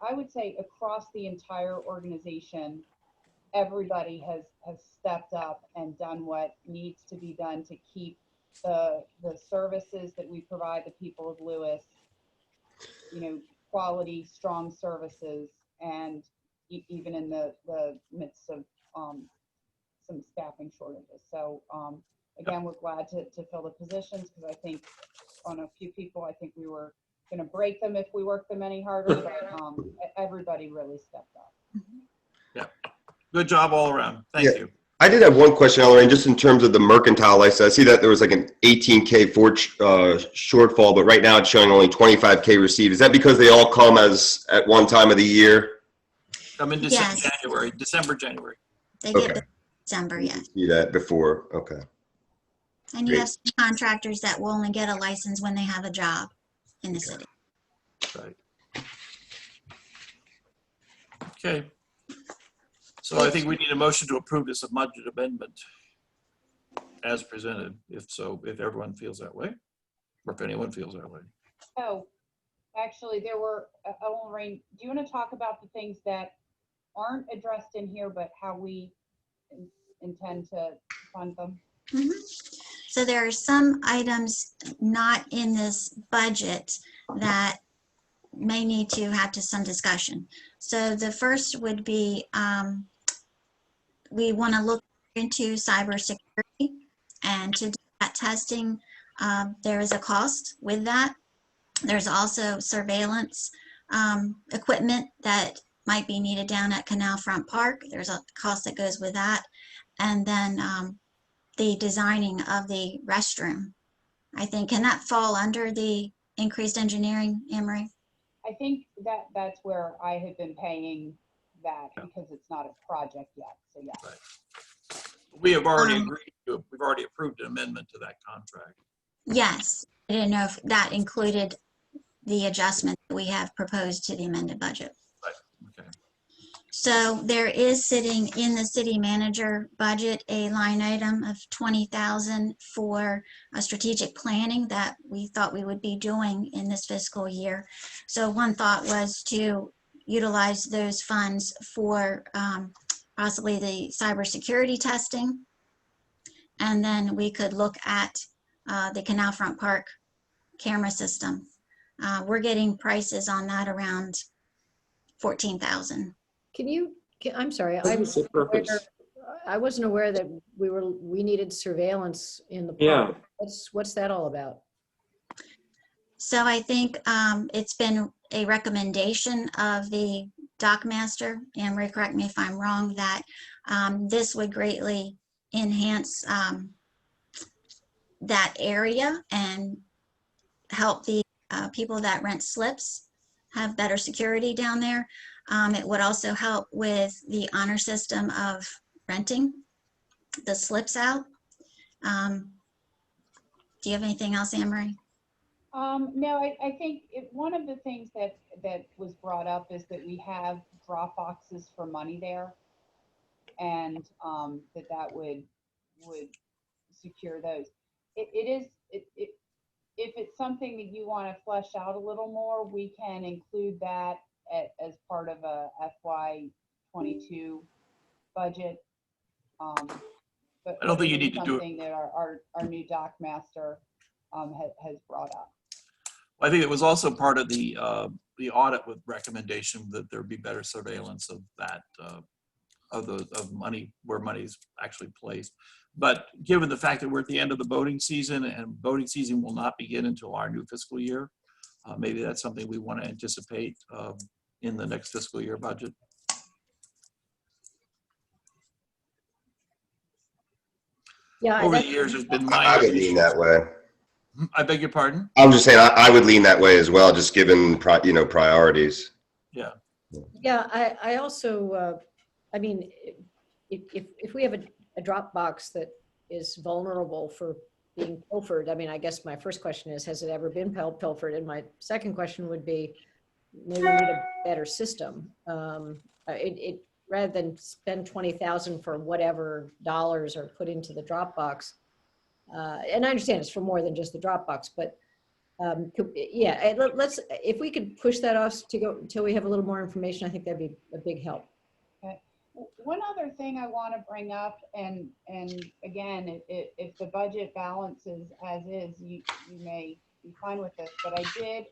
I would say across the entire organization, everybody has stepped up and done what needs to be done to keep the services that we provide the people of Lewis, quality, strong services, and even in the midst of some staffing shortages. So again, we're glad to fill the positions, because I think on a few people, I think we were going to break them if we worked them any harder, but everybody really stepped up. Yeah. Good job all around. Thank you. I did have one question, Lorraine, just in terms of the mercantile license. I see that there was like an 18K shortfall, but right now it's showing only 25K received. Is that because they all come at one time of the year? Come in Yes. December, January. They Okay. get December, yes. See that before, okay. And you have some contractors that will only get a license when they have a job in the city. Right. Okay. So I think we need a motion to approve this budget amendment as presented, if everyone feels that way, or if anyone feels that way. Oh, actually, there were, Lorraine, do you want to talk about the things that aren't addressed in here, but how we intend to fund them? Mhm. So there are some items not in this budget that may need to have some discussion. So the first would be, we want to look into cybersecurity, and to do that testing, there is a cost with that. There's also surveillance equipment that might be needed down at Canal Front Park. There's a cost that goes with that. And then the designing of the restroom, I think. Can that fall under the increased engineering, Emery? I think that's where I have been paying that, because it's not a project yet. So yeah. Right. We have already agreed to, we've already approved an amendment to that contract. Yes. I didn't know if that included the adjustment that we have proposed to the amended budget. Right. Okay. So there is sitting in the city manager budget a line item of $20,000 for a strategic planning that we thought we would be doing in this fiscal year. So one thought was to utilize those funds for possibly the cybersecurity testing. And then we could look at the Canal Front Park camera system. We're getting prices on that around $14,000. I'm sorry, I wasn't aware that we needed surveillance in the park. Yeah. What's that all about? So I think it's been a recommendation of the dock master, Anne-Marie, correct me if I'm wrong, that this would greatly enhance that area and help the people that rent slips have better security down there. It would also help with the honor system of renting the slips out. Do you have anything else, Anne-Marie? No, I think one of the things that was brought up is that we have drop boxes for money there. And that would secure those. If it's something that you want to flesh out a little more, we can include that as part of a FY22 budget. But I don't think you it is need to do it. something that our new dock master has brought up. I think it was also part of the audit with recommendation that there be better surveillance of that, of money, where money's actually placed. But given the fact that we're at the end of the boating season and boating season will not begin until our new fiscal year, maybe that's something we want to anticipate in the next fiscal year budget. Yeah, Over the years, there's been minor I would lean issues. that way. I beg your pardon? I was just saying, I would lean that way as well, just given, priorities. Yeah. Yeah, I also, I mean, if we have a Dropbox that is vulnerable for being pilfered, I mean, I guess my first question is, has it ever been pilfered? And my second question would be, maybe we need a better system. Rather than spend $20,000 for whatever dollars are put into the Dropbox. And I understand it's for more than just the Dropbox, but yeah, let's, if we could push that off to go until we have a little more information, I think that'd be a big help. Okay. One other thing I want to bring up, and again, if the budget balances as is, you may be fine with this, but I did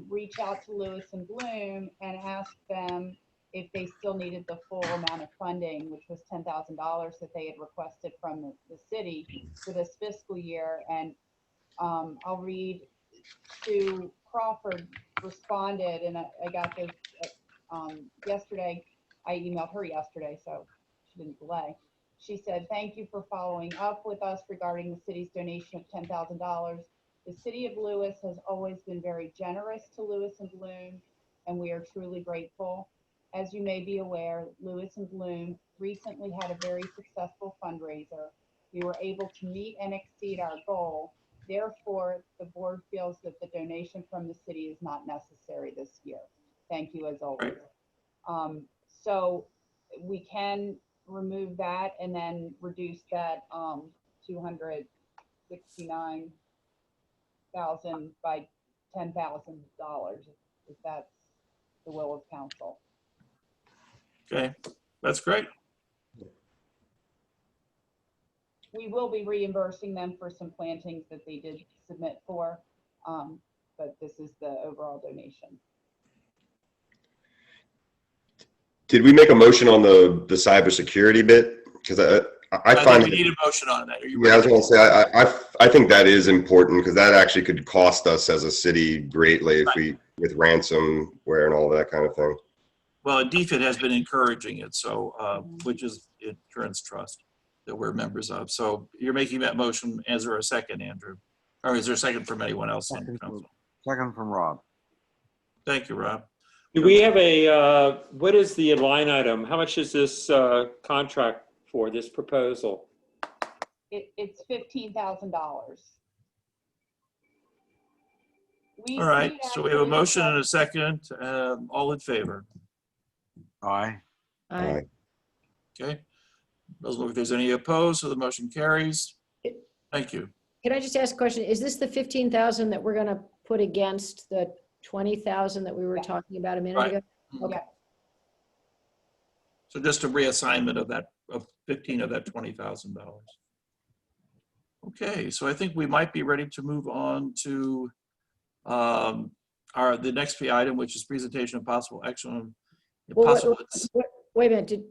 reach out to Lewis and Bloom and ask them if they still needed the full amount of funding, which was $10,000 that they had requested from the city for this fiscal year. And I'll read. Sue Crawford responded, and I got this yesterday. I emailed her yesterday, so she didn't delay. She said, "Thank you for following up with us regarding the city's donation of $10,000. The city of Lewis has always been very generous to Lewis and Bloom, and we are truly grateful. As you may be aware, Lewis and Bloom recently had a very successful fundraiser. We were able to meet and exceed our goal. Therefore, the board feels that the donation from the city is not necessary this year. Thank you as always." So we can remove that and then reduce that $269,000 by $10,000 if that's the will of council. Okay, that's great. We will be reimbursing them for some plantings that they did submit for, but this is the overall donation. Did we make a motion on the cybersecurity bit? Because I find we need a motion on that. Are you yeah, I was ready? going to say I think that is important because that actually could cost us as a city greatly if we with ransomware and all that kind of thing. Well, DFID has been encouraging it, so which is Insurance Trust that we're members of. So you're making that motion. Is there a second, Andrew? Or is there a second from anyone else on council? Second from Rob. Thank you, Rob. Do we have a, what is the line item? How much is this contract for, this proposal? It's $15,000. All right, so we have a motion and a second. All in favor? Aye. Aye. Okay. Doesn't look like there's any opposed, so the motion carries. Thank you. Can I just ask a question? Is this the 15,000 that we're going to put against the 20,000 that we were talking about a minute Right. ago? Okay. Yeah. So just a reassignment of that, of 15 of that $20,000. Okay, so I think we might be ready to move on to the next item, which is presentation of possible action on Well, possible. wait a minute.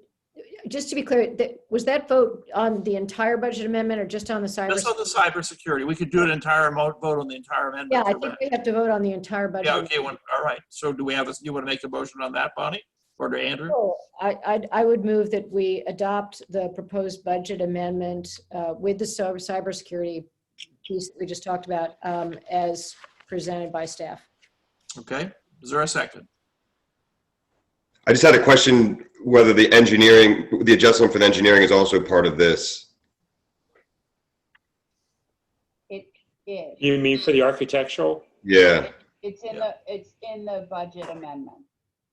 Just to be clear, was that vote on the entire budget amendment or just on the cyber? Just on the cybersecurity. We could do an entire vote on the entire amendment. Yeah, I think we have to vote on the entire budget. Yeah, okay, all right. So do we have, you want to make a motion on that, Bonnie? Or to Andrew? Oh, I would move that we adopt the proposed budget amendment with the cybersecurity piece that we just talked about as presented by staff. Okay, is there a second? I just had a question whether the engineering, the adjustment for the engineering is also part of this. is. You mean for the architectural? Yeah. It's in the budget amendment.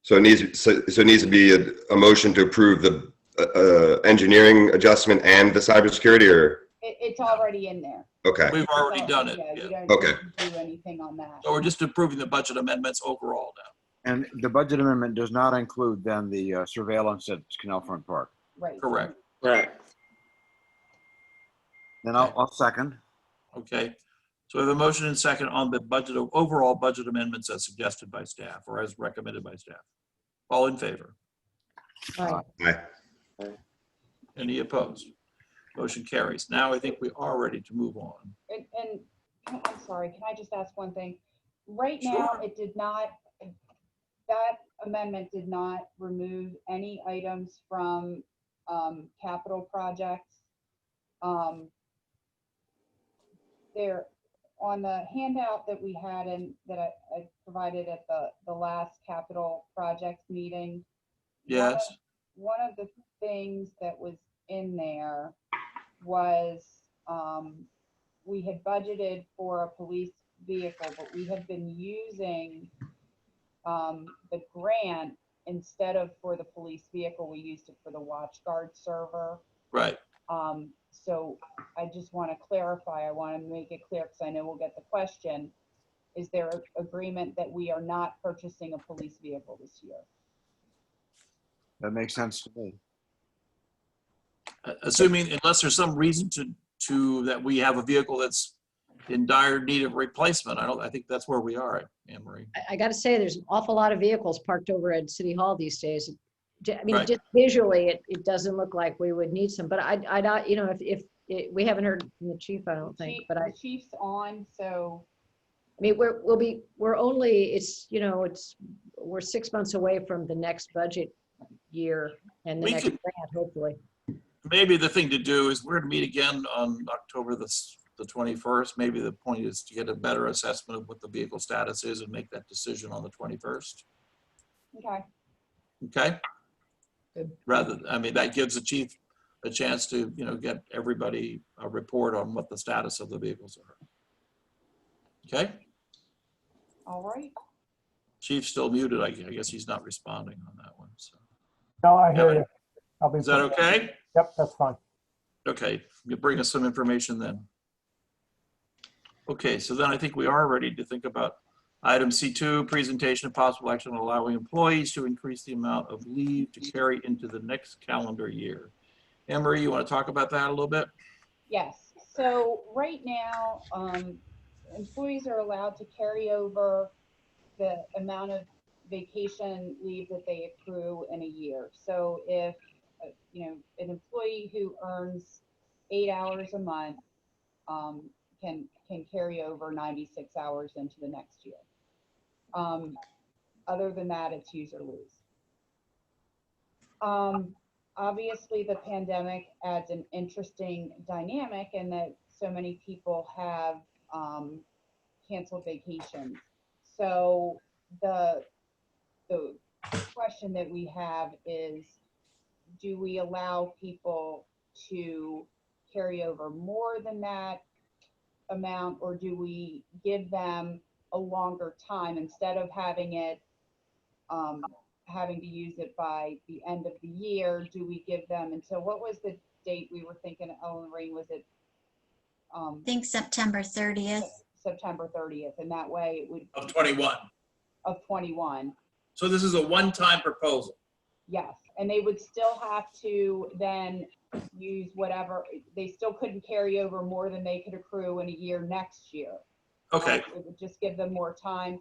So it needs to be a motion to approve the engineering adjustment and the cybersecurity, or? It's already in there. Okay. We've already done it. Yeah, you don't Okay. need to do anything on that. So we're just approving the budget amendments overall now. And the budget amendment does not include then the surveillance at Canal Front Park. Right. Correct. Right. Then I'll second. Okay. So we have a motion and second on the budget, overall budget amendments as suggested by staff or as recommended by staff. All in favor? Aye. Aye. Any opposed? Motion carries. Now I think we are ready to move on. And I'm sorry, can I just ask one thing? Right now, Sure. it did not, that amendment did not remove any items from capital projects. There, on the handout that we had and that I provided at the last capital projects meeting. Yes. One of the things that was in there was we had budgeted for a police vehicle, but we have been using the grant instead of for the police vehicle. We used it for the WatchGuard server. Right. So I just want to clarify, I want to make it clear because I know we'll get the question. Is there an agreement that we are not purchasing a police vehicle this year? That makes sense to me. Assuming, unless there's some reason to that we have a vehicle that's in dire need of replacement. I think that's where we are, Anne Marie. I got to say, there's an awful lot of vehicles parked over at City Hall these days. I mean, Right. just visually, it doesn't look like we would need some, but I don't, you know, if we haven't heard from the chief, I don't think, but The chief's on, so I mean, we're only, it's, you know, we're 6 months away from the next budget year and the We next could- grant, hopefully. Maybe the thing to do is we're going to meet again on October the 21st. Maybe the point is to get a better assessment of what the vehicle status is and make that decision on the 21st. okay. Okay? Good. Rather, I mean, that gives the chief a chance to, you know, get everybody a report on what the status of the vehicles are. Okay? All right. Chief's still muted. I guess he's not responding on that one. So, No, I hear Yeah. you. I'll be. is that okay? Yep, that's fine. Okay, you bring us some information then. Okay, so then I think we are ready to think about item C2, presentation of possible action on allowing employees to increase the amount of leave to carry into the next calendar year. Anne Marie, you want to talk about that a little bit? Yes, so right now, employees are allowed to carry over the amount of vacation leave that they accrue in a year. So if, you know, an employee who earns 8 hours a month can carry over 96 hours into the next year. Other than that, it's use or lose. Obviously, the pandemic adds an interesting dynamic in that so many people have canceled vacations. So the question that we have is, do we allow people to carry over more than that amount, or do we give them a longer time instead of having it having to use it by the end of the year? Do we give them until, what was the date we were thinking, Ellen Marie, was it I think September 30th. September 30th, and that way it would Of 21. of 21. So this is a one-time proposal. Yes, and they would still have to then use whatever, they still couldn't carry over more than they could accrue in a year next year. Okay, It would just give them more time.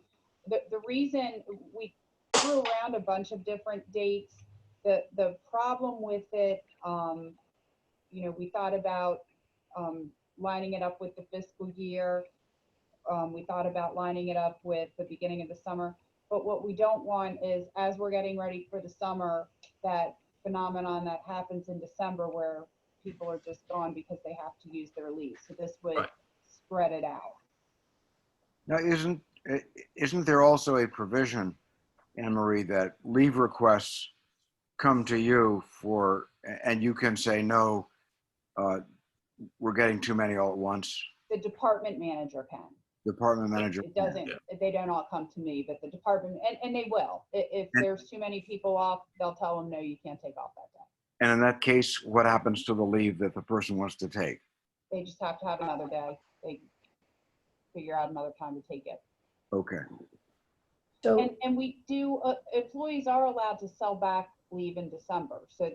The reason we threw around a bunch of different dates, the problem with it, you know, we thought about lining it up with the fiscal year. We thought about lining it up with the beginning of the summer. But what we don't want is, as we're getting ready for the summer, that phenomenon that happens in December where people are just gone because they have to use their leave. So this would Right. spread it out. Now, isn't there also a provision, Anne Marie, that leave requests come to you and you can say, no, we're getting too many all at once? The department manager can. Department manager. It doesn't, they don't all come to me, but the department, and they will. If And- there's too many people off, they'll tell them, no, you can't take off that day. And in that case, what happens to the leave that the person wants to take? They just have to have another day. They figure out another time to take it. Okay. So, And we do, employees are allowed to sell back leave in December. So,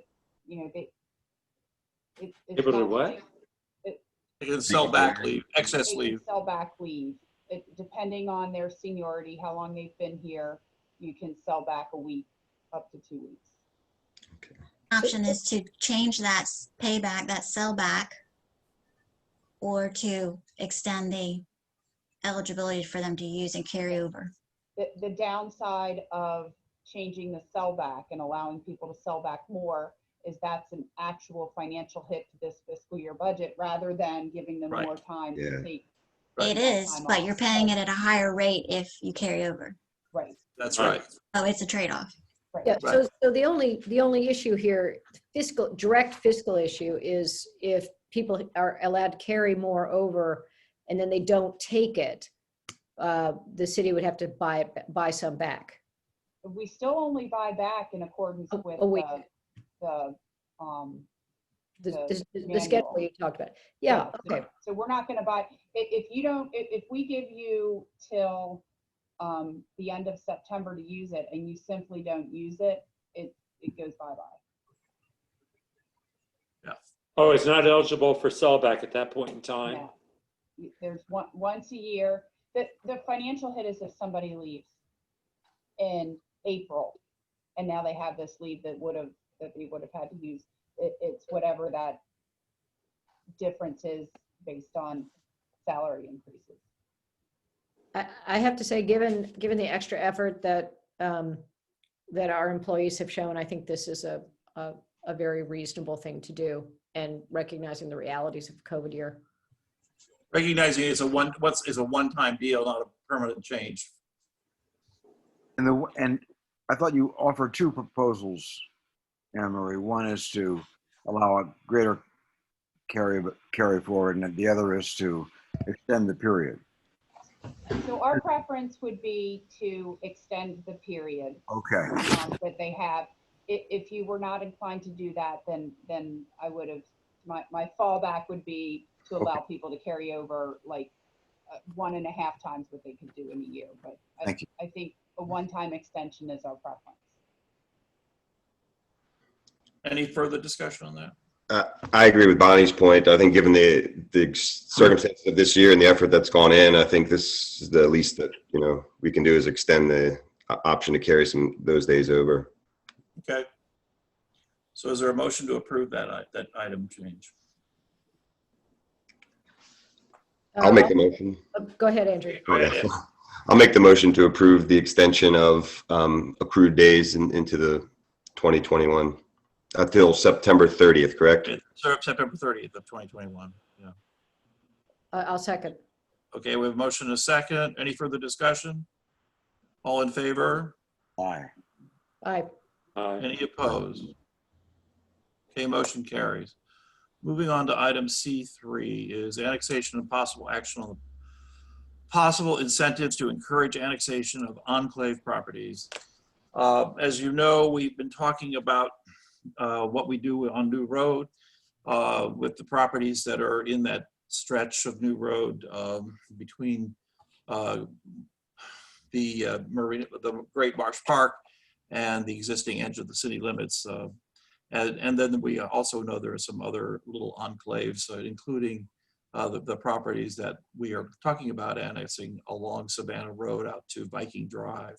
you know, it's Able to not what? like- They can sell back leave, excess They can leave. sell back leave. Depending on their seniority, how long they've been here, you can sell back a week, up to 2 weeks. Option is to change that payback, that sellback, or to extend the eligibility for them to use and carry over. The downside of changing the sell back and allowing people to sell back more is that's an actual financial hit to this fiscal year budget rather than giving them Right. more time Yeah. to take. Right. It more is, time but off. you're paying it at a higher rate if you carry over. Right, That's right. Oh, it's a trade-off. right. yeah, Right. so the only issue here, direct fiscal issue is if people are allowed to carry more over and then they don't take it, the city would have to buy some back. We still only buy back in accordance A- with a week. the The manual. schedule you talked about. Yeah, so- okay. So we're not gonna buy, if you don't, if we give you till the end of September to use it and you simply don't use it, it goes bye-bye. Oh, it's not eligible for sellback at that point in time? Now, there's once a year, the financial hit is if somebody leaves in April and now they have this leave that they would have had to use. It's whatever that difference is based on salary increases. I have to say, given the extra effort that our employees have shown, I think this is a very reasonable thing to do, and recognizing the realities of COVID year. Recognizing it's a one-time deal, not a permanent change. And I thought you offered two proposals, Anna Marie. One is to allow a greater carry forward, and the other is to extend the period. So our preference would be to extend the period Okay. that they have. If you were not inclined to do that, then I would have, my fallback would be to allow people to carry over like 1.5 times what they could do in a year. But Thank you. I think a one-time extension is our preference. Any further discussion on that? I agree with Bonnie's point. I think given the circumstances of this year and the effort that's gone in, I think this is the least that, we can do is extend the option to carry those days over. Okay. So is there a motion to approve that item change? I'll make the motion. Go ahead, Andrew. I'll make the motion to approve the extension of accrued days into the 2021 until September 30th, correct? September 30th of 2021. Yeah. I'll second. Okay, we have a motion and a second. Any further discussion? All in favor? Aye. Aye. Any opposed? Okay, motion carries. Moving on to item C3 is annexation and possible action on the possible incentives to encourage annexation of enclave properties. As you know, we've been talking about what we do on New Road with the properties that are in that stretch of New Road between the Great Marsh Park and the existing edge of the city limits. And then we also know there are some other little enclaves, including the properties that we are talking about annexing along Savannah Road out to Viking Drive.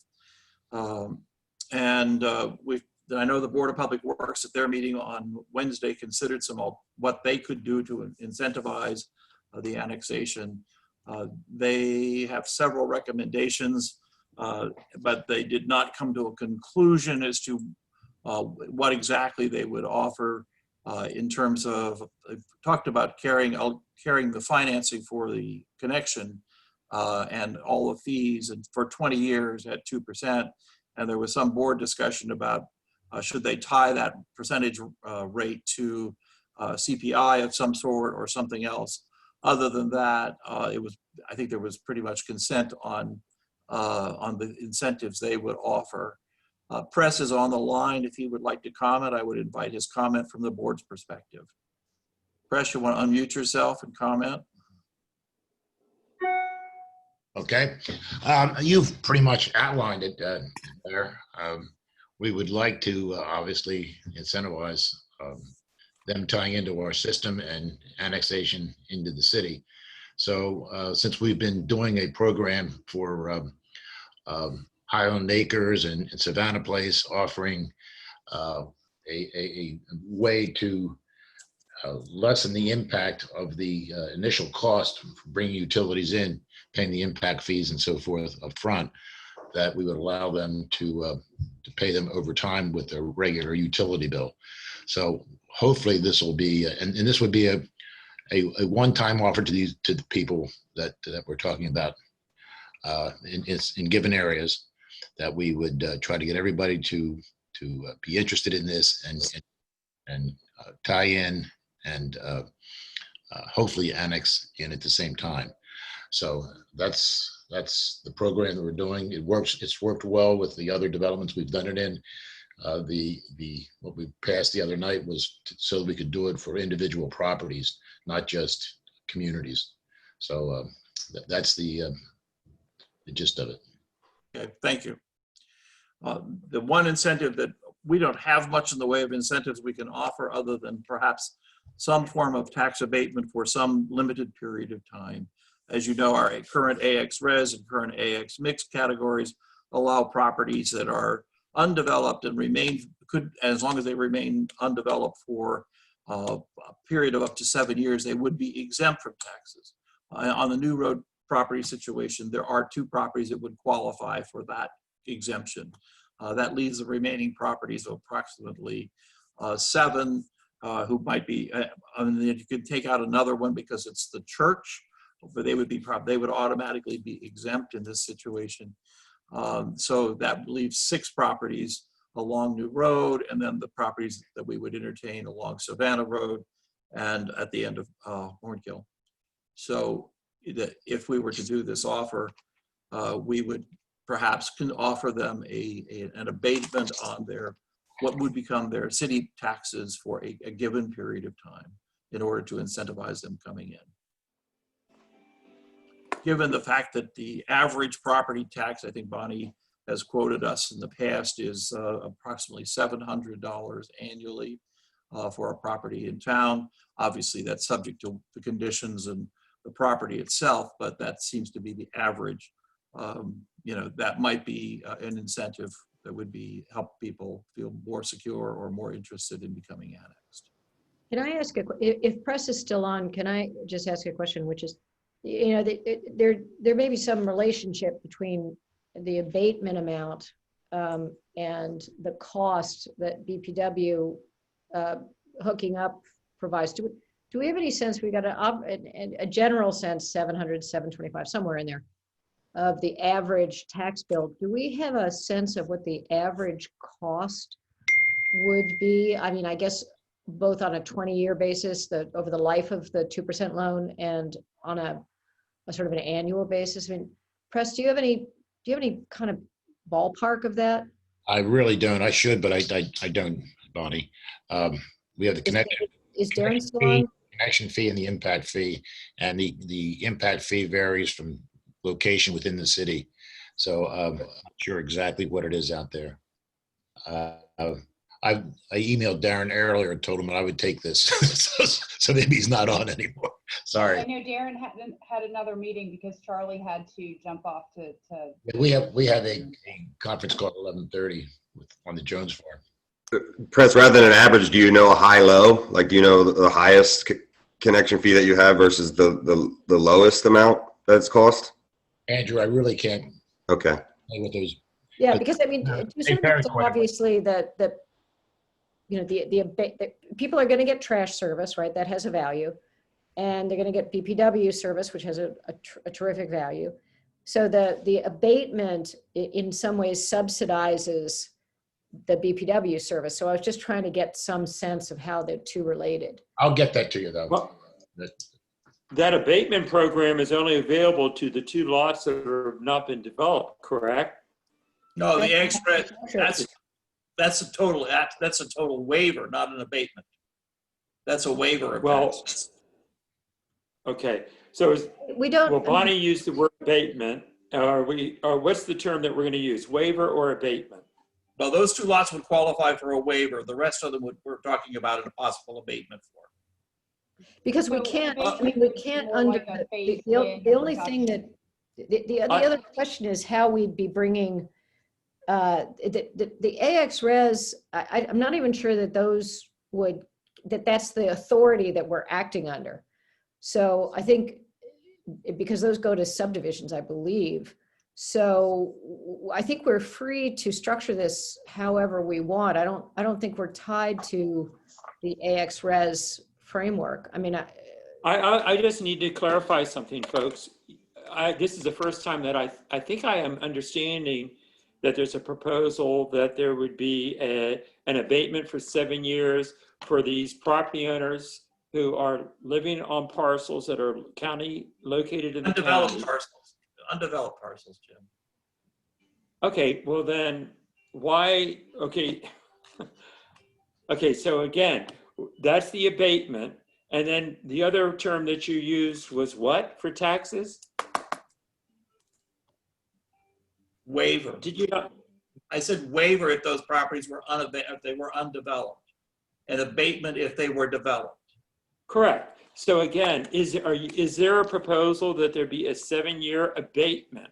I know the Board of Public Works at their meeting on Wednesday considered what they could do to incentivize the annexation. They have several recommendations, but they did not come to a conclusion as to what exactly they would offer in terms of, they've talked about carrying the financing for the connection and all the fees and for 20 years at 2%. And there was some board discussion about should they tie that percentage rate to CPI of some sort or something else. Other than that, I think there was pretty much consent on the incentives they would offer. Press is on the line. If he would like to comment, I would invite his comment from the board's perspective. Press, you want to unmute yourself and comment? Okay. You've pretty much outlined it there. We would like to obviously incentivize them tying into our system and annexation into the city. So since we've been doing a program for Highland Acres and Savannah Place, offering a way to lessen the impact of the initial cost for bringing utilities in, paying the impact fees and so forth up front, that we would allow them to pay them over time with their regular utility bill. So hopefully this will be, and this would be a one-time offer to the people that we're talking about in given areas, that we would try to get everybody to be interested in this and tie in and hopefully annex in at the same time. So that's the program that we're doing. It works. It's worked well with the other developments we've done it in. What we passed the other night was so we could do it for individual properties, not just communities. So that's the gist of it. Okay, thank you. The one incentive that we don't have much in the way of incentives we can offer, other than perhaps some form of tax abatement for some limited period of time. As you know, our current AX Res and current AX Mix categories allow properties that are undeveloped and as long as they remain undeveloped for a period of up to 7 years, they would be exempt from taxes. On the new road property situation, there are 2 properties that would qualify for that exemption. That leaves the remaining properties of approximately 7 who might be, you could take out another one because it's the church, but they would automatically be exempt in this situation. So that leaves 6 properties along New Road, and then the properties that we would entertain along Savannah Road and at the end of Hornkill. So if we were to do this offer, we would perhaps can offer them an abatement on what would become their city taxes for a given period of time in order to incentivize them coming in. Given the fact that the average property tax, I think Bonnie has quoted us in the past, is approximately $700 annually for a property in town. Obviously, that's subject to the conditions and the property itself, but that seems to be the average. That might be an incentive that would help people feel more secure or more interested in becoming annexed. Can I ask if press is still on, can I just ask a question, which is, there may be some relationship between the abatement amount and the cost that BPW hooking up provides. Do we have any sense, we got a general sense, 700, 725, somewhere in there, of the average tax bill? Do we have a sense of what the average cost would be? I mean, I guess both on a 20-year basis, over the life of the 2% loan, and on a sort of an annual basis. I mean, Press, do you have any kind of ballpark of that? I really don't. I should, but I don't, Bonnie. We have the connection. Is Darren still on? Connection fee and the impact fee, and the impact fee varies from location within the city. So I'm not sure exactly what it is out there. I emailed Darren earlier and told him that I would take this, so maybe he's not on anymore. Sorry. I know Darren had another meeting because Charlie had to jump off to. We have a conference call at 11:30 on the Jones Farm. Press, rather than an average, do you know a high-low? Like, do you know the highest connection fee that you have versus the lowest amount that's cost? Andrew, I really can't. Okay. What those. Yeah, because I mean, to a certain extent, obviously, that the people are going to get trash service, right? That has a value, and they're going to get BPW service, which has a terrific value. So the abatement in some ways subsidizes the BPW service. So I was just trying to get some sense of how the two related. I'll get that to you though. Well, that abatement program is only available to the 2 lots that have not been developed, correct? No, the extra, that's a total waiver, not an abatement. That's a waiver of Well, taxes. okay, so We don't. well, Bonnie used the word abatement. Or what's the term that we're going to use? Waiver or abatement? Well, those 2 lots would qualify for a waiver. The rest of them we're talking about a possible abatement for. Because we So can't, I abatement mean, we is can't more under, like a phase the in only thing that, the other question is how we'd be bringing, the AX res, I'm not even sure that those would, that's the authority that we're acting under. So I think, because those go to subdivisions, I believe. So I think we're free to structure this however we want. I don't think we're tied to the AX res framework. I mean, I just need to clarify something, folks. This is the first time that I think I am understanding that there's a proposal that there would be an abatement for 7 years for these property owners who are living on parcels that are county located in the county. Undeveloped parcels, Jim. Okay, well then, why, okay. Okay, so again, that's the abatement. And then the other term that you used was what for taxes? Waiver. Did you not? I said waiver if those properties were if they were undeveloped, and abatement if they were developed. Correct. So again, is there a proposal that there be a 7-year abatement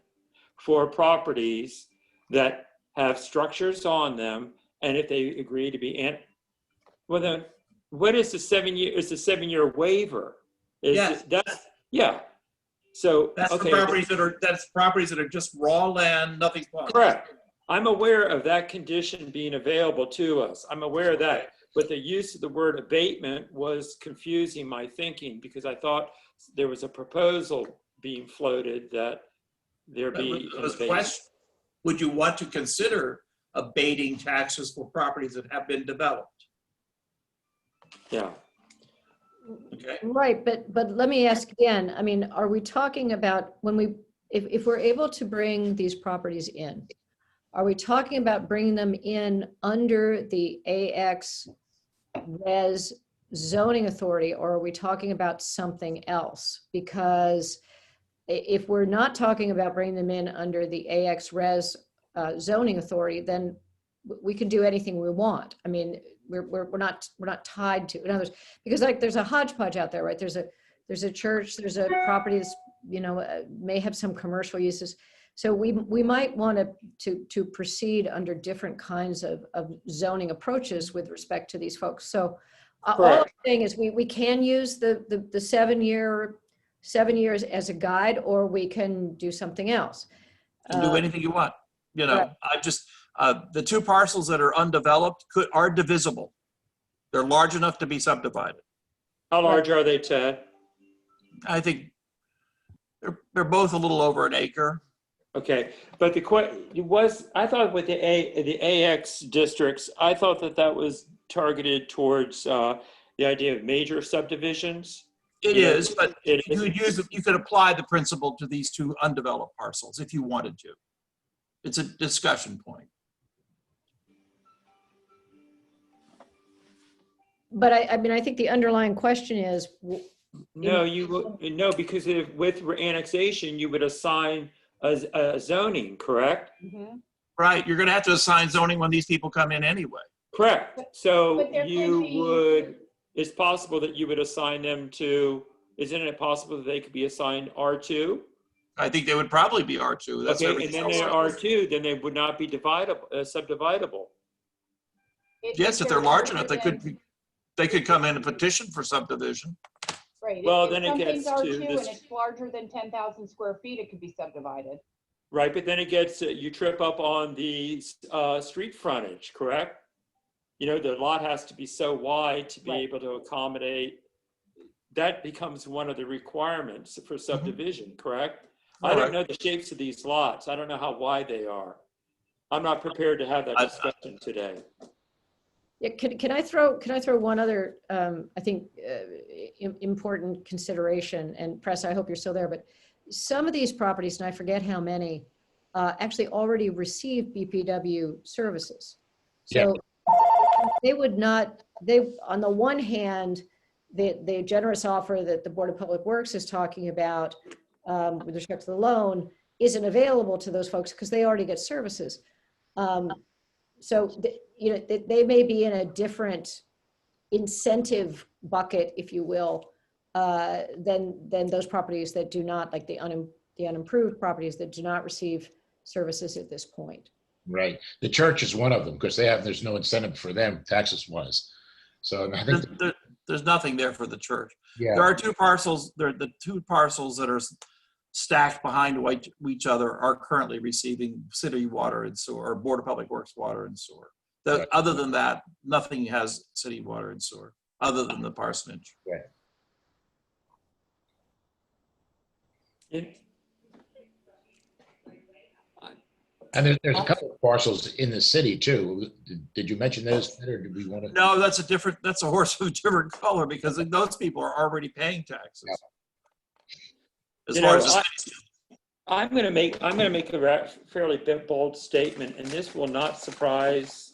for properties that have structures on them, and if they agree to be well then, what is the 7-year? Is the 7-year waiver? Yes. Yeah. So That's okay. for properties that are just raw land, nothing's on. Correct. I'm aware of that condition being available to us. I'm aware of that. But the use of the word abatement was confusing my thinking, because I thought there was a proposal being floated that there be an abatement. Would you want to consider abating taxes for properties that have been developed? Yeah. Okay. right, but let me ask again, I mean, are we talking about if we're able to bring these properties in, are we talking about bringing them in under the AX res zoning authority, or are we talking about something else? Because if we're not talking about bringing them in under the AX res zoning authority, then we can do anything we want. I mean, we're not tied to, in other words, because like there's a hodgepodge out there, right? There's a church, there's a property that's, may have some commercial uses. So we might want to proceed under different kinds of zoning approaches with respect to these folks. So all I'm saying is we can use the 7 years as a guide, or we can do something else. You can do anything you want. Right. I just, the 2 parcels that are undeveloped are divisible. They're large enough to be subdivided. How large are they, Ted? I think they're both a little over an acre. Okay, but the question was, I thought with the AX districts, I thought that was targeted towards the idea of major subdivisions. It is, but you could apply the principle to these 2 undeveloped parcels if you wanted to. It's a discussion point. But I mean, I think the underlying question is. No, because with annexation, you would assign a zoning, correct? Mhm. Right, you're gonna have to assign zoning when these people come in anyway. Correct. So But there could be- it's possible that you would assign them to, isn't it possible that they could be assigned R2? I think they would probably be R2. That's Okay, and everything then else. they're R2, then they would not be subdividable. Yes, if they're large enough, they could come in and petition for subdivision. Right. Well, if then it something's gets to R2 this- and it's larger than 10,000 square feet, it could be subdivided. Right, but then it gets, you trip up on the street frontage, correct? The lot has to be so wide to be Right. able to accommodate. That becomes one of the requirements for subdivision, correct? I don't know the shapes of these lots. I don't know how wide they are. I'm not prepared to have that discussion today. Yeah, can I throw one other, I think, important consideration, and Press, I hope you're still there, but some of these properties, and I forget how many, actually already receive BPW services. So they would not, on the one hand, the generous offer that the Board of Public Works is talking about with respect to the loan isn't available to those folks because they already get services. So, you know, they may be in a different incentive bucket, if you will, than those properties that do not, like the unimproved properties that do not receive services at this point. Right. The church is one of them because there's no incentive for them taxes wise. So I think There's nothing there for the church. yeah. There are two parcels. The two parcels that are stacked behind each other are currently receiving city water and sewer, or Board of Public Works water and sewer. Right. Other than that, nothing has city water and sewer, other than the parsonage. Right. And there's a couple of parcels in the city too. Did you mention those, or did we want to? No, that's a horse of a different color because those people are already paying taxes. Yeah. As far as I'm going to make a fairly bold statement, and this will not surprise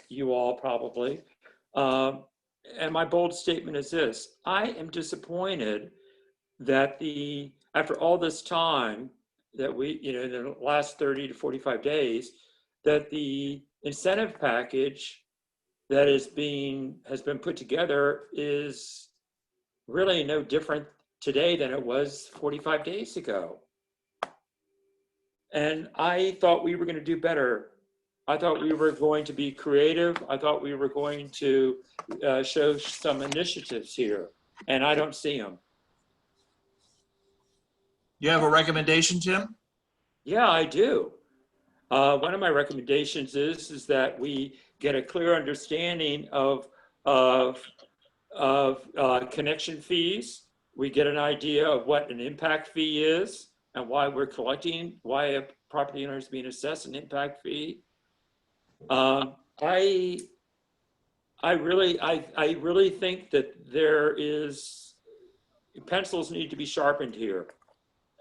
you all probably. And my bold statement is this: I am disappointed that after all this time that we, in the last 30 to 45 days, that the incentive package that has been put together is really no different today than it was 45 days ago. And I thought we were going to do better. I thought we were going to be creative. I thought we were going to show some initiatives here, and I don't see them. you have a recommendation, Tim? Yeah, I do. One of my recommendations is that we get a clear understanding of connection fees. We get an idea of what an impact fee is and why why a property owner is being assessed an impact fee. I really think that pencils need to be sharpened here,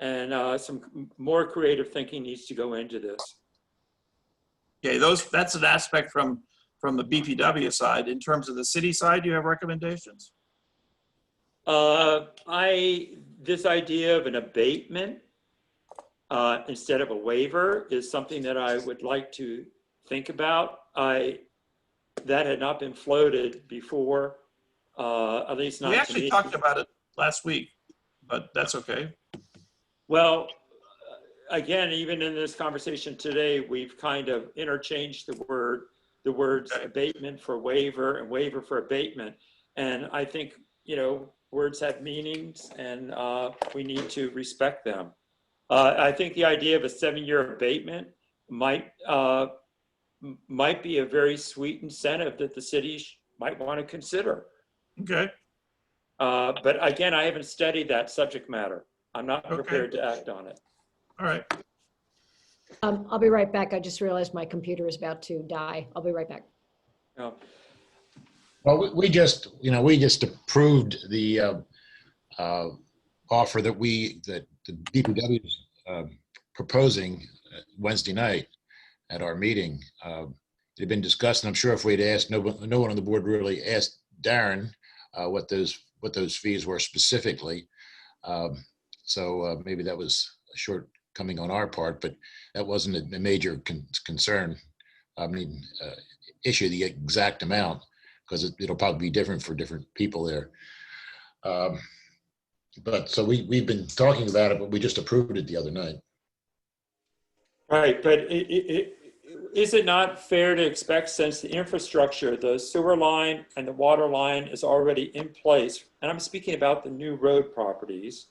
and some more creative thinking needs to go into this. Okay, that's an aspect from the BPW side. In terms of the city side, do you have recommendations? This idea of an abatement instead of a waiver is something that I would like to think about. That had not been floated before, at least not. We actually talked about it last week, but that's okay. Well, again, even in this conversation today, we've kind of interchanged the words abatement for waiver and waiver for abatement. And I think, words have meanings, and we need to respect them. I think the idea of a 7-year abatement might be a very sweet incentive that the city might want to consider. Okay. But again, I haven't studied that subject matter. I'm not prepared to act on it. All right. I'll be right back. I just realized my computer is about to die. I'll be right back. Oh. Well, we just approved the offer that the DPW is proposing Wednesday night at our meeting. It had been discussed, and I'm sure if we'd asked, no one on the board really asked Darren what those fees were specifically. So maybe that was a shortcoming on our part, but that wasn't a major concern. I mean, issue the exact amount, because it'll probably be different for different people there. But so we've been talking about it, but we just approved it the other night. Right, but is it not fair to expect, since the infrastructure, the sewer line and the water line is already in place, and I'm speaking about the new road properties,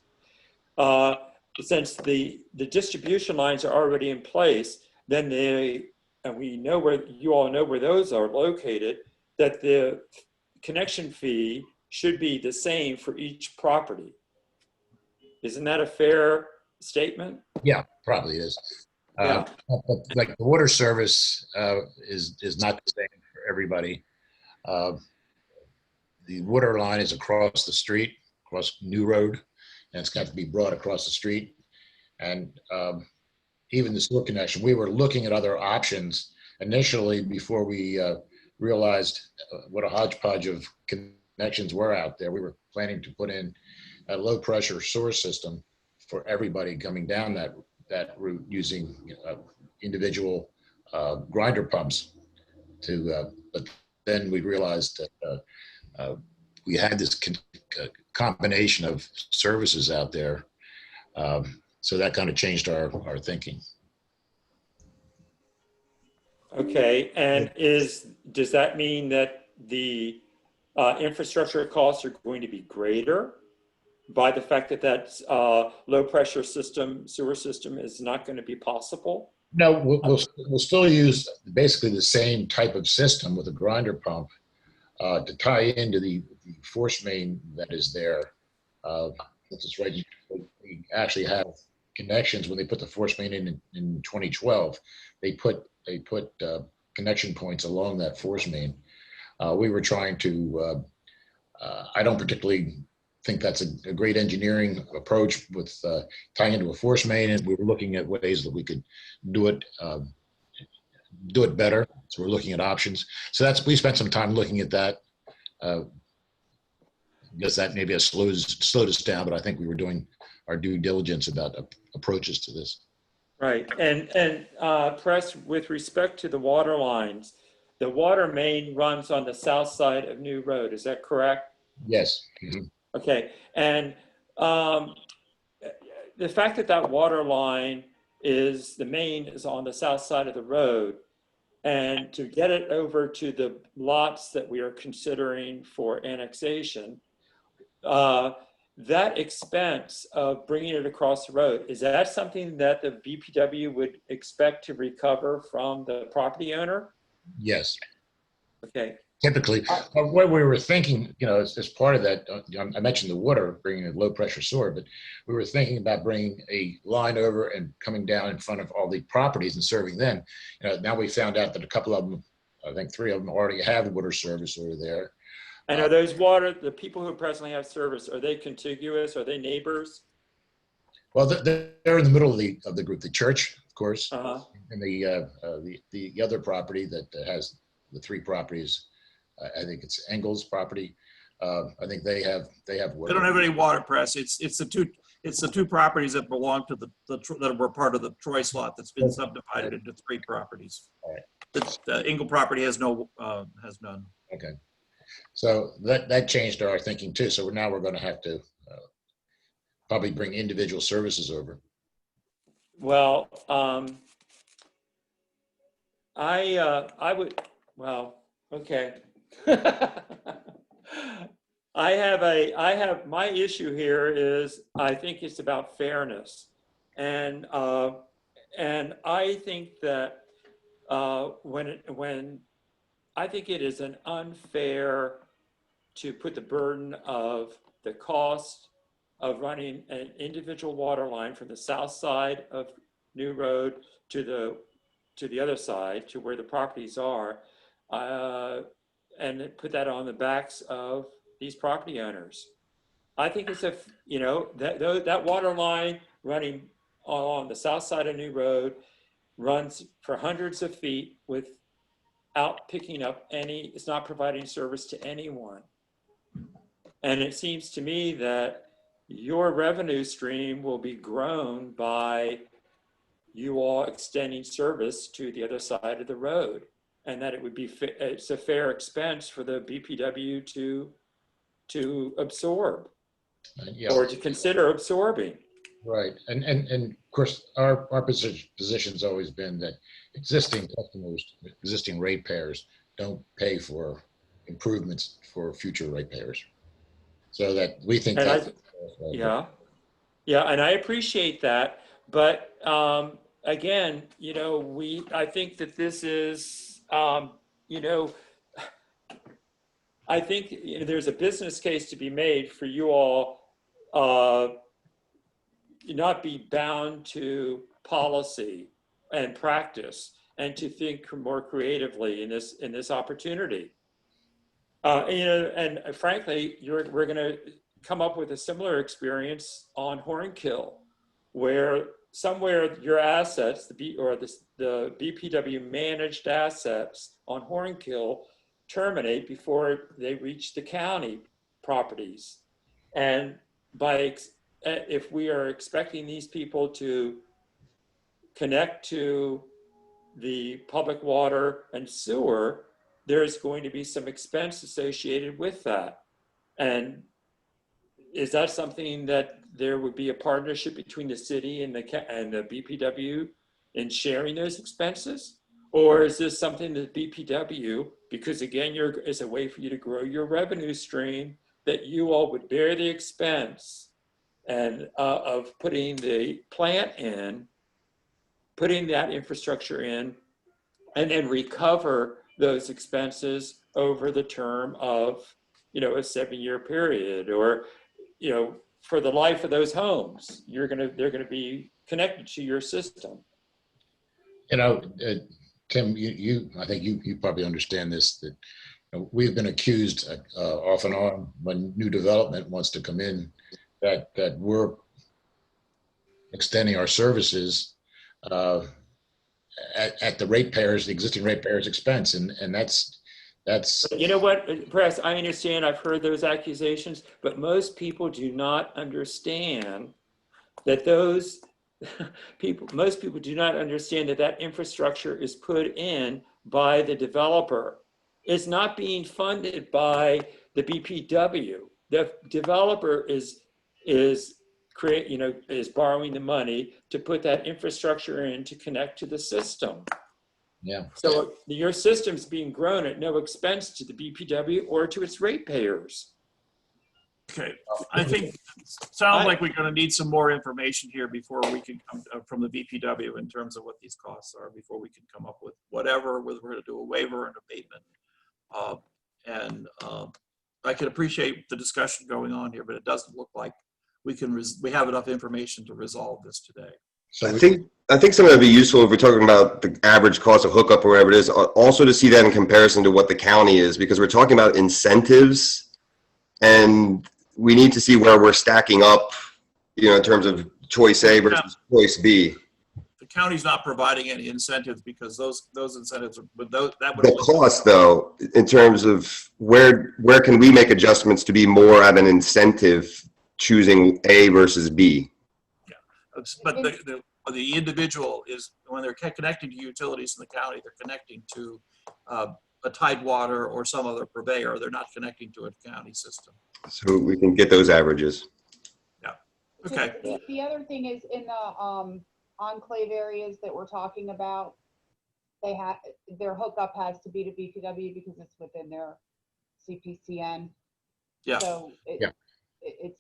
since the distribution lines are already in place, then and we know you all know where those are located, that the connection fee should be the same for each property. Isn't that a fair statement? Yeah, probably is. Yeah. But like the water service is not the same for everybody. Uh, The water line is across the street, across New Road, and it's got to be brought across the street. And even the sewer connection, we were looking at other options initially before we realized what a hodgepodge of connections were out there. We were planning to put in a low pressure sewer system for everybody coming down that route using individual grinder pumps but then we realized that we had this combination of services out there. So that kind of changed our thinking. Okay, and does that mean that the infrastructure costs are going to be greater by the fact that low pressure sewer system is not going to be possible? No, we'll still use basically the same type of system with a grinder pump to tie into the force main that is there. That's right. We actually have connections when they put the force main in 2012. They put connection points along that force main. We were trying to. I don't particularly think that's a great engineering approach with tying into a force main, and we were looking at ways that we could do it better. So we're looking at options. So we spent some time looking at that. I guess that maybe has slowed us down, but I think we were doing our due diligence about approaches to this. Right, and Press, with respect to the water lines, the water main runs on the south side of New Road. Is that correct? Yes. Mm-hmm. Okay, and the fact that water line the main is on the south side of the road, and to get it over to the lots that we are considering for annexation, that expense of bringing it across the road, is that something that the BPW would expect to recover from the property owner? Yes. Okay. Typically, what we were thinking, as part of that, I mentioned the water, bringing a low pressure sewer, but we were thinking about bringing a line over and coming down in front of all the properties and serving them. Now we found out that a couple of them, I think 3 of them already have water service over there. And are those the people who presently have service, are they contiguous? Are they neighbors? Well, they're in the middle of the group, the church, of course, and the other property that has the 3 properties. I think it's Engel's property. I think they have water. They don't have any water, Press. It's the two properties that belong to that were part of the Troy slot that's been subdivided into 3 properties. All right. The Engel property has none. Okay. So that changed our thinking too. So now we're going to have to probably bring individual services over. Well, I would. Well, okay. I have my issue here is I think it's about fairness, and I think that when I think it is an unfair to put the burden of the cost of running an individual water line from the south side of New Road to the other side, to where the properties are, and put that on the backs of these property owners. I think it's that water line running along the south side of New Road runs for hundreds of feet without picking up it's not providing service to anyone. And it seems to me that your revenue stream will be grown by you all extending service to the other side of the road, and that it's a fair expense for the BPW to absorb or to consider absorbing. Right, and of course our position's always been that existing customers, existing ratepayers, don't pay for improvements for future ratepayers. So that we think that. Yeah, and I appreciate that, but again, I think that this is, I think there's a business case to be made for you all not be bound to policy and practice, and to think more creatively in this opportunity. And frankly, we're going to come up with a similar experience on Hornkill, where somewhere your assets, the BPW managed assets on Hornkill terminate before they reach the county properties. And if we are expecting these people to connect to the public water and sewer, there's going to be some expense associated with that. And is that something that there would be a partnership between the city and the BPW in sharing those expenses? Or is this something that BPW, because again, it's a way for you to grow your revenue stream, that you all would bear the expense and of putting the plant in, putting that infrastructure in, and then recover those expenses over the term of, a 7-year period, or, for the life of those homes, they're going to be connected to your system. Tim, I think you probably understand this, that we've been accused off and on when new development wants to come in that we're extending our services at the existing ratepayers' expense, and that's. You know what, Press, I understand, I've heard those accusations, but most people do not understand that most people do not understand that infrastructure is put in by the developer. It's not being funded by the BPW. The developer is borrowing the money to put that infrastructure in to connect to the system. Yeah. So your system's being grown at no expense to the BPW or to its ratepayers. Okay, I think sounds like we're going to need some more information here before we can come from the BPW in terms of what these costs are, before we can come up with whether we're going to do a waiver and abatement. I can appreciate the discussion going on here, but it doesn't look like we have enough information to resolve this today. So I think some of that would be useful if we're talking about the average cost of hookup or whatever it is, also to see that in comparison to what the county is, because we're talking about incentives, and we need to see where we're stacking up, in terms of choice A versus choice B. The county's not providing any incentives because those incentives that would The cost, though, in terms of where can we make adjustments to be more of an incentive choosing A versus B? But the individual is, when they're connecting to utilities in the county, they're connecting to a Tidewater or some other purveyor. They're not connecting to a county system. So we can get those averages. Yeah. Okay. The other thing is, in the enclave areas that we're talking about, their hookup has to be to BPW because it's within their CPCN. Yeah. So it's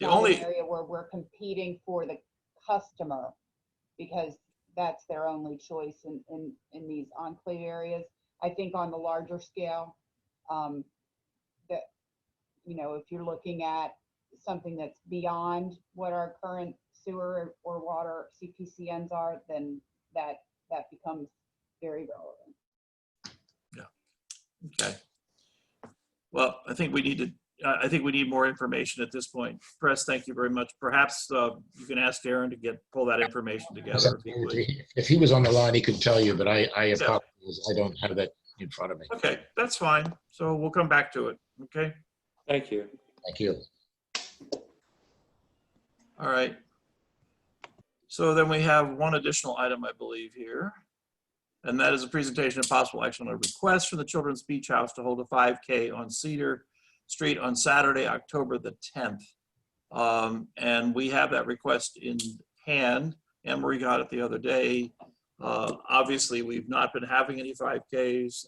The not only- an area where we're competing for the customer, because that's their only choice in these enclave areas. I think on the larger scale, that, if you're looking at something that's beyond what our current sewer or water CPCNs are, then that becomes very relevant. Yeah. Okay. Well, I think we need more information at this point. Press, thank you very much. Perhaps you can ask Aaron to pull that information together. If he was on the line, he could tell you, but I apologize. I don't have that in front of me. Okay, that's fine. So we'll come back to it. Okay. Thank you. Thank you. All right. So then we have one additional item, I believe, here. And that is a presentation of possible action on a request from the Children's Beach House to hold a 5K on Cedar Street on Saturday, October the 10th. And we have that request in hand. Anne-Marie got it the other day. Obviously, we've not been having any 5Ks.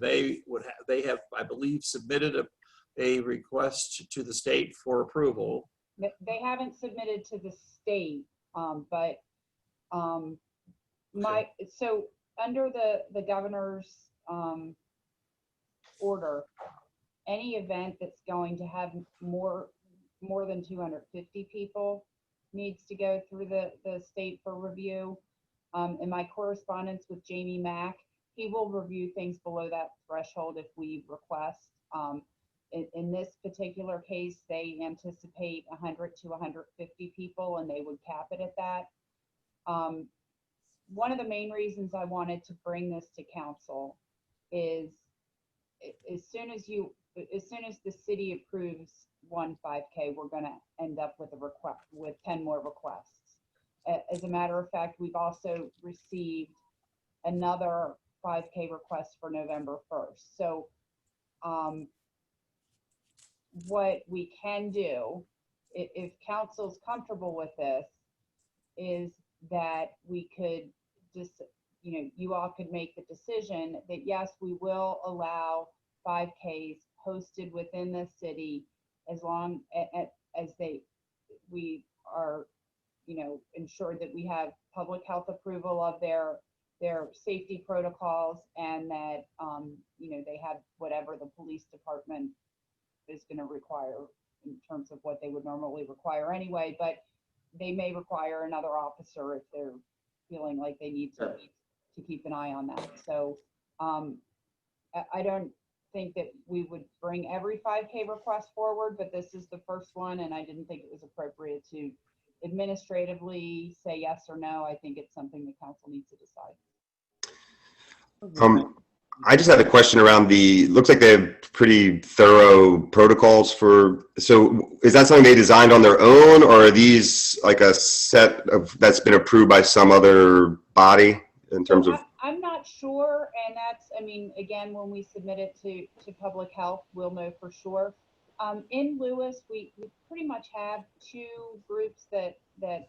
They have, I believe, submitted a request to the state for approval. They haven't submitted to the state, but so under the governor's order, any event that's going to have more than 250 people needs to go through the state for review. In my correspondence with Jamie Mack, he will review things below that threshold if we request. in this particular case, they anticipate 100 to 150 people, and they would cap it at that. One of the main reasons I wanted to bring this to council is as soon as the city approves one 5K, we're going to end up with a request with 10 more requests. As a matter of fact, we've also received another 5K request for November 1st. So what we can do, if council's comfortable with this, is that we could just, you all could make the decision that yes, we will allow 5Ks hosted within the city as long as we are, ensured that we have public health approval of their safety protocols, and that, they have whatever the police department is going to require in terms of what they would normally require anyway, but they may require another officer if they're feeling like they need to keep an eye on that. So I don't think that we would bring every 5K request forward, but this is the first one, and I didn't think it was appropriate to administratively say yes or no. I think it's something the council needs to decide. I just had a question around looks like they have pretty thorough protocols so is that something they designed on their own, or are these like a set of, that's been approved by some other body in terms of? I'm not sure, and that's, again, when we submit it to public health, we'll know for sure. In Lewis, we pretty much have two groups that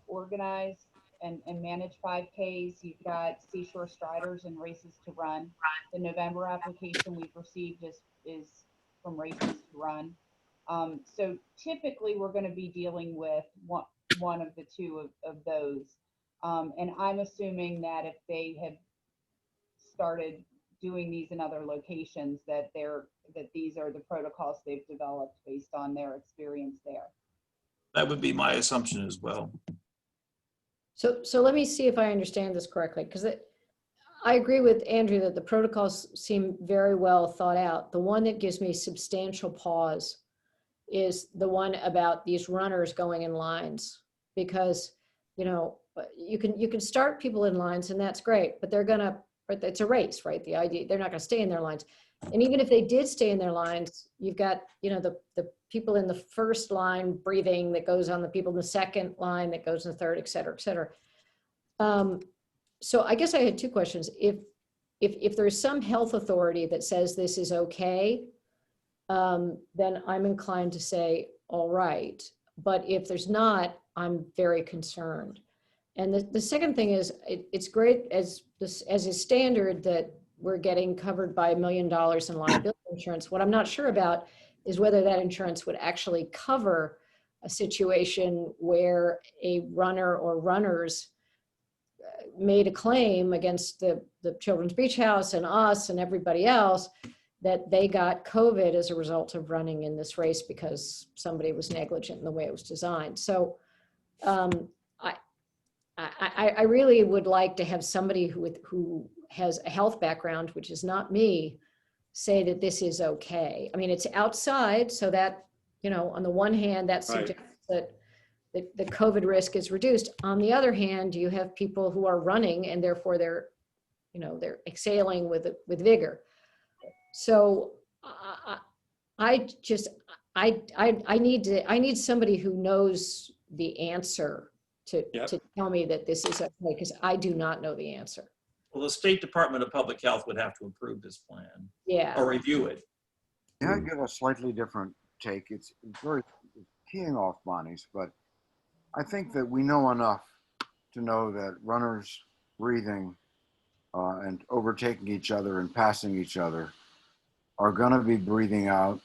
organize and manage 5Ks. You've got Seashore Striders and Races to Run. The November application we've received is from Races to Run. So typically we're going to be dealing with one of the two of those. And I'm assuming that if they have started doing these in other locations, that these are the protocols they've developed based on their experience there. That would be my assumption as well. So let me see if I understand this correctly, because I agree with Andrew that the protocols seem very well thought out. The one that gives me substantial pause is the one about these runners going in lines, because you can start people in lines and that's great, but it's a race, right? The idea, they're not going to stay in their lines. And even if they did stay in their lines, you've got, the people in the first line breathing that goes on the people in the second line that goes in the third, et cetera, et cetera. So I guess I had two questions. If there's some health authority that says this is okay, then I'm inclined to say, all right. But if there's not, I'm very concerned. And the second thing is, it's great as a standard that we're getting covered by $1 million in liability insurance. What I'm not sure about is whether that insurance would actually cover a situation where a runner or runners made a claim against the Children's Beach House and us and everybody else that they got COVID as a result of running in this race because somebody was negligent in the way it was designed. So I really would like to have somebody who has a health background, which is not me, say that this is okay. It's outside, so that, on the one hand, that suggests that the COVID risk is reduced. On the other hand, you have people who are running and therefore they're exhaling with vigor. So I need somebody who knows the answer to tell me that this is okay, because I do not know the answer. Well, the State Department of Public Health would have to approve this plan. Yeah. Or review it. Yeah, I give a slightly different take. It's very keying off Bonnie's, but I think that we know enough to know that runners breathing and overtaking each other and passing each other are going to be breathing out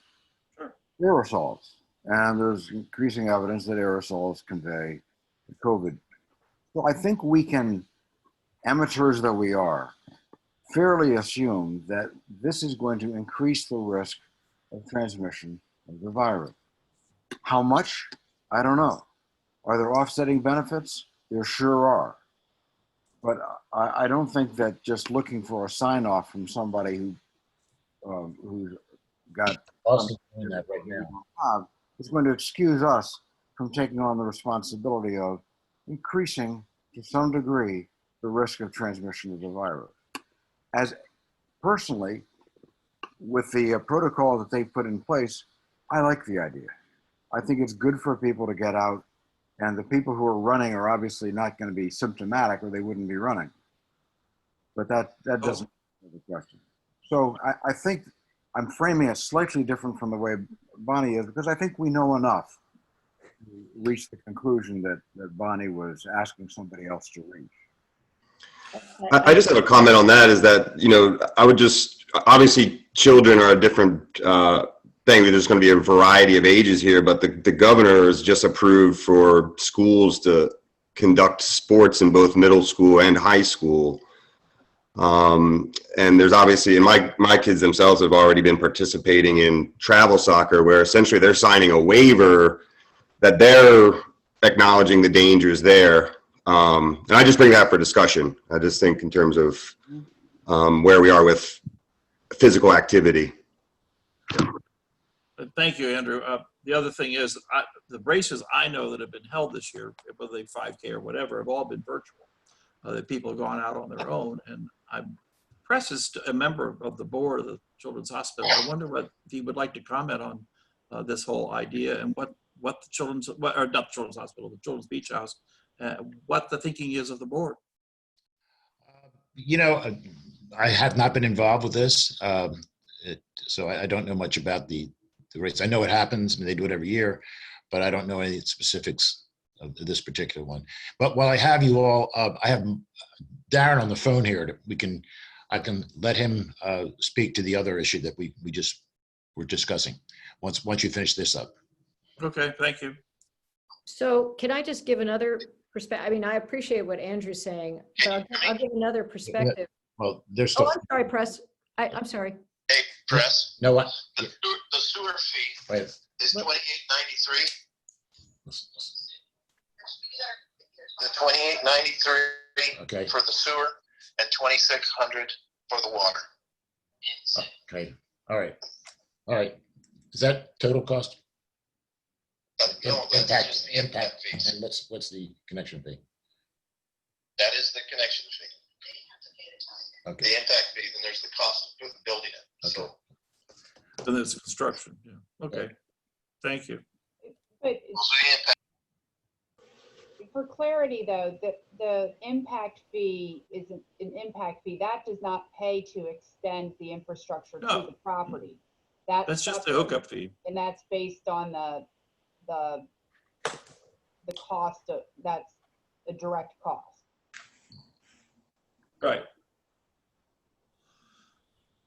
aerosols. And there's increasing evidence that aerosols convey COVID. So I think we can, amateurs that we are, fairly assume that this is going to increase the risk of transmission of the virus. How much? I don't know. Are there offsetting benefits? There sure are. But I don't think that just looking for a sign off from somebody who's got Austin's doing that right now. is going to excuse us from taking on the responsibility of increasing to some degree the risk of transmission of the virus. As personally, with the protocol that they put in place, I like the idea. I think it's good for people to get out, and the people who are running are obviously not going to be symptomatic or they wouldn't be running. But that doesn't answer the question. So I think I'm framing it slightly different from the way Bonnie is, because I think we know enough to reach the conclusion that Bonnie was asking somebody else to reach. I just have a comment on that, is that, you know, I would just, obviously children are a different thing. There's going to be a variety of ages here, but the governor has just approved for schools to conduct sports in both middle school and high school. And there's obviously, and my kids themselves have already been participating in travel soccer, where essentially they're signing a waiver that they're acknowledging the dangers there. And I just bring that for discussion. I just think in terms of where we are with physical activity. Thank you, Andrew. The other thing is, the races I know that have been held this year, whether they 5K or whatever, have all been virtual. That people have gone out on their own. And Press is a member of the board of the Children's Hospital. I wonder if he would like to comment on this whole idea and what the Children's, or not the Children's Hospital, the Children's Beach House, what the thinking is of the board. You know, I have not been involved with this, so I don't know much about the race. I know it happens, I mean, they do it every year, but I don't know any specifics of this particular one. But while I have you all, I have Darren on the phone here. I can let him speak to the other issue that we just were discussing once you finish this up. Okay, thank you. So can I just give another perspective? I mean, I appreciate what Andrew's saying, but I'll give another perspective. Well, there's Oh, still. I'm sorry, Press. I'm sorry. Hey, Press. No, what? The sewer fee Wait. is $28.93. The $28.93 Okay. for the sewer and $2,600 for the water. Okay. All right. Is that total cost? No, that's just the impact fees. And what's the connection fee? That is the connection fee. Okay. The impact fee, then there's the cost of building it. Okay. So Then there's construction. Yeah. Okay. Thank you. But those are the impact. for clarity though, the impact fee is an impact fee. That does not pay to extend the infrastructure to No. the property. That's just the hookup fee. And that's based on the cost of, that's the direct cost. Right.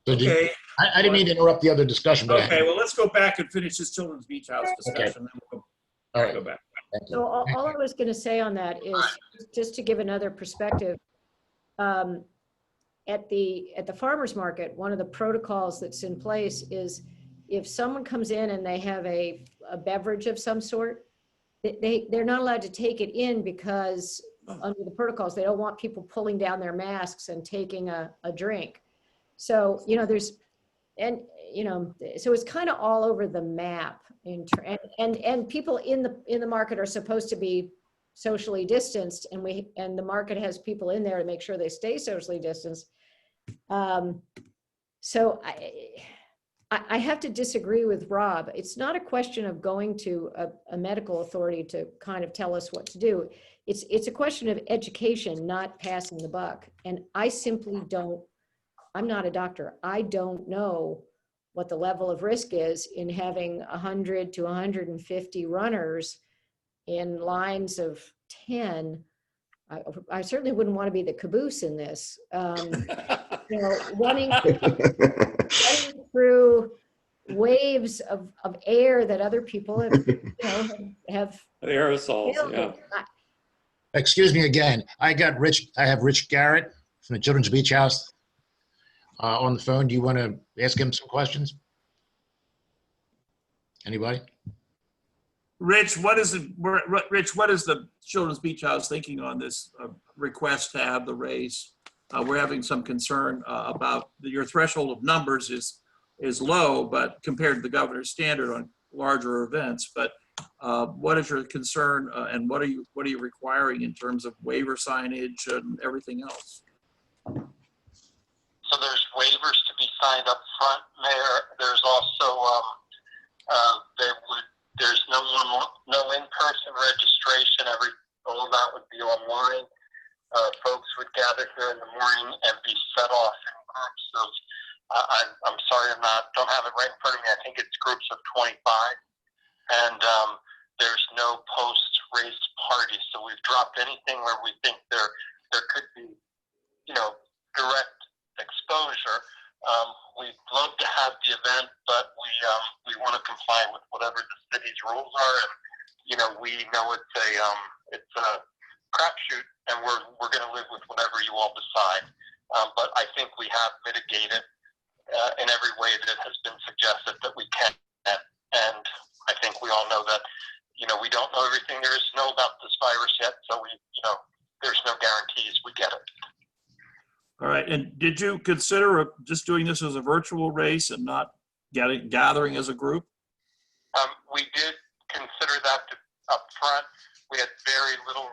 So Okay. I didn't mean to interrupt the other discussion, but Okay, well, let's go back and finish this Children's Beach House discussion. Then we'll all right. go back. Thank you. So all I was going to say on that is, just to give another perspective, at the farmer's market, one of the protocols that's in place is if someone comes in and they have a beverage of some sort, they're not allowed to take it in because under the protocols, they don't want people pulling down their masks and taking a drink. So, you know, so it's kind of all over the map and people in the market are supposed to be socially distanced, and the market has people in there to make sure they stay socially distanced. So I have to disagree with Rob. It's not a question of going to a medical authority to kind of tell us what to do. It's a question of education, not passing the buck. And I simply don't, I'm not a doctor. I don't know what the level of risk is in having 100 to 150 runners in lines of 10. I certainly wouldn't want to be the caboose in this. You know, running through waves of air that other people have Aerosols, yeah. Excuse me again. I have Rich Garrett from the Children's Beach House on the phone. Do you want to ask him some questions? Anybody? Rich, what is the Children's Beach House thinking on this request to have the race? We're having some concern about your threshold of numbers is is low, but compared to the governor's standard on larger events. But what is your concern and what are you requiring in terms of waiver signage and everything else? So there's waivers to be signed up front, Mayor. There's also there's no in-person registration. All of that would be online. Folks would gather here in the morning and be set off in groups of. I'm sorry, don't have it right in front of me. I think it's groups of 25, and there's no post-race party. So we've dropped anything where we think there could be, direct exposure. We'd love to have the event, but we want to comply with whatever the city's rules are, and we know it's a crapshoot, and we're going to live with whatever you all decide. But I think we have mitigated in every way that has been suggested that we can, and I think we all know that we don't know everything there is to know about this virus yet, so there's no guarantees we get it. All right, and did you consider just doing this as a virtual race and not gathering as a group? We did consider that up front. We had very little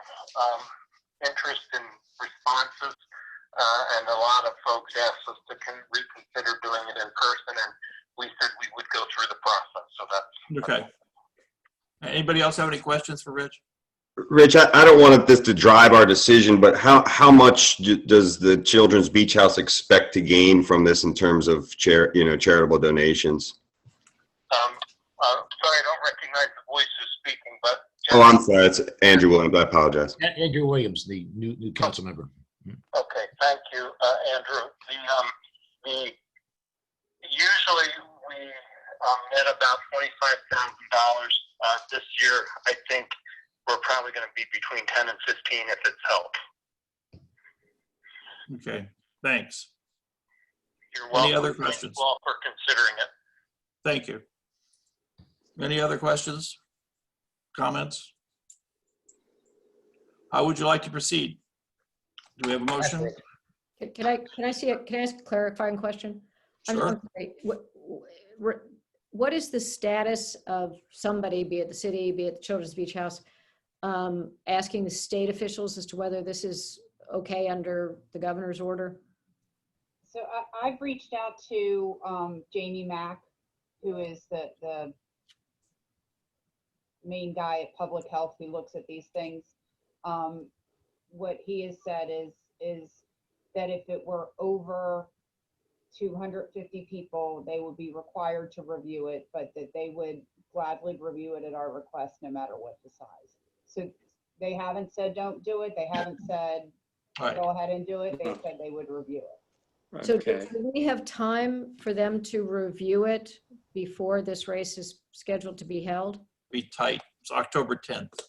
interest in responses, and a lot of folks asked us to reconsider doing it in person, and we said we would go through the process. So that's okay. Anybody else have any questions for Rich? Rich, I don't want this to drive our decision, but how much does the Children's Beach House expect to gain from this in terms of charitable donations? Sorry, I don't recognize the voice who's speaking, but. Oh, I'm sorry. It's Andrew Williams. I apologize. Andrew Williams, the new council member. Okay, thank you, Andrew. Usually we net about $25,000. This year, I think we're probably going to be between 10 and 15 if it's held. Okay, thanks. You're welcome. Any other questions? Thank you all for considering it. Thank you. Any other questions, comments? How would you like to proceed? Do we have a motion? Can I ask a clarifying question? Sure. I'm sorry. What is the status of somebody, be it the city, be it the Children's Beach House, asking the state officials as to whether this is okay under the governor's order? So I've reached out to Jamie Mack, who is the main guy at Public Health who looks at these things. What he has said is that if it were over 250 people, they would be required to review it, but that they would gladly review it at our request, no matter what the size. So they haven't said don't do it. They haven't said go ahead and do it. They said they would review it. So do we have time for them to review it before this race is scheduled to be held? Be tight. It's October 10th.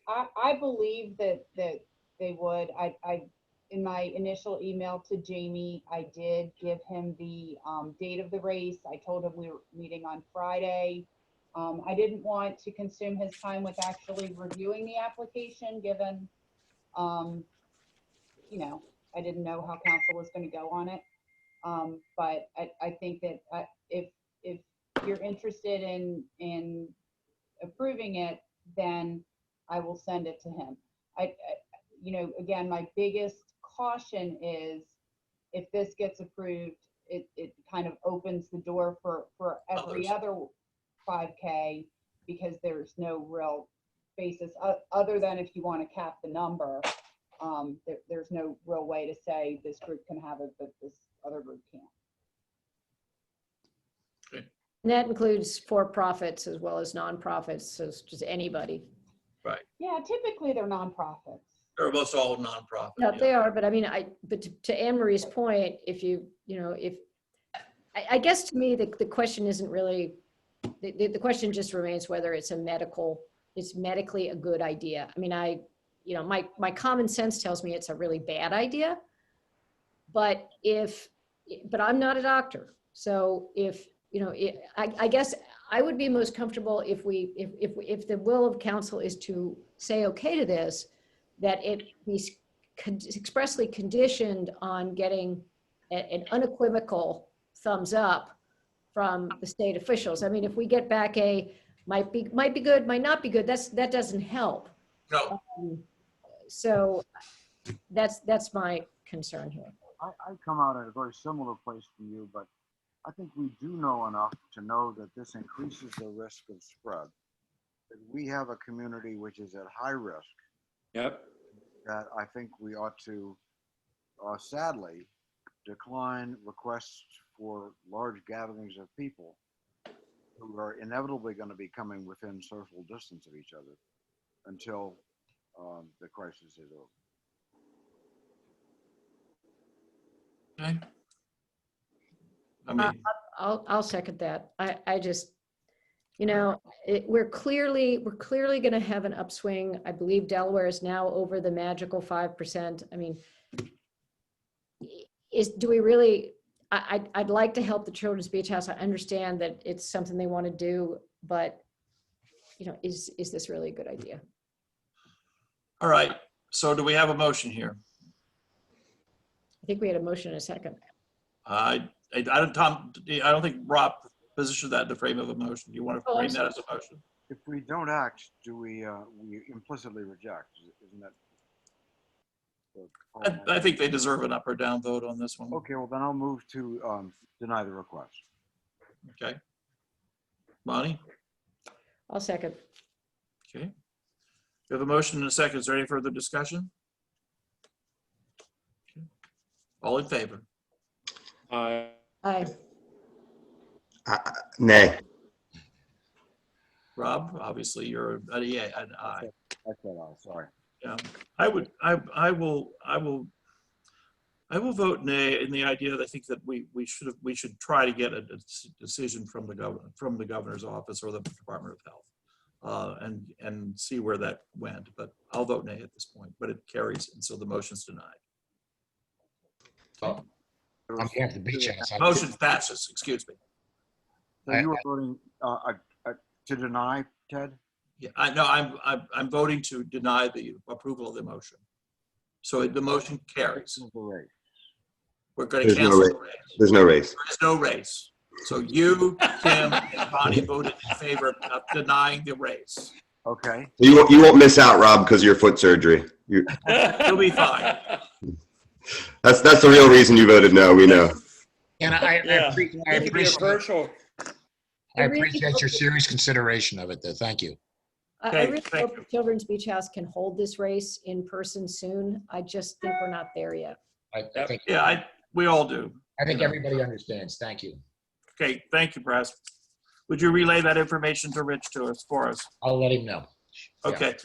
I believe that they would. I in my initial email to Jamie, I did give him the date of the race. I told him we were meeting on Friday. I didn't want to consume his time with actually reviewing the application, given, I didn't know how council was going to go on it. But I think that if you're interested in approving it, then I will send it to him. Again, my biggest caution is if this gets approved, it kind of opens the door for every other 5K, because there's no real basis other than if you want to cap the number. There's no real way to say this group can have it, but this other group can't. Okay. And that includes for-profits as well as nonprofits, so it's just anybody. Right. Yeah, typically they're nonprofits. They're almost all nonprofit. No, they are, but I mean, but to Anne Marie's point, I guess to me, the question isn't really, the question just remains whether it's medically a good idea. I mean, my common sense tells me it's a really bad idea, but I'm not a doctor. So I guess I would be most comfortable if the will of council is to say okay to this, that it be expressly conditioned on getting an unequivocal thumbs up from the state officials. I mean, if we get back a might be good, might not be good, that doesn't help. No, So that's my concern here. I come out at a very similar place to you, but I think we do know enough to know that this increases the risk of spread. That we have a community which is at high risk, Yep. that I think we ought to sadly decline requests for large gatherings of people who are inevitably going to be coming within social distance of each other until the crisis is over. okay. I mean, I'll second that. I just, you know, we're clearly going to have an upswing. I believe Delaware is now over the magical 5%. I mean, do we really? I'd like to help the Children's Beach House. I understand that it's something they want to do, but you know, is this really a good idea? all right. So do we have a motion here? I think we had a motion in a second. I don't think Rob positioned that in the frame of a motion. Do you want to Oh, I'm frame that as a motion? If we don't act, do we implicitly reject? Isn't that? I think they deserve an up or down vote on this one. Okay, well then I'll move to deny the request. Okay. Bonnie? I'll second. Okay. We have a motion and a second. Is there any further discussion? Okay. All in favor? Aye. Nay. Rob, obviously you're an aye. I said aye, sorry. Yeah, I will vote nay in the idea that I think that we should try to get a decision from the governor's office or the Department of Health, and see where that went. But I'll vote nay at this point. But it carries, and so the motion's denied. Oh, on behalf of the beach house. Motion passes. Excuse me. So you were voting to deny, Ted? Yeah, I know. I'm voting to deny the approval of the motion. So the motion carries. We're going to cancel the race. There's no race. There's no race. So you, Tim, and Bonnie voted in favor of denying the race. Okay. You won't miss out, Rob, because of your foot surgery. You'll be fine. That's the real reason you voted no. We know. And I appreciate your serious consideration of it, though. Thank you. I really hope the Children's Beach House can hold this race in person soon. I just think we're not there yet. I think, we all do. I think everybody understands. Thank you. Okay, thank you, Press. Would you relay that information to Rich for us? I'll let him know. Okay.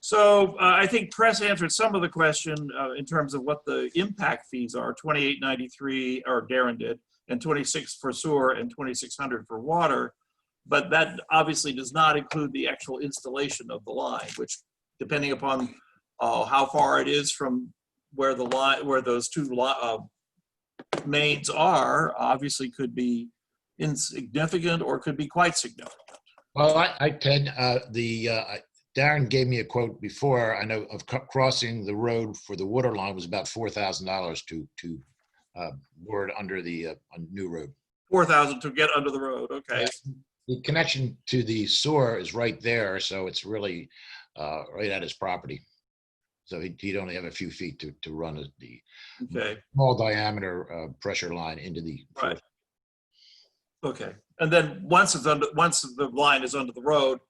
So I think Press answered some of the question in terms of what the impact fees are, $28.93, or Darren did, and $26 for sewer and $2,600 for water. But that obviously does not include the actual installation of the line, which, depending upon how far it is from where the line, where those two mains are, obviously could be insignificant or could be quite significant. Well, Ted, Darren gave me a quote before. I know of crossing the road for the water line was about $4,000 to board under the new road. $4,000 to get under the road. Okay. The connection to the sewer is right there, so it's really right at his property. So he'd only have a few feet to run the small diameter pressure line into the right. Okay, and then once the line is under the road,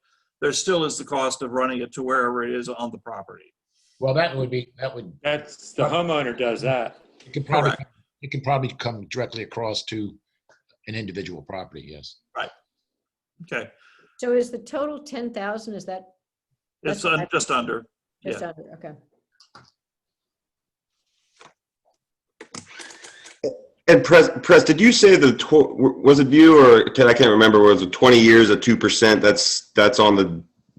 there still is the cost of running it to wherever it is on the property. Well, that's the homeowner does that. It can probably come directly across to an individual property. Yes. Right. Okay. So is the total 10,000? Is that? It's just under. Just under. Okay. And Press, did you say was it you or Ted? I can't remember. Was it 20 years at 2%?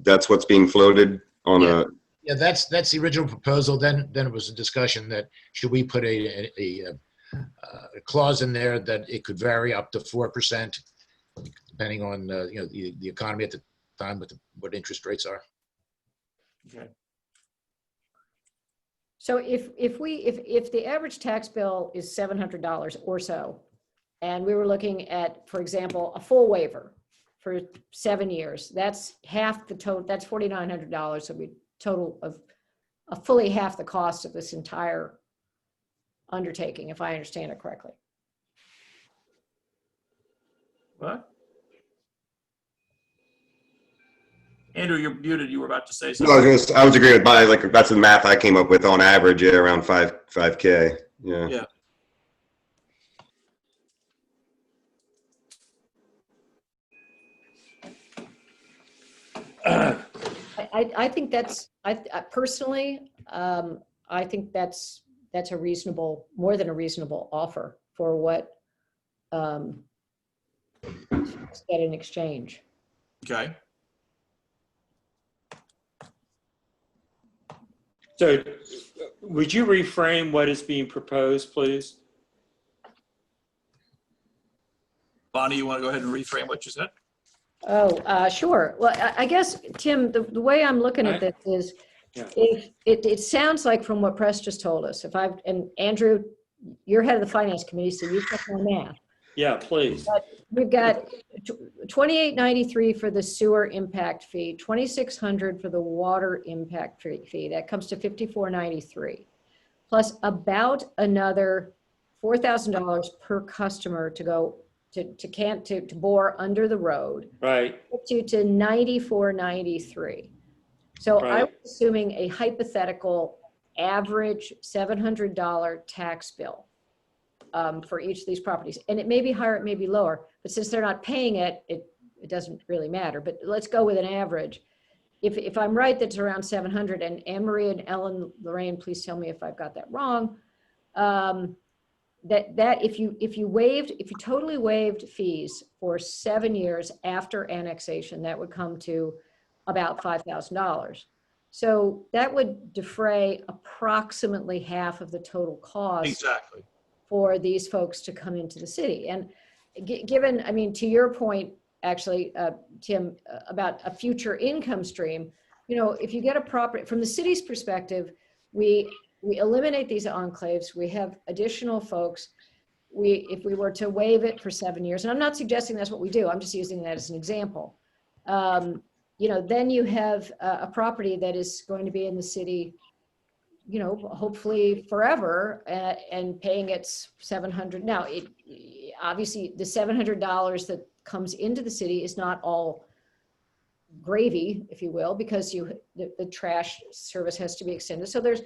That's what's being floated on a. Yeah, that's the original proposal. Then it was a discussion that should we put a clause in there that it could vary up to 4%, depending on the economy at the time, what interest rates are. Okay. So if the average tax bill is $700 or so, and we were looking at, for example, a full waiver for 7 years, that's half the total, that's $4,900. So we total of fully half the cost of this entire undertaking, if I understand it correctly. What? Andrew, you're muted. You were about to say No, something. I was agreeing with Bonnie, like, that's the math I came up with on average, yeah, around 5K, yeah. Yeah. I think that's, I personally, I think that's a reasonable, more than a reasonable offer for what get in exchange. Okay. So would you reframe what is being proposed, please? Bonnie, you want to go ahead and reframe what you said? Oh, sure. Well, I guess, Tim, the way I'm looking at this is, if it sounds like from what Press just told us, and Andrew, you're head of the finance committee, so you check my math. Yeah, please. But we've got $28.93 for the sewer impact fee, $2,600 for the water impact fee. That comes to $54.93, plus about another $4,000 per customer to go to bore under the road. Right. Gets you to $94.93. So Right. I'm assuming a hypothetical average $700 tax bill for each of these properties. And it may be higher, it may be lower, but since they're not paying it, it doesn't really matter. But let's go with an average. If I'm right, that's around 700, and Anne Marie and Ellen Lorraine, please tell me if I've got that wrong. That if you totally waived fees for 7 years after annexation, that would come to about $5,000. So that would defray approximately half of the total cost. Exactly. For these folks to come into the city. And given, I mean, to your point, actually, Tim, about a future income stream, if you get a property, from the city's perspective, we eliminate these enclaves, we have additional folks. If we were to waive it for 7 years, and I'm not suggesting that's what we do, I'm just using that as an example. Then you have a property that is going to be in the city, hopefully forever, and paying its $700. Now, obviously the $700 that comes into the city is not all gravy, if you will, because the trash service has to be extended. So there's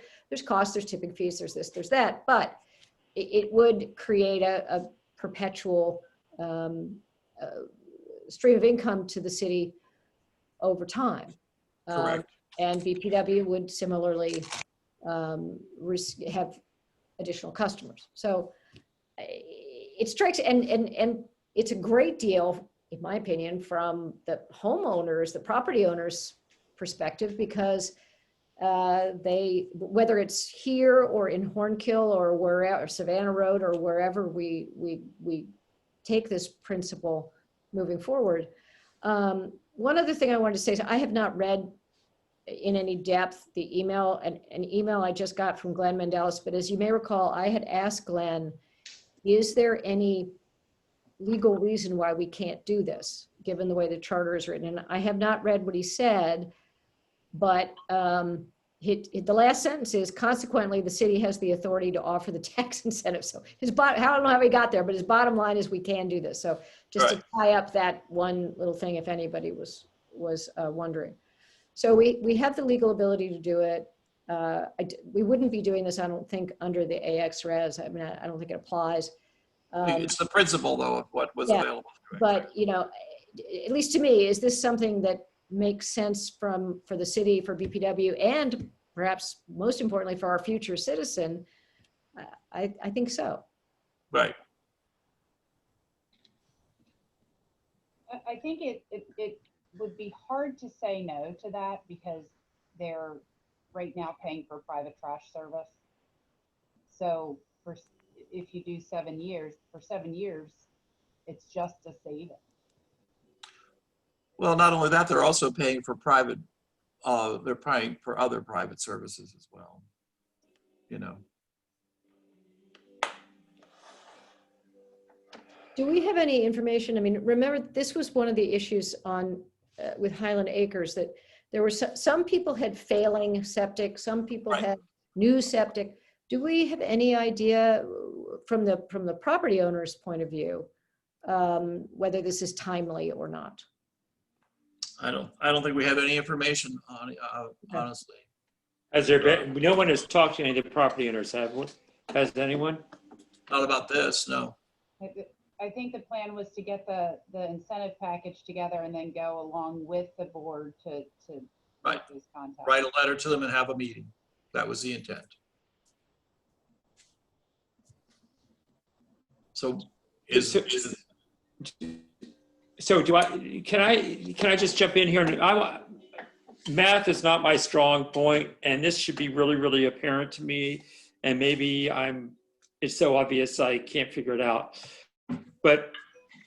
costs, there's tipping fees, there's this, there's that, but it would create a perpetual stream of income to the city over time. Correct. And BPW would similarly have additional customers. So it strikes, and it's a great deal, in my opinion, from the homeowners, the property owners' perspective, because whether it's here or in Hornkill or wherever, Savannah Road or wherever we take this principle moving forward. One other thing I wanted to say is I have not read in any depth the email, an email I just got from Glenn Mendelis, but as you may recall, I had asked Glenn, is there any legal reason why we can't do this, given the way the charter is written? And I have not read what he said, but the last sentence is, consequently, the city has the authority to offer the tax incentive. So I don't know how he got there, but his bottom line is we can do this. So just to tie up that one little thing, if anybody was wondering. So we have the legal ability to do it. We wouldn't be doing this, I don't think, under the AX res. I mean, I don't think it applies. It's the principle, though, of what was available. But, at least to me, is this something that makes sense for the city, for BPW, and perhaps most importantly for our future citizen? I think so. Right. I think it would be hard to say no to that, because they're right now paying for private trash service. So if you do 7 years, for 7 years, it's just a saving. Well, not only that, they're also paying for they're paying for other private services as well. Do we have any information? I mean, remember, this was one of the issues on, with Highland Acres, that there were some people had failing septic, some people Right. had new septic. Do we have any idea from the property owner's point of view, whether this is timely or not? I don't think we have any information on it, honestly. Has there been, no one has talked to any of the property owners, has anyone? Not about this, no. I think the plan was to get the incentive package together and then go along with the board to Right. make those contacts. Write a letter to them and have a meeting. That was the intent. So So can I just jump in here? Math is not my strong point, and this should be really, really apparent to me. And maybe it's so obvious I can't figure it out. But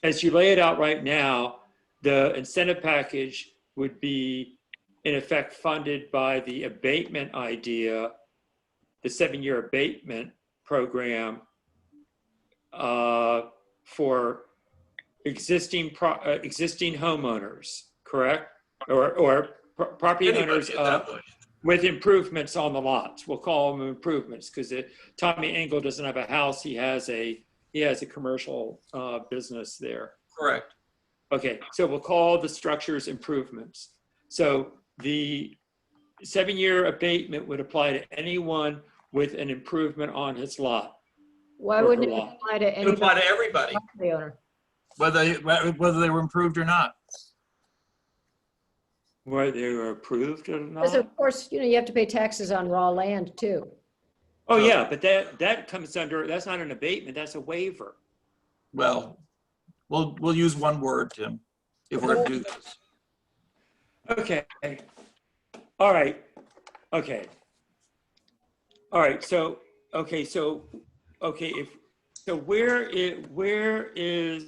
as you lay it out right now, the incentive package would be in effect funded by the abatement idea, the 7-year abatement program for existing homeowners, correct? Or property owners with improvements on the lots. We'll call them improvements because Tommy Engel doesn't have a house. He has a commercial business there. correct. Okay, so we'll call the structures improvements. So the 7-year abatement would apply to anyone with an improvement on his lot. Why wouldn't it apply to It would apply to everybody, property owner? whether they were improved or not. Whether they were approved or Because not? of course, you have to pay taxes on raw land too. Oh, yeah, but that comes under, that's not an abatement, that's a waiver. Well, we'll use one word, Tim, if we're gonna do this. Okay. All right. Okay. All right. So where is,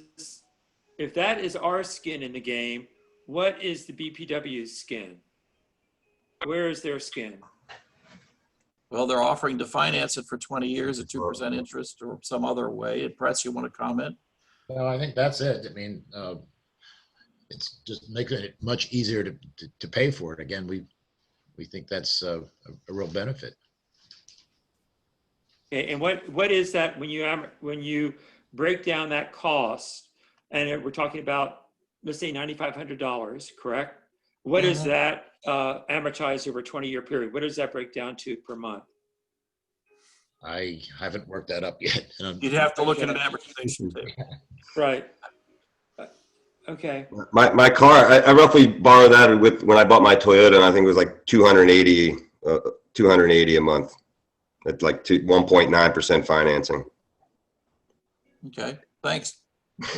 if that is our skin in the game, what is the BPW's skin? Where is their skin? Well, they're offering to finance it for 20 years at 2% interest or some other way. And Press, you want to comment? Well, I think that's it. I mean, it's just making it much easier to pay for it. Again, we think that's a real benefit. Okay, and what is that when you break down that cost, and we're talking about, let's say $9,500, correct? What is that amortized over a 20-year period? What does that break down to per month? I haven't worked that up yet. You'd have to look at an amortization table. Right. Okay. My car, I roughly borrowed that when I bought my Toyota, and I think it was like 280 a month. At like 1.9% financing. Okay, thanks.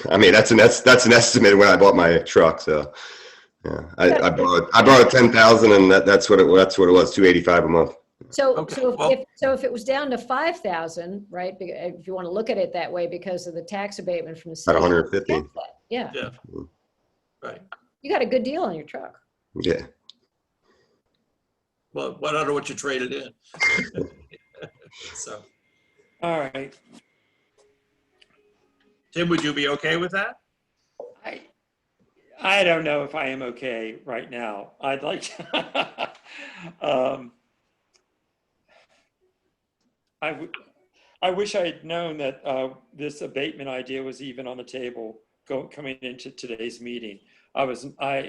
I mean, that's an estimate when I bought my truck. So yeah, I borrowed 10,000, and that's what it was, 285 a month. So, Okay, so if it was down to 5,000, right? If you want to look at it that way, because of the tax abatement from the city. About 150. Yeah. Yeah. Right. You got a good deal on your truck. Yeah. Well, I don't know what you traded in. So, All right. Tim, would you be okay with that? I don't know if I am okay right now. I'd like to, I wish I had known that this abatement idea was even on the table coming into today's meeting. I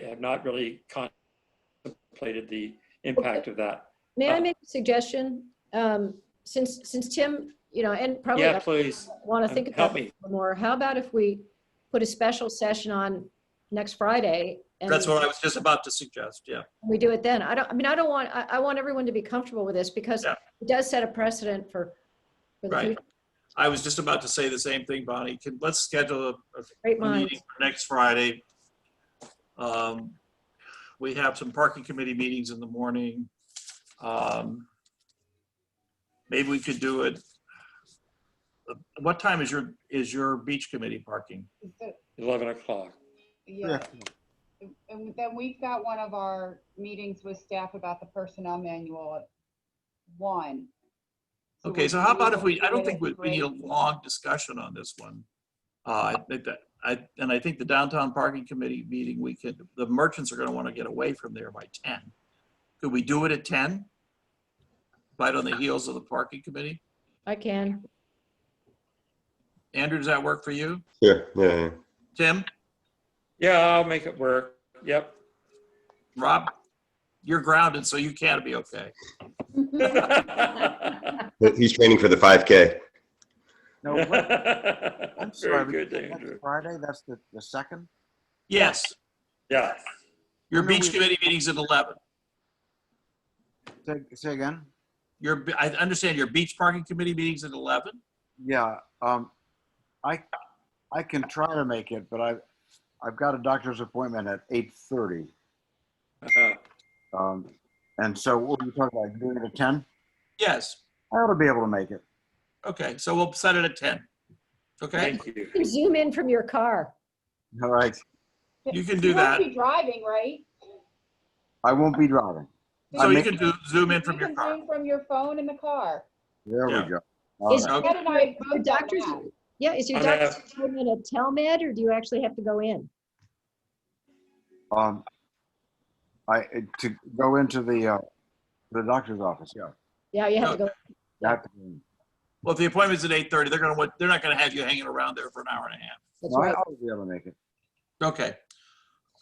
have not really contemplated the impact of that. May I make a suggestion? Since Tim, and probably Yeah, please. want to think Help about it me. more, how about if we put a special session on next Friday? And That's what I was just about to suggest. Yeah. we do it then. I want everyone to be comfortable with this, because Yeah. it does set a precedent for the Right. future. I was just about to say the same thing, Bonnie. Let's schedule a Great meeting minds. for next Friday. We have some parking committee meetings in the morning. Maybe we could do it. What time is your beach committee parking? 11 o'clock. Yeah. And then we've got one of our meetings with staff about the personnel manual at 1. Okay, so how about if I don't think we need a long discussion on this one. I think that, I think the downtown parking committee meeting, the merchants are gonna wanna get away from there by 10. Could we do it at 10? Right on the heels of the parking committee? I can. Andrew, does that work for you? Sure, yeah. Tim? Yeah, I'll make it work. Yep. Rob? You're grounded, so you can't be okay. He's training for the 5K. No, I'm Very sorry. good, That's Andrew. Friday, that's the second? Yes, Yeah. your No, beach we- committee meeting's at 11. Say again? I understand your beach parking committee meeting's at 11? Yeah, I can try to make it, but I've got a doctor's appointment at 8:30. Uh-huh. And so what are you talking about, doing it at 10? Yes. I ought to be able to make it. Okay, so we'll set it at 10. Okay? Thank you. You can zoom in from your car. All right, You can do You won't that. be driving, right? I won't be driving. So I you make- can zoom in You from your can car. Zoom from your phone in the car. There Yeah. we go. All Is right. Okay. Ed and I your doctor's, yeah, is your I have- doctor's appointment at Telmed, or do you actually have to go in? To go into the doctor's office, yeah. Yeah, you have to go. You have to go in. Well, if the appointment's at 8:30, they're not gonna have you hanging around there for an hour and a half. That's No, I right. ought to be able to make it. Okay.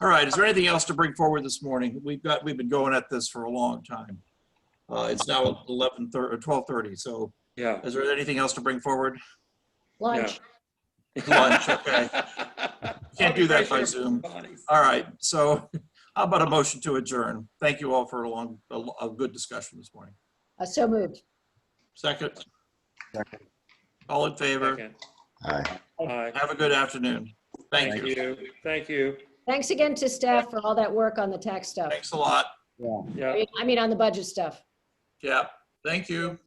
All right, is there anything else to bring forward this morning? We've been going at this for a long time. It's now 11:30 or 12:30, so Yeah. is there anything else to bring forward? Lunch. Lunch, okay. Can't do that by Zoom. All right, so how about a motion to adjourn? Thank you all for a good discussion this morning. So moved. Second, Second. all in favor? Second. Aye. Aye. Have a good afternoon. Thank Thank you. you. Thank you. Thanks again to staff for all that work on the tax stuff. Thanks a lot. Yeah. Yeah. I mean, on the budget stuff. Yeah, thank you.